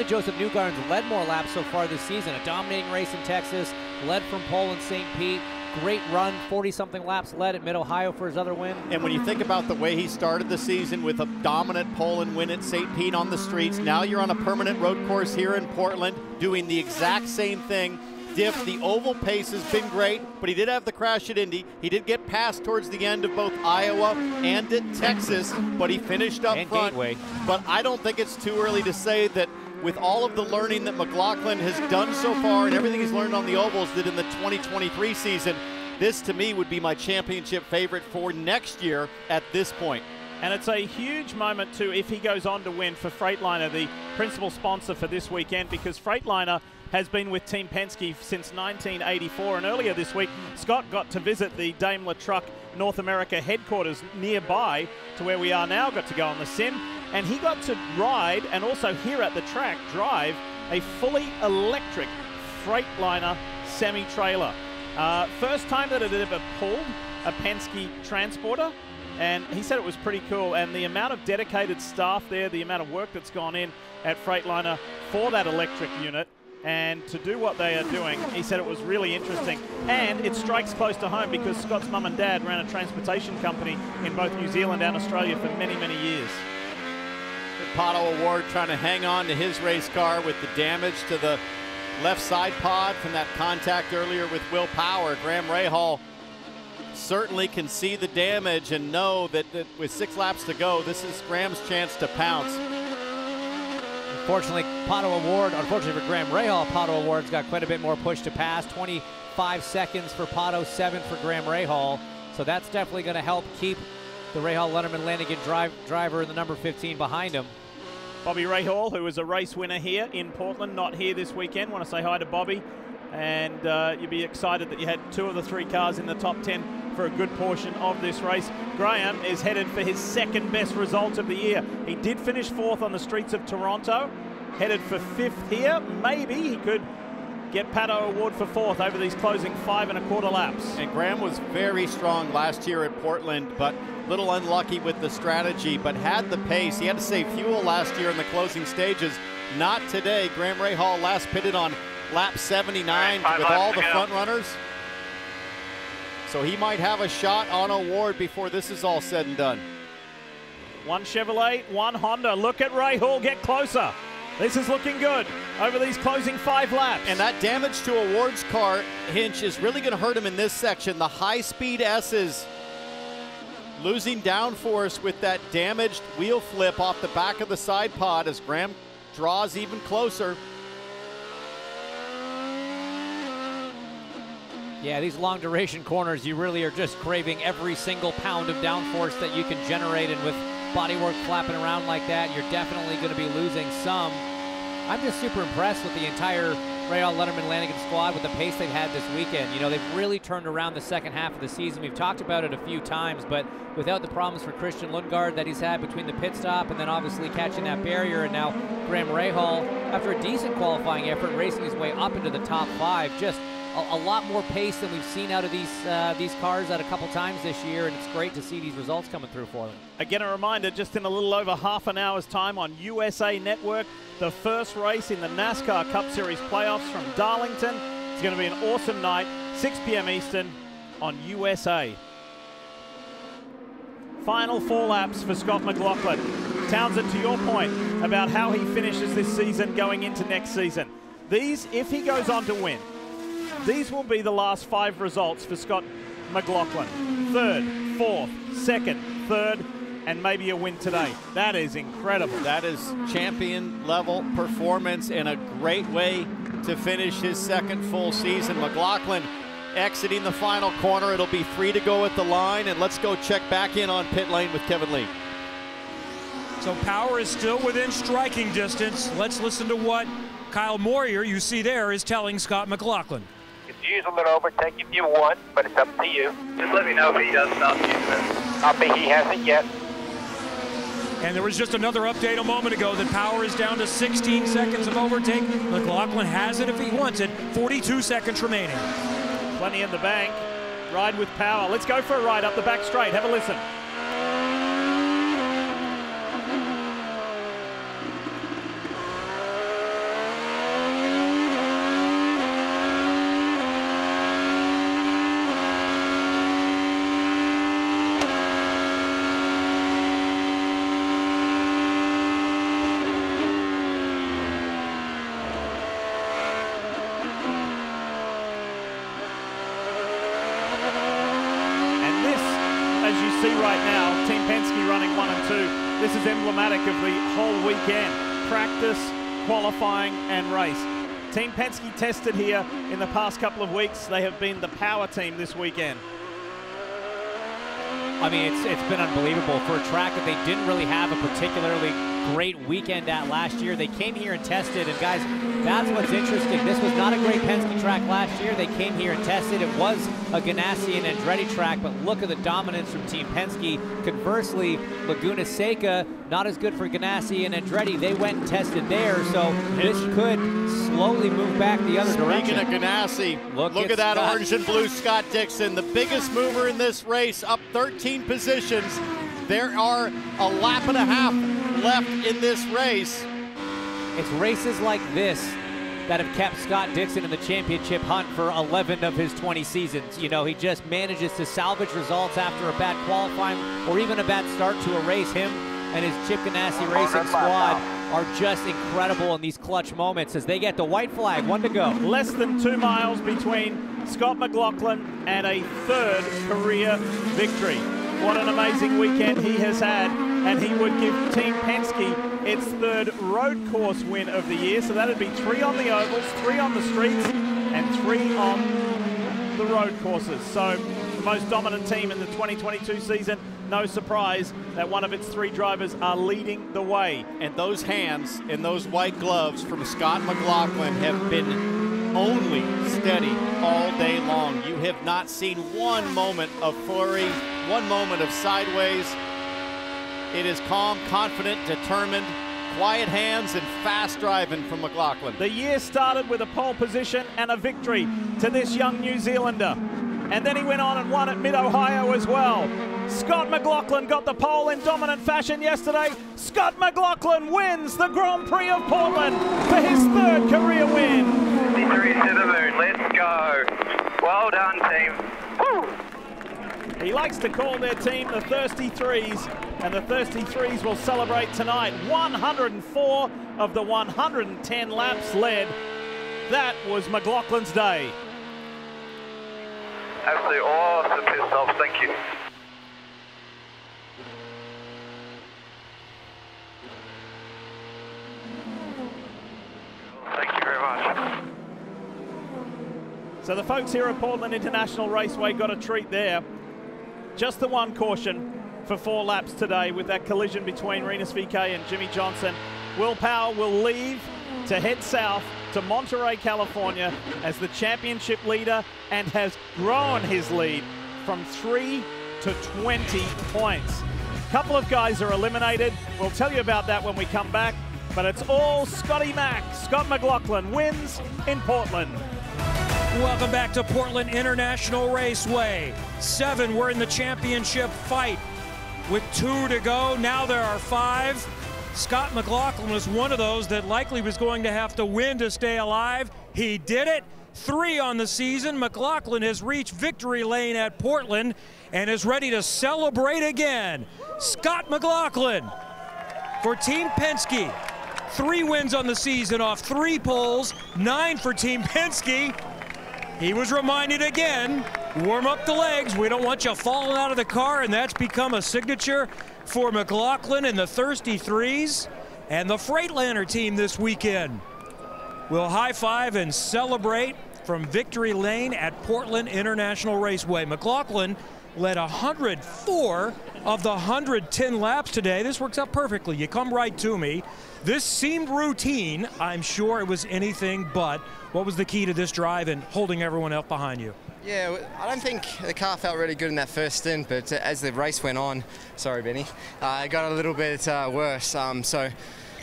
Joseph Newgarden's led more laps so far this season. A dominating race in Texas, led from pole in St. Pete. Great run, 40-something laps led at Mid-Ohio for his other win. And when you think about the way he started the season with a dominant pole and win at St. Pete on the streets, now you're on a permanent road course here in Portland doing the exact same thing. Diff, the oval pace has been great, but he did have the crash at Indy. He did get past towards the end of both Iowa and at Texas, but he finished up front. Gateway. But I don't think it's too early to say that with all of the learning that McLaughlin has done so far and everything he's learned on the ovals did in the 2023 season, this to me would be my championship favorite for next year at this point. And it's a huge moment too if he goes on to win for Freightliner, the principal sponsor for this weekend, because Freightliner has been with Team Penske since 1984, and earlier this week Scott got to visit the Daimler Truck North America headquarters nearby to where we are now, got to go on the sim, and he got to ride and also here at the track drive a fully electric Freightliner semi-trailer. First time that it had ever pulled a Penske transporter, and he said it was pretty cool, and the amount of dedicated staff there, the amount of work that's gone in at Freightliner for that electric unit, and to do what they are doing, he said it was really interesting. And it strikes close to home because Scott's mum and dad ran a transportation company in both New Zealand and Australia for many, many years. Pato O'Ward trying to hang on to his race car with the damage to the left side pod from that contact earlier with Will Power. Graham Rahal certainly can see the damage and know that with 6 laps to go, this is Graham's chance to pounce. Unfortunately for Graham Rahal, Pato O'Ward's got quite a bit more push to pass. 25 seconds for Pato, 7 for Graham Rahal. So that's definitely going to help keep the Rahal Letterman Lanigan driver in the number 15 behind him. Bobby Rahal, who was a race winner here in Portland, not here this weekend. Want to say hi to Bobby. And you'd be excited that you had 2 of the 3 cars in the top 10 for a good portion of this race. Graham is headed for his 2nd best result of the year. He did finish 4th on the streets of Toronto, headed for 5th here. Maybe he could get Pato O'Ward for 4th over these closing 5 1/4 laps. And Graham was very strong last year at Portland, but a little unlucky with the strategy, but had the pace. He had to save fuel last year in the closing stages. Not today. Graham Rahal last pitted on lap 79 with all the front runners. So he might have a shot on O'Ward before this is all said and done. 1 Chevrolet, 1 Honda. Look at Rahal get closer. This is looking good over these closing 5 laps. And that damage to O'Ward's car, Hinch, is really going to hurt him in this section. The high-speed S's losing downforce with that damaged wheel flip off the back of the side pod as Graham draws even closer. Yeah, these long duration corners, you really are just craving every single pound of downforce that you can generate, and with bodywork flapping around like that, you're definitely going to be losing some. I'm just super impressed with the entire Rahal Letterman Lanigan squad with the pace they've had this weekend. You know, they've really turned around the second half of the season. We've talked about it a few times, but without the problems for Christian Lundgaard that he's had between the pit stop and then obviously catching that barrier, and now Graham Rahal, after a decent qualifying effort, racing his way up into the top 5, just a lot more pace than we've seen out of these cars at a couple times this year, and it's great to see these results coming through for them. Again, a reminder, just in a little over half an hour's time on USA Network, the first race in the NASCAR Cup Series playoffs from Darlington. It's going to be an awesome night, 6 p.m. Eastern on USA. Final 4 laps for Scott McLaughlin. Townsend, to your point about how he finishes this season going into next season. These, if he goes on to win, these will be the last 5 results for Scott McLaughlin. 3rd, 4th, 2nd, 3rd, and maybe a win today. That is incredible. That is champion level performance and a great way to finish his 2nd full season. McLaughlin exiting the final corner. It'll be 3 to go at the line, and let's go check back in on pit lane with Kevin Lee. So Power is still within striking distance. Let's listen to what Kyle Moyer, you see there, is telling Scott McLaughlin. Use him and overtake if you want, but it's up to you. Just let me know if he does stop using it. Copy, he hasn't yet. And there was just another update a moment ago that Power is down to 16 seconds of overtake. McLaughlin has it if he wants it. 42 seconds remaining. Plenty in the bank. Ride with Power. Let's go for a ride up the back straight. Have a listen. This is emblematic of the whole weekend. Practice, qualifying, and race. Team Penske tested here in the past couple of weeks. They have been the power team this weekend. I mean, it's been unbelievable for a track that they didn't really have a particularly great weekend at last year. They came here and tested, and guys, that's what's interesting. This was not a great Penske track last year. They came here and tested. It was a Ganassi and Andretti track, but look at the dominance from Team Penske. Conversely, Laguna Seca, not as good for Ganassi and Andretti. They went and tested there, so this could slowly move back the other direction. Speaking of Ganassi, look at that orange and blue Scott Dixon, the biggest mover in this race, up 13 positions. There are a lap and a half left in this race. It's races like this that have kept Scott Dixon in the championship hunt for 11 of his 20 seasons. You know, he just manages to salvage results after a bad qualifying or even a bad start to a race. Him and his Chip Ganassi Racing squad are just incredible in these clutch moments as they get the white flag, 1 to go. Less than 2 miles between Scott McLaughlin and a 3rd career victory. What an amazing weekend he has had, and he would give Team Penske its 3rd road course win of the year. So that'd be 3 on the ovals, 3 on the streets, and 3 on the road courses. So the most dominant team in the 2022 season. No surprise that one of its 3 drivers are leading the way. And those hands and those white gloves from Scott McLaughlin have been only steady all day long. You have not seen one moment of flurry, one moment of sideways. It is calm, confident, determined, quiet hands and fast driving from McLaughlin. The year started with a pole position and a victory to this young New Zealander. And then he went on and won at Mid-Ohio as well. Scott McLaughlin got the pole in dominant fashion yesterday. Scott McLaughlin wins the Grand Prix of Portland for his 3rd career win. 53 to the moon, let's go. Well done, team. Woo! He likes to call their team the Thirsty Threes, and the Thirsty Threes will celebrate tonight. 104 of the 110 laps led. That was McLaughlin's day. Absolutely awesome pit stops, thank you. Thank you very much. So the folks here at Portland International Raceway got a treat there. Just the one caution for 4 laps today with that collision between Rinus VeeKay and Jimmie Johnson. Will Power will leave to head south to Monterey, California as the championship leader and has grown his lead from 3 to 20 points. A couple of guys are eliminated. We'll tell you about that when we come back, but it's all Scotty Mack. Scott McLaughlin wins in Portland. Welcome back to Portland International Raceway. 7 were in the championship fight with 2 to go. Now there are 5. Scott McLaughlin was one of those that likely was going to have to win to stay alive. He did it. 3 on the season. McLaughlin has reached victory lane at Portland and is ready to celebrate again. Scott McLaughlin for Team Penske. 3 wins on the season off 3 poles, 9 for Team Penske. He was reminded again, warm up the legs. We don't want you falling out of the car, and that's become a signature for McLaughlin and the Thirsty Threes. And the Freightliner team this weekend will high-five and celebrate from victory lane at Portland International Raceway. McLaughlin led 104 of the 110 laps today. This works out perfectly. You come right to me. This seemed routine. I'm sure it was anything but. What was the key to this drive and holding everyone else behind you? Yeah, I don't think the car felt really good in that first stint, but as the race went on, sorry Benny, it got a little bit worse. So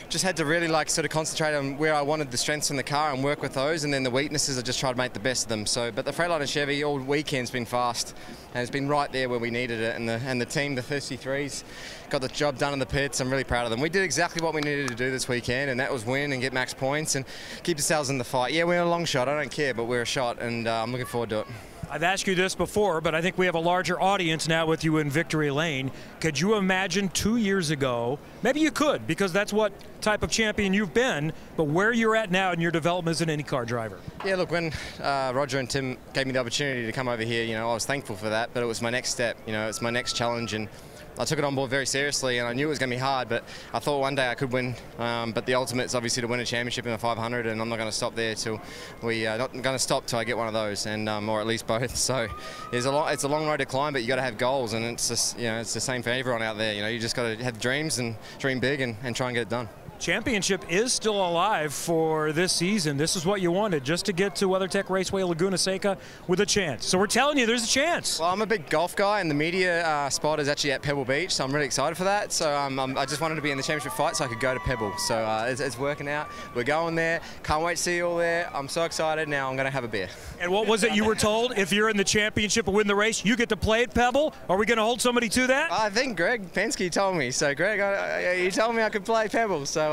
just had to really sort of concentrate on where I wanted the strengths in the car and work with those, and then the weaknesses I just tried to make the best of them. So, but the Freightliner Chevy all weekend's been fast, and it's been right there where we needed it. And the team, the Thirsty Threes, got the job done in the pits. I'm really proud of them. We did exactly what we needed to do this weekend, and that was win and get max points and keep ourselves in the fight. Yeah, we're a long shot. I don't care, but we're a shot, and I'm looking forward to it. I've asked you this before, but I think we have a larger audience now with you in victory lane. Could you imagine 2 years ago, maybe you could, because that's what type of champion you've been, but where you're at now in your development as an IndyCar driver? Yeah, look, when Roger and Tim gave me the opportunity to come over here, I was thankful for that, but it was my next step. It's my next challenge, and I took it on board very seriously, and I knew it was going to be hard, but I thought one day I could win. But the ultimate is obviously to win a championship in the 500, and I'm not going to stop there till not going to stop till I get one of those, and or at least both. So it's a long road to climb, but you got to have goals, and it's just it's the same for everyone out there. You just got to have dreams and dream big and try and get it done. Championship is still alive for this season. This is what you wanted, just to get to WeatherTech Raceway Laguna Seca with a chance. So we're telling you there's a chance. Well, I'm a big golf guy, and the media spot is actually at Pebble Beach, so I'm really excited for that. So I just wanted to be in the championship fight so I could go to Pebble. So it's working out. We're going there. Can't wait to see you all there. I'm so excited. Now I'm going to have a beer. And what was it you were told? If you're in the championship and win the race, you get to play at Pebble? Are we going to hold somebody to that? I think Greg Penske told me. So Greg, he told me I could play Pebble. So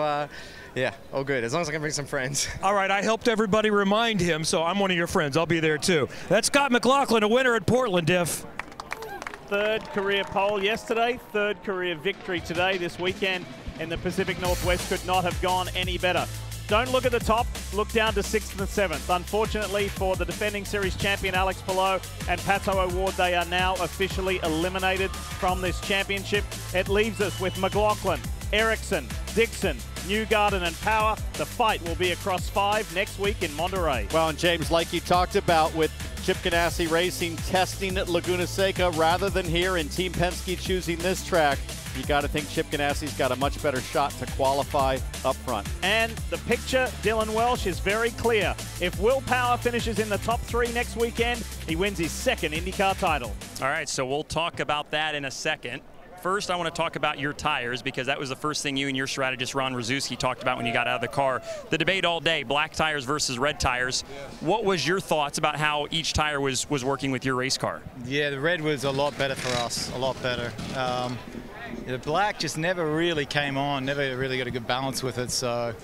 yeah, all good, as long as I can bring some friends. All right, I helped everybody remind him, so I'm one of your friends. I'll be there too. That's Scott McLaughlin, a winner at Portland, Diff. 3rd career pole yesterday, 3rd career victory today. This weekend in the Pacific Northwest could not have gone any better. Don't look at the top, look down to 6th and 7th. Unfortunately for the defending series champion Alex Palou and Pato O'Ward, they are now officially eliminated from this championship. It leaves us with McLaughlin, Ericsson, Dixon, Newgarden and Power. The fight will be across 5 next week in Monterey. Well, and James, like you talked about with Chip Ganassi Racing testing at Laguna Seca rather than here, and Team Penske choosing this track, you got to think Chip Ganassi's got a much better shot to qualify up front. And the picture, Dylan Welsh, is very clear. If Will Power finishes in the top 3 next weekend, he wins his 2nd IndyCar title. All right, so we'll talk about that in a second. first I want to talk about your tires, because that was the first thing you and your strategist Ron Rzuski talked about when you got out of the car. The debate all day, black tires versus red tires. What was your thoughts about how each tire was working with your race car? Yeah, the red was a lot better for us, a lot better. The black just never really came on, never really got a good balance with it, so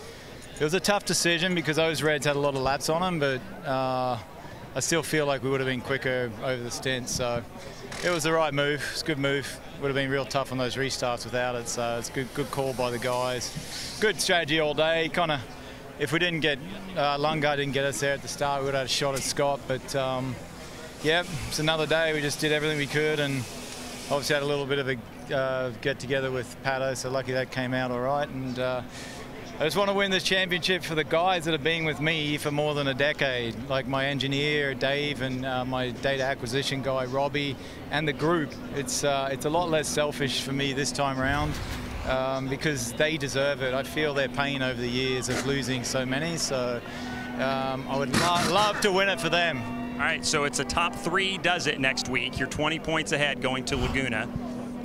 it was a tough decision because those reds had a lot of laps on them, but I still feel like we would have been quicker over the stint, so it was the right move. It's a good move. Would have been real tough on those restarts without it, so it's a good call by the guys. Good strategy all day. Kind of, if we didn't get, Lundgaard didn't get us there at the start, we would have had a shot at Scott, but yeah, it's another day. We just did everything we could, and obviously had a little bit of a get together with Pato, so lucky that came out all right. And I just want to win this championship for the guys that have been with me for more than a decade, like my engineer, Dave, and my data acquisition guy, Robbie, and the group. It's a lot less selfish for me this time around because they deserve it. I feel their pain over the years of losing so many, so I would love to win it for them. All right, so it's a top 3 does it next week. You're 20 points ahead going to Laguna.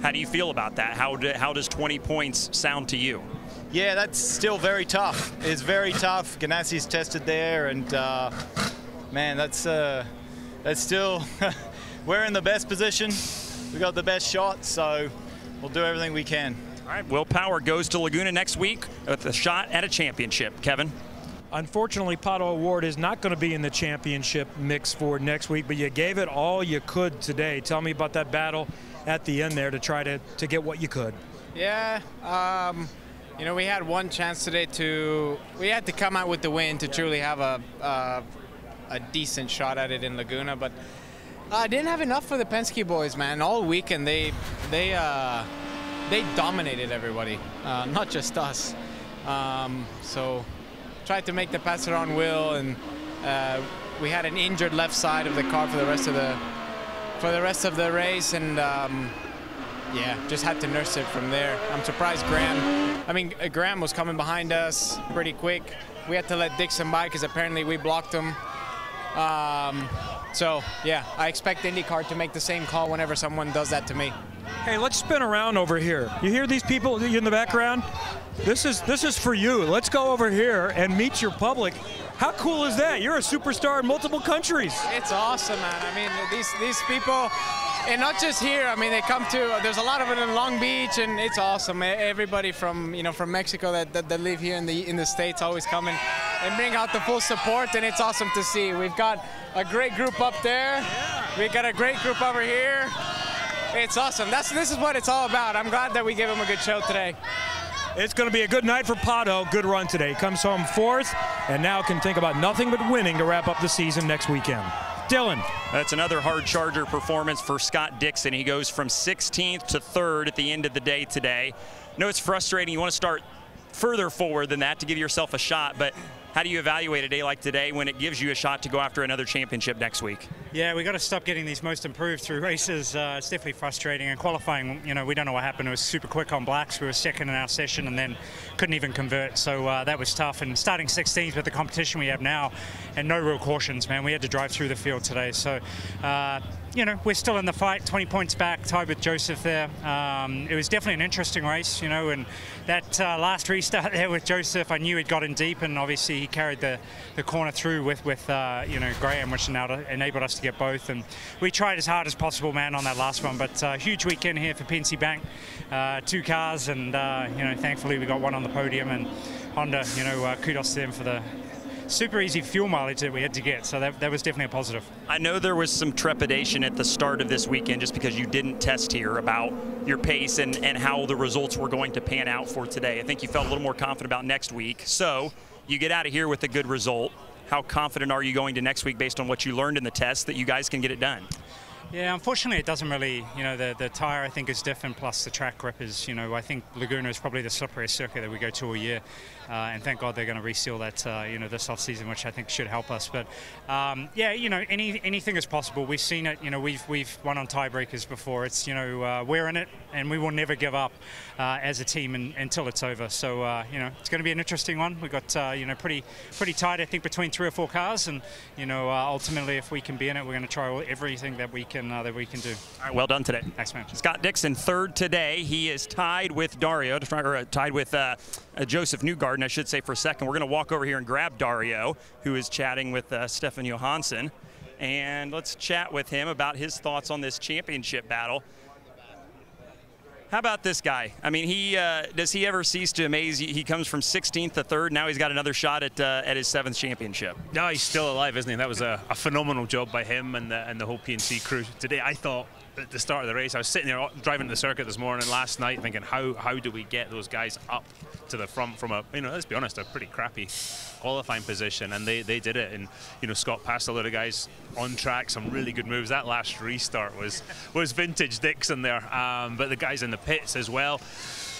How do you feel about that? How does 20 points sound to you? Yeah, that's still very tough. It's very tough. Ganassi's tested there, and man, that's still we're in the best position. We got the best shot, so we'll do everything we can. All right, Will Power goes to Laguna next week with a shot at a championship. Kevin? Unfortunately, Pato O'Ward is not going to be in the championship mix for next week, but you gave it all you could today. Tell me about that battle at the end there to try to get what you could. Yeah, you know, we had one chance today we had to come out with the win to truly have a decent shot at it in Laguna, but I didn't have enough for the Penske boys, man. All weekend they dominated everybody, not just us. So tried to make the pass around Will, and we had an injured left side of the car for the rest of the race, and yeah, just had to nurse it from there. I'm surprised Graham was coming behind us pretty quick. We had to let Dixon by because apparently we blocked him. So yeah, I expect IndyCar to make the same call whenever someone does that to me. Hey, let's spin around over here. You hear these people in the background? This is for you. Let's go over here and meet your public. How cool is that? You're a superstar in multiple countries. It's awesome, man. I mean, these people, and not just here. I mean, they come to. There's a lot of it in Long Beach, and it's awesome. Everybody from from Mexico that live here in the States always come and bring out the full support, and it's awesome to see. We've got a great group up there. We got a great group over here. It's awesome. This is what it's all about. I'm glad that we gave them a good show today. It's going to be a good night for Pato. Good run today. Comes home 4th, and now can think about nothing but winning to wrap up the season next weekend. Dylan. That's another hard charger performance for Scott Dixon. He goes from 16th to 3rd at the end of the day today. No, it's frustrating. You want to start further forward than that to give yourself a shot, but how do you evaluate a day like today when it gives you a shot to go after another championship next week? Yeah, we got to stop getting these most improved through races. It's definitely frustrating. And qualifying, we don't know what happened. It was super quick on blacks. We were second in our session and then couldn't even convert. So that was tough. And starting 16th with the competition we have now and no real cautions, man. We had to drive through the field today. So, we're still in the fight, 20 points back, tied with Joseph there. It was definitely an interesting race, and that last restart there with Joseph, I knew he'd gotten deep, and obviously he carried the corner through with Graham, which now enabled us to get both. And we tried as hard as possible, man, on that last one. But huge weekend here for Penske Bank, 2 cars, and thankfully we got one on the podium. And Honda, kudos to them for the super easy fuel mileage that we had to get, so that was definitely a positive. I know there was some trepidation at the start of this weekend just because you didn't test here about your pace and how the results were going to pan out for today. I think you felt a little more confident about next week. So you get out of here with a good result. How confident are you going to next week based on what you learned in the test that you guys can get it done? Yeah, unfortunately, it doesn't really, the tire I think is different, plus the track grip is, I think Laguna is probably the slipperiest circuit that we go to all year. And thank God they're going to reseal that, this off-season, which I think should help us. But, anything is possible. We've seen it. We've won on tiebreakers before. It's, we're in it, and we will never give up as a team until it's over. So, it's going to be an interesting one. We've got, pretty tight, I think, between 3 or 4 cars. And, ultimately, if we can be in it, we're going to try everything that we can that we can do. All right, well done today. Thanks, man. Scott Dixon, third today. He is tied with Dario, tied with Joseph Newgarden, I should say, for second. We're going to walk over here and grab Dario, who is chatting with Stefan Johansson. And let's chat with him about his thoughts on this championship battle. How about this guy? I mean, does he ever cease to amaze? He comes from 16th to 3rd. Now he's got another shot at his 7th championship. No, he's still alive, isn't he? That was a phenomenal job by him and the whole PNC crew today. I thought at the start of the race, I was sitting there driving to the circuit this morning, last night, thinking, how do we get those guys up to the front from let's be honest, a pretty crappy qualifying position, and they did it. And Scott passed a lot of guys on track, some really good moves. That last restart was vintage Dixon there, but the guys in the pits as well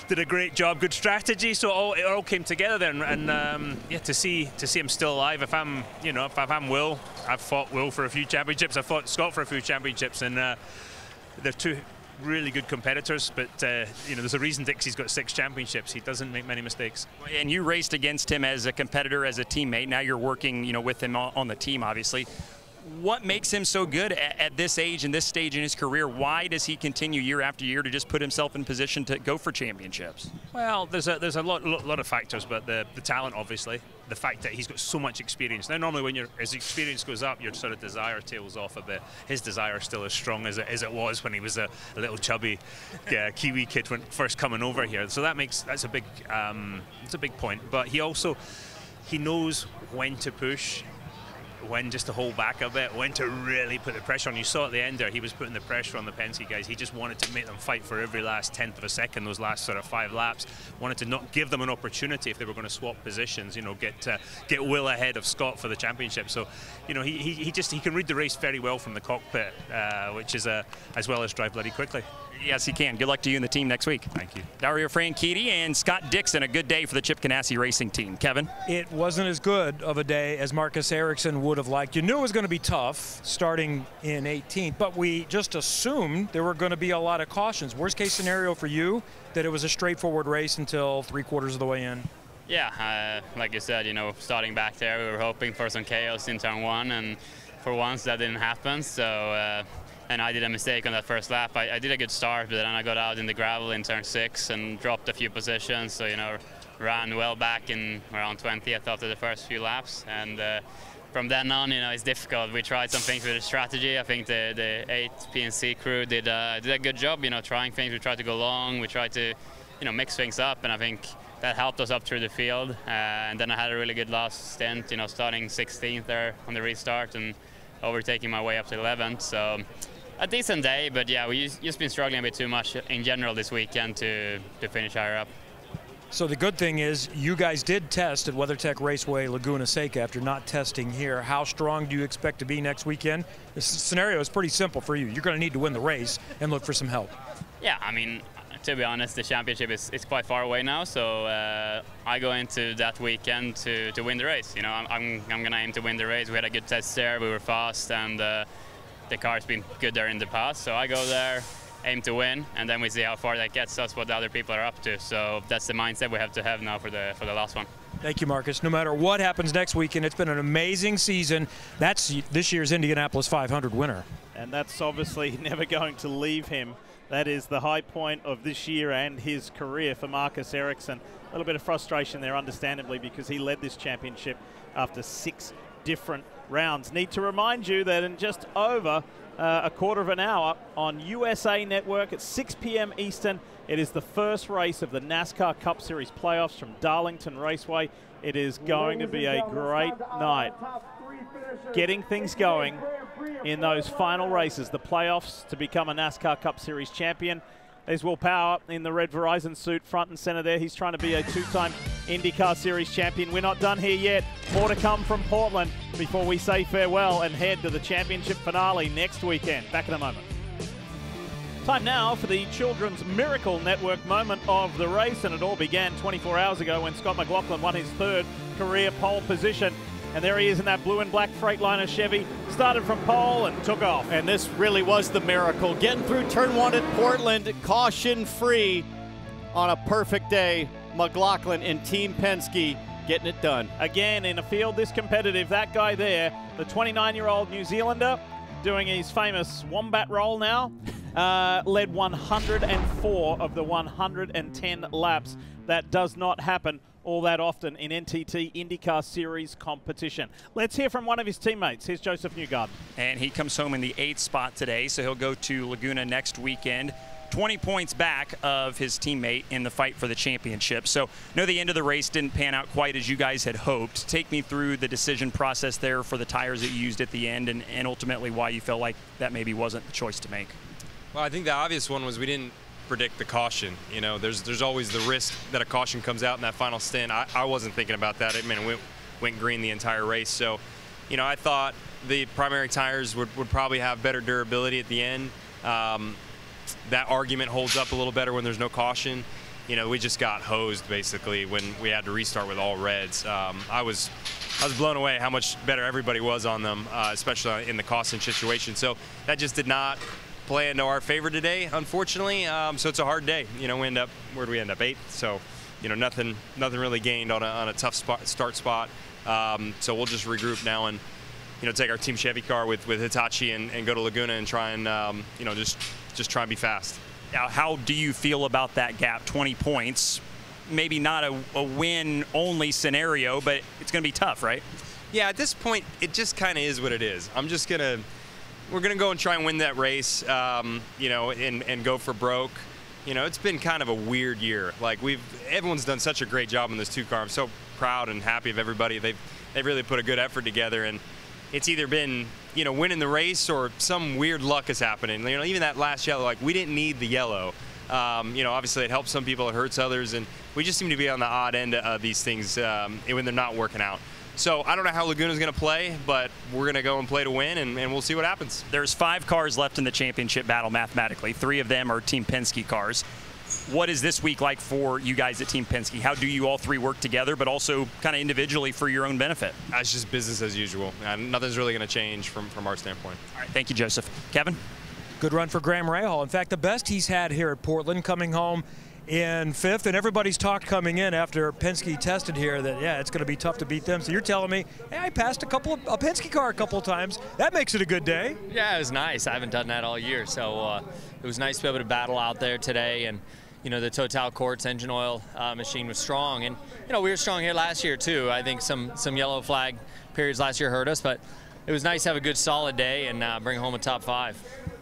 did a great job. Good strategy, so it all came together there. And yeah, to see him still alive. If I'm Will, I've fought Will for a few championships. I've fought Scott for a few championships, and they're two really good competitors, but there's a reason Dixie's got 6 championships. He doesn't make many mistakes. And you raced against him as a competitor, as a teammate. Now you're working, with him on the team, obviously. What makes him so good at this age and this stage in his career? Why does he continue year after year to just put himself in position to go for championships? Well, there's a lot of factors, but the talent, obviously, the fact that he's got so much experience. Now, normally when as experience goes up, your sort of desire tails off a bit. His desire is still as strong as it was when he was a little chubby Kiwi kid when first coming over here. So that's a big point. But he knows when to push, when just to hold back a bit, when to really put the pressure on. You saw at the end there, he was putting the pressure on the Penske guys. He just wanted to make them fight for every last 10th of a second, those last sort of 5 laps. Wanted to not give them an opportunity if they were going to swap positions, get Will ahead of Scott for the championship. So, he can read the race very well from the cockpit, which is as well as drive bloody quickly. Yes, he can. Good luck to you and the team next week. Thank you. Dario Franchitti and Scott Dixon, a good day for the Chip Ganassi Racing team. Kevin? It wasn't as good of a day as Marcus Ericsson would have liked. You knew it was going to be tough starting in 18th, but we just assumed there were going to be a lot of cautions. Worst case scenario for you, that it was a straightforward race until 3/4 of the way in? Yeah, like you said, starting back there, we were hoping for some chaos in turn 1, and for once that didn't happen. So. And I did a mistake on that first lap. I did a good start, but then I got out in the gravel in turn 6 and dropped a few positions. So, ran well back in around 20th after the first few laps. And from then on, it's difficult. We tried some things with the strategy. I think the 8 PNC crew did a good job, trying things. We tried to go long. We tried to, mix things up. And I think that helped us up through the field. And then I had a really good last stint, starting 16th there on the restart and overtaking my way up to 11th. So a decent day, but yeah, we've just been struggling a bit too much in general this weekend to finish higher up. So the good thing is you guys did test at WeatherTech Raceway Laguna Seca after not testing here. How strong do you expect to be next weekend? This scenario is pretty simple for you. You're going to need to win the race and look for some help. Yeah, I mean, to be honest, the championship is quite far away now, so I go into that weekend to win the race. I'm going to aim to win the race. We had a good test there, we were fast, and the car's been good there in the past. So I go there, aim to win, and then we see how far that gets us, what the other people are up to. So that's the mindset we have to have now for the last one. Thank you, Marcus. No matter what happens next weekend, it's been an amazing season. That's this year's Indianapolis 500 winner. And that's obviously never going to leave him. That is the high point of this year and his career for Marcus Ericsson. A little bit of frustration there, understandably, because he led this championship after 6 different rounds. Need to remind you that in just over a quarter of an hour on USA Network at 6 p.m. Eastern, it is the first race of the NASCAR Cup Series playoffs from Darlington Raceway. It is going to be a great night. Getting things going in those final races, the playoffs to become a NASCAR Cup Series champion. There's Will Power in the red Verizon suit, front and center there. He's trying to be a 2-time IndyCar Series champion. We're not done here yet. More to come from Portland before we say farewell and head to the championship finale next weekend. Back in a moment. Time now for the Children's Miracle Network moment of the race, and it all began 24 hours ago when Scott McLaughlin won his 3rd career pole position. And there he is in that blue and black Freightliner Chevy. Started from pole and took off. And this really was the miracle. Getting through turn 1 at Portland, caution-free on a perfect day. McLaughlin and Team Penske getting it done. Again, in a field this competitive, that guy there, the 29-year-old New Zealander, doing his famous wombat roll now. Led 104 of the 110 laps. That does not happen all that often in NTT IndyCar Series competition. Let's hear from one of his teammates. Here's Joseph Newgarden. And he comes home in the 8th spot today, so he'll go to Laguna next weekend. 20 points back of his teammate in the fight for the championship. So, no, the end of the race didn't pan out quite as you guys had hoped. Take me through the decision process there for the tires that you used at the end, and ultimately why you felt like that maybe wasn't the choice to make. Well, I think the obvious one was we didn't predict the caution. You know, there's always the risk that a caution comes out in that final stint. I wasn't thinking about that. I mean, it went green the entire race. So, you know, I thought the primary tires would probably have better durability at the end. That argument holds up a little better when there's no caution. You know, we just got hosed basically when we had to restart with all reds. I was blown away how much better everybody was on them, especially in the caution situation. So that just did not play into our favor today, unfortunately. So it's a hard day. You know, where'd we end up? 8th. So, you know, nothing really gained on a tough start spot. So we'll just regroup now and, you know, take our Team Chevy car with Hitachi and go to Laguna and try and, you know, just try and be fast. Now, how do you feel about that gap? 20 points, maybe not a win-only scenario, but it's going to be tough, right? Yeah, at this point, it just kind of is what it is. We're going to go and try and win that race, you know, and go for broke. You know, it's been kind of a weird year. Like, everyone's done such a great job in this 2 car. I'm so proud and happy of everybody. They've really put a good effort together, and it's either been, you know, winning the race or some weird luck is happening. You know, even that last yellow, like, we didn't need the yellow. You know, obviously it helps some people, it hurts others, and we just seem to be on the odd end of these things when they're not working out. So I don't know how Laguna's going to play, but we're going to go and play to win, and we'll see what happens. There's 5 cars left in the championship battle mathematically. 3 of them are Team Penske cars. What is this week like for you guys at Team Penske? How do you all 3 work together, but also kind of individually for your own benefit? It's just business as usual. Nothing's really going to change from our standpoint. All right, thank you, Joseph. Kevin? Good run for Graham Rahal. In fact, the best he's had here at Portland, coming home in 5th, and everybody's talked coming in after Penske tested here that, yeah, it's going to be tough to beat them. So you're telling me, hey, I passed a Penske car a couple of times. That makes it a good day. Yeah, it was nice. I haven't done that all year, so it was nice to be able to battle out there today. And you know, the Total Quartz engine oil machine was strong, and you know, we were strong here last year too. I think some yellow flag periods last year hurt us, but it was nice to have a good solid day and bring home a top 5.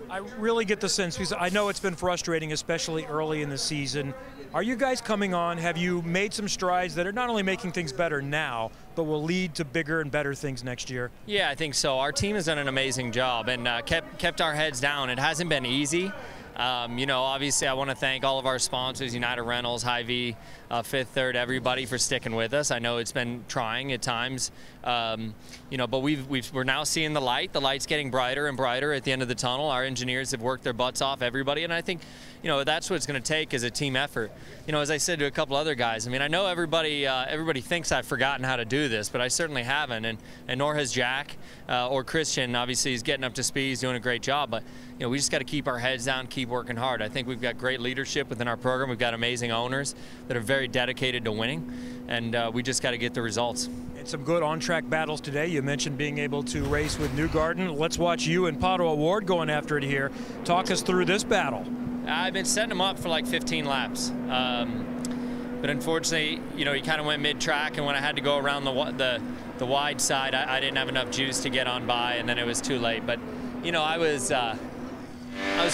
I really get the sense, because I know it's been frustrating, especially early in the season. Are you guys coming on? Have you made some strides that are not only making things better now, but will lead to bigger and better things next year? Yeah, I think so. Our team has done an amazing job and kept our heads down. It hasn't been easy. You know, obviously I want to thank all of our sponsors, United Rentals, Hy-Vee, Fifth Third, everybody for sticking with us. I know it's been trying at times, you know, but we're now seeing the light. The light's getting brighter and brighter at the end of the tunnel. Our engineers have worked their butts off, everybody, and I think, you know, that's what it's going to take is a team effort. You know, as I said to a couple other guys, I mean, I know everybody thinks I've forgotten how to do this, but I certainly haven't, and nor has Jack or Christian. Obviously, he's getting up to speed, he's doing a great job, but you know, we just got to keep our heads down, keep working hard. I think we've got great leadership within our program. We've got amazing owners that are very dedicated to winning, and we just got to get the results. And some good on-track battles today. You mentioned being able to race with Newgarden. Let's watch you and Pato O'Ward going after it here. Talk us through this battle. I've been setting him up for like 15 laps. But unfortunately, you know, he kind of went mid-track, and when I had to go around the wide side, I didn't have enough juice to get on by, and then it was too late. But, you know, I was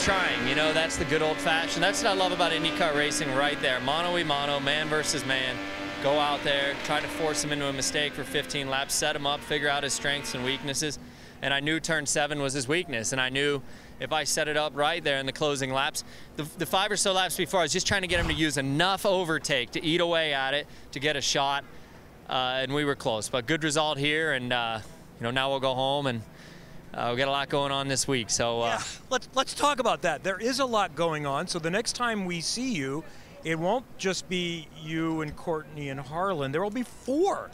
trying. You know, that's the good old-fashioned. That's what I love about IndyCar racing right there. Mano-y-mano, man versus man. Go out there, try to force him into a mistake for 15 laps, set him up, figure out his strengths and weaknesses. And I knew turn 7 was his weakness, and I knew if I set it up right there in the closing laps, the 5 or so laps before, I was just trying to get him to use enough overtake to eat away at it to get a shot, and we were close. But good result here, and you know, now we'll go home, and we've got a lot going on this week. So yeah, let's talk about that. There is a lot going on. So the next time we see you, it won't just be you and Courtney and Harlan. There will be 4.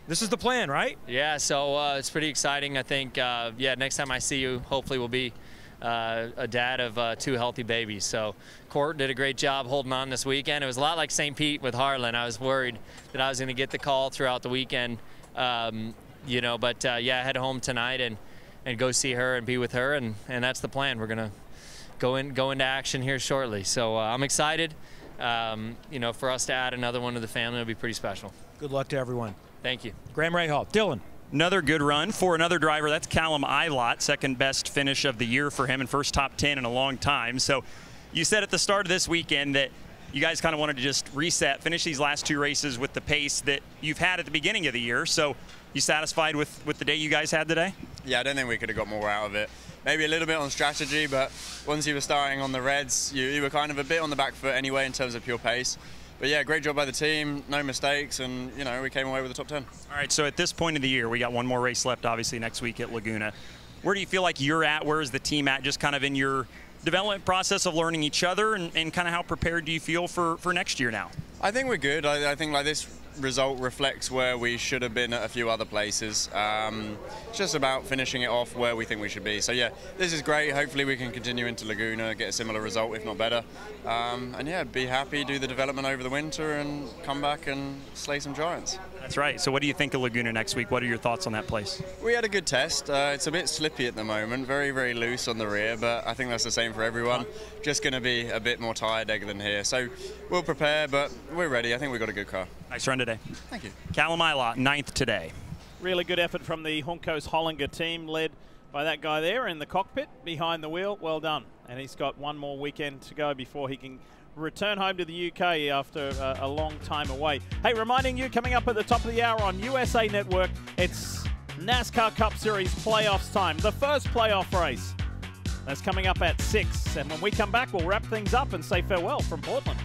This is the plan, right? Yeah, so it's pretty exciting. I think, yeah, next time I see you, hopefully we'll be a dad of 2 healthy babies. So Court did a great job holding on this weekend. It was a lot like St. Pete with Harlan. I was worried that I was going to get the call throughout the weekend, you know, but yeah, I head home tonight, and go see her and be with her, and that's the plan. We're gonna go into action here shortly. So I'm excited. You know, for us to add another one to the family will be pretty special. Good luck to everyone. Thank you. Graham Rahal. Dylan. Another good run for another driver. That's Callum Ilott, second best finish of the year for him and first top 10 in a long time. So you said at the start of this weekend that you guys kind of wanted to just reset, finish these last 2 races with the pace that you've had at the beginning of the year. So you satisfied with the day you guys had today? Yeah, I don't think we could have got more out of it. Maybe a little bit on strategy, but once you were starting on the reds, you were kind of a bit on the back foot anyway in terms of pure pace. But yeah, great job by the team, no mistakes, and you know, we came away with the top 10. All right, so at this point of the year, we got one more race left, obviously, next week at Laguna. Where do you feel like you're at? Where is the team at, just kind of in your development process of learning each other, and kind of how prepared do you feel for next year now? I think we're good. I think like this result reflects where we should have been at a few other places. It's just about finishing it off where we think we should be. So yeah, this is great. Hopefully we can continue into Laguna, get a similar result, if not better. And yeah, be happy, do the development over the winter, and come back and slay some giants. That's right. So what do you think of Laguna next week? What are your thoughts on that place? We had a good test. It's a bit slippy at the moment, very, very loose on the rear, but I think that's the same for everyone. Just going to be a bit more tired egg than here. So we'll prepare, but we're ready. I think we've got a good car. Nice run today. Thank you. Callum Ilott, 9th today. Really good effort from the Juncos Hollinger team, led by that guy there in the cockpit behind the wheel. Well done. And he's got one more weekend to go before he can return home to the UK after a long time away. Hey, reminding you, coming up at the top of the hour on USA Network, it's NASCAR Cup Series playoffs time. The first playoff race. That's coming up at 6. And when we come back, we'll wrap things up and say farewell from Portland.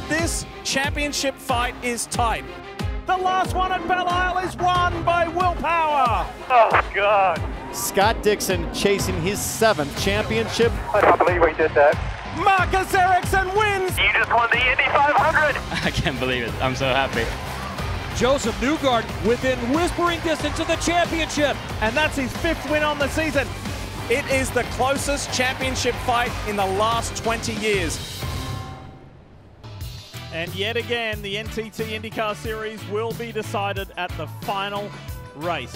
This championship fight is tight. The last one at Belle Isle is won by Will Power. Oh, God. Scott Dixon chasing his 7th championship. I can't believe we did that. Marcus Ericsson wins. You just won the Indy 500. I can't believe it. I'm so happy. Joseph Newgarden within whispering distance of the championship. And that's his 5th win on the season. It is the closest championship fight in the last 20 years. And yet again, the NTT IndyCar Series will be decided at the final race.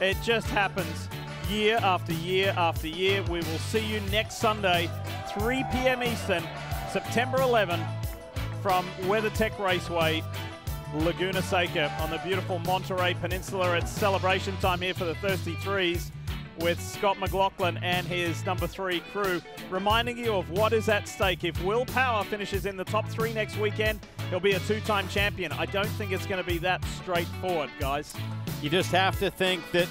It just happens year after year after year. We will see you next Sunday, 3 p.m. Eastern, September 11, from WeatherTech Raceway, Laguna Seca, on the beautiful Monterey Peninsula. It's celebration time here for the Thirsty Threes, with Scott McLaughlin and his number 3 crew, reminding you of what is at stake. If Will Power finishes in the top 3 next weekend, he'll be a 2-time champion. I don't think it's going to be that straightforward, guys. You just have to think that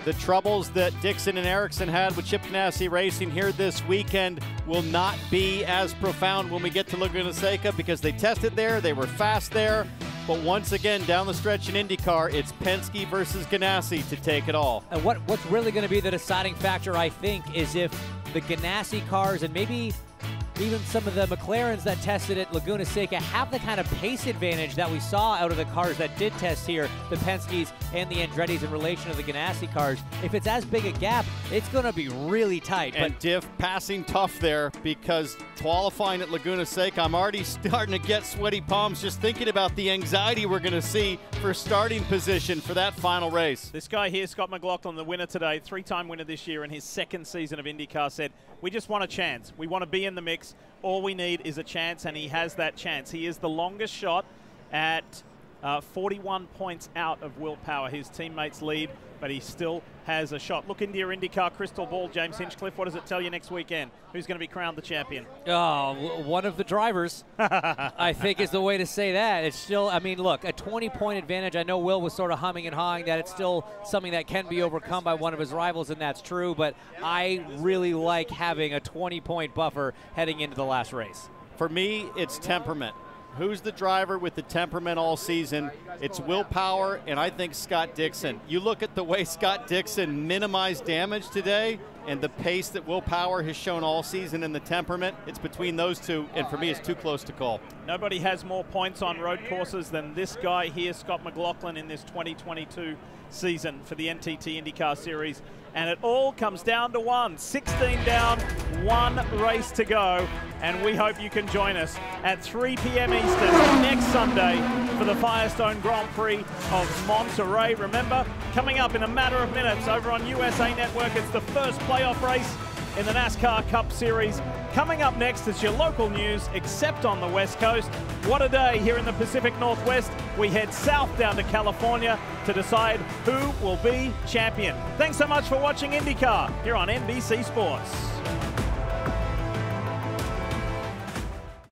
the troubles that Dixon and Ericsson had with Chip Ganassi Racing here this weekend will not be as profound when we get to Laguna Seca, because they tested there, they were fast there. But once again, down the stretch in IndyCar, it's Penske versus Ganassi to take it all. And what's really going to be the deciding factor, I think, is if the Ganassi cars and maybe even some of the McLarens that tested at Laguna Seca have the kind of pace advantage that we saw out of the cars that did test here, the Penskes and the Andretti's in relation to the Ganassi cars. If it's as big a gap, it's going to be really tight. And Diff passing tough there, because qualifying at Laguna Seca, I'm already starting to get sweaty palms just thinking about the anxiety we're going to see for starting position for that final race. This guy here, Scott McLaughlin, the winner today, 3-time winner this year in his 2nd season of IndyCar, said, we just want a chance. We want to be in the mix. All we need is a chance, and he has that chance. He is the longest shot at 41 points out of Will Power. His teammates lead, but he still has a shot. Look into your IndyCar crystal ball, James Hinchcliffe. What does it tell you next weekend? Who's going to be crowned the champion? Oh, one of the drivers, I think, is the way to say that. It's still, I mean, look, a 20-point advantage. I know Will was sort of humming and hawing that it's still something that can be overcome by one of his rivals, and that's true, but I really like having a 20-point buffer heading into the last race. For me, it's temperament. Who's the driver with the temperament all season? It's Will Power, and I think Scott Dixon. You look at the way Scott Dixon minimized damage today, and the pace that Will Power has shown all season and the temperament, it's between those two, and for me, it's too close to call. Nobody has more points on road courses than this guy here, Scott McLaughlin, in this 2022 season for the NTT IndyCar Series. And it all comes down to one. 16 down, one race to go. And we hope you can join us at 3 p.m. Eastern next Sunday for the Firestone Grand Prix of Monterey. Remember, coming up in a matter of minutes over on USA Network, it's the first playoff race in the NASCAR Cup Series. Coming up next is your local news, except on the West Coast. What a day here in the Pacific Northwest. We head south down to California to decide who will be champion. Thanks so much for watching IndyCar here on NBC Sports.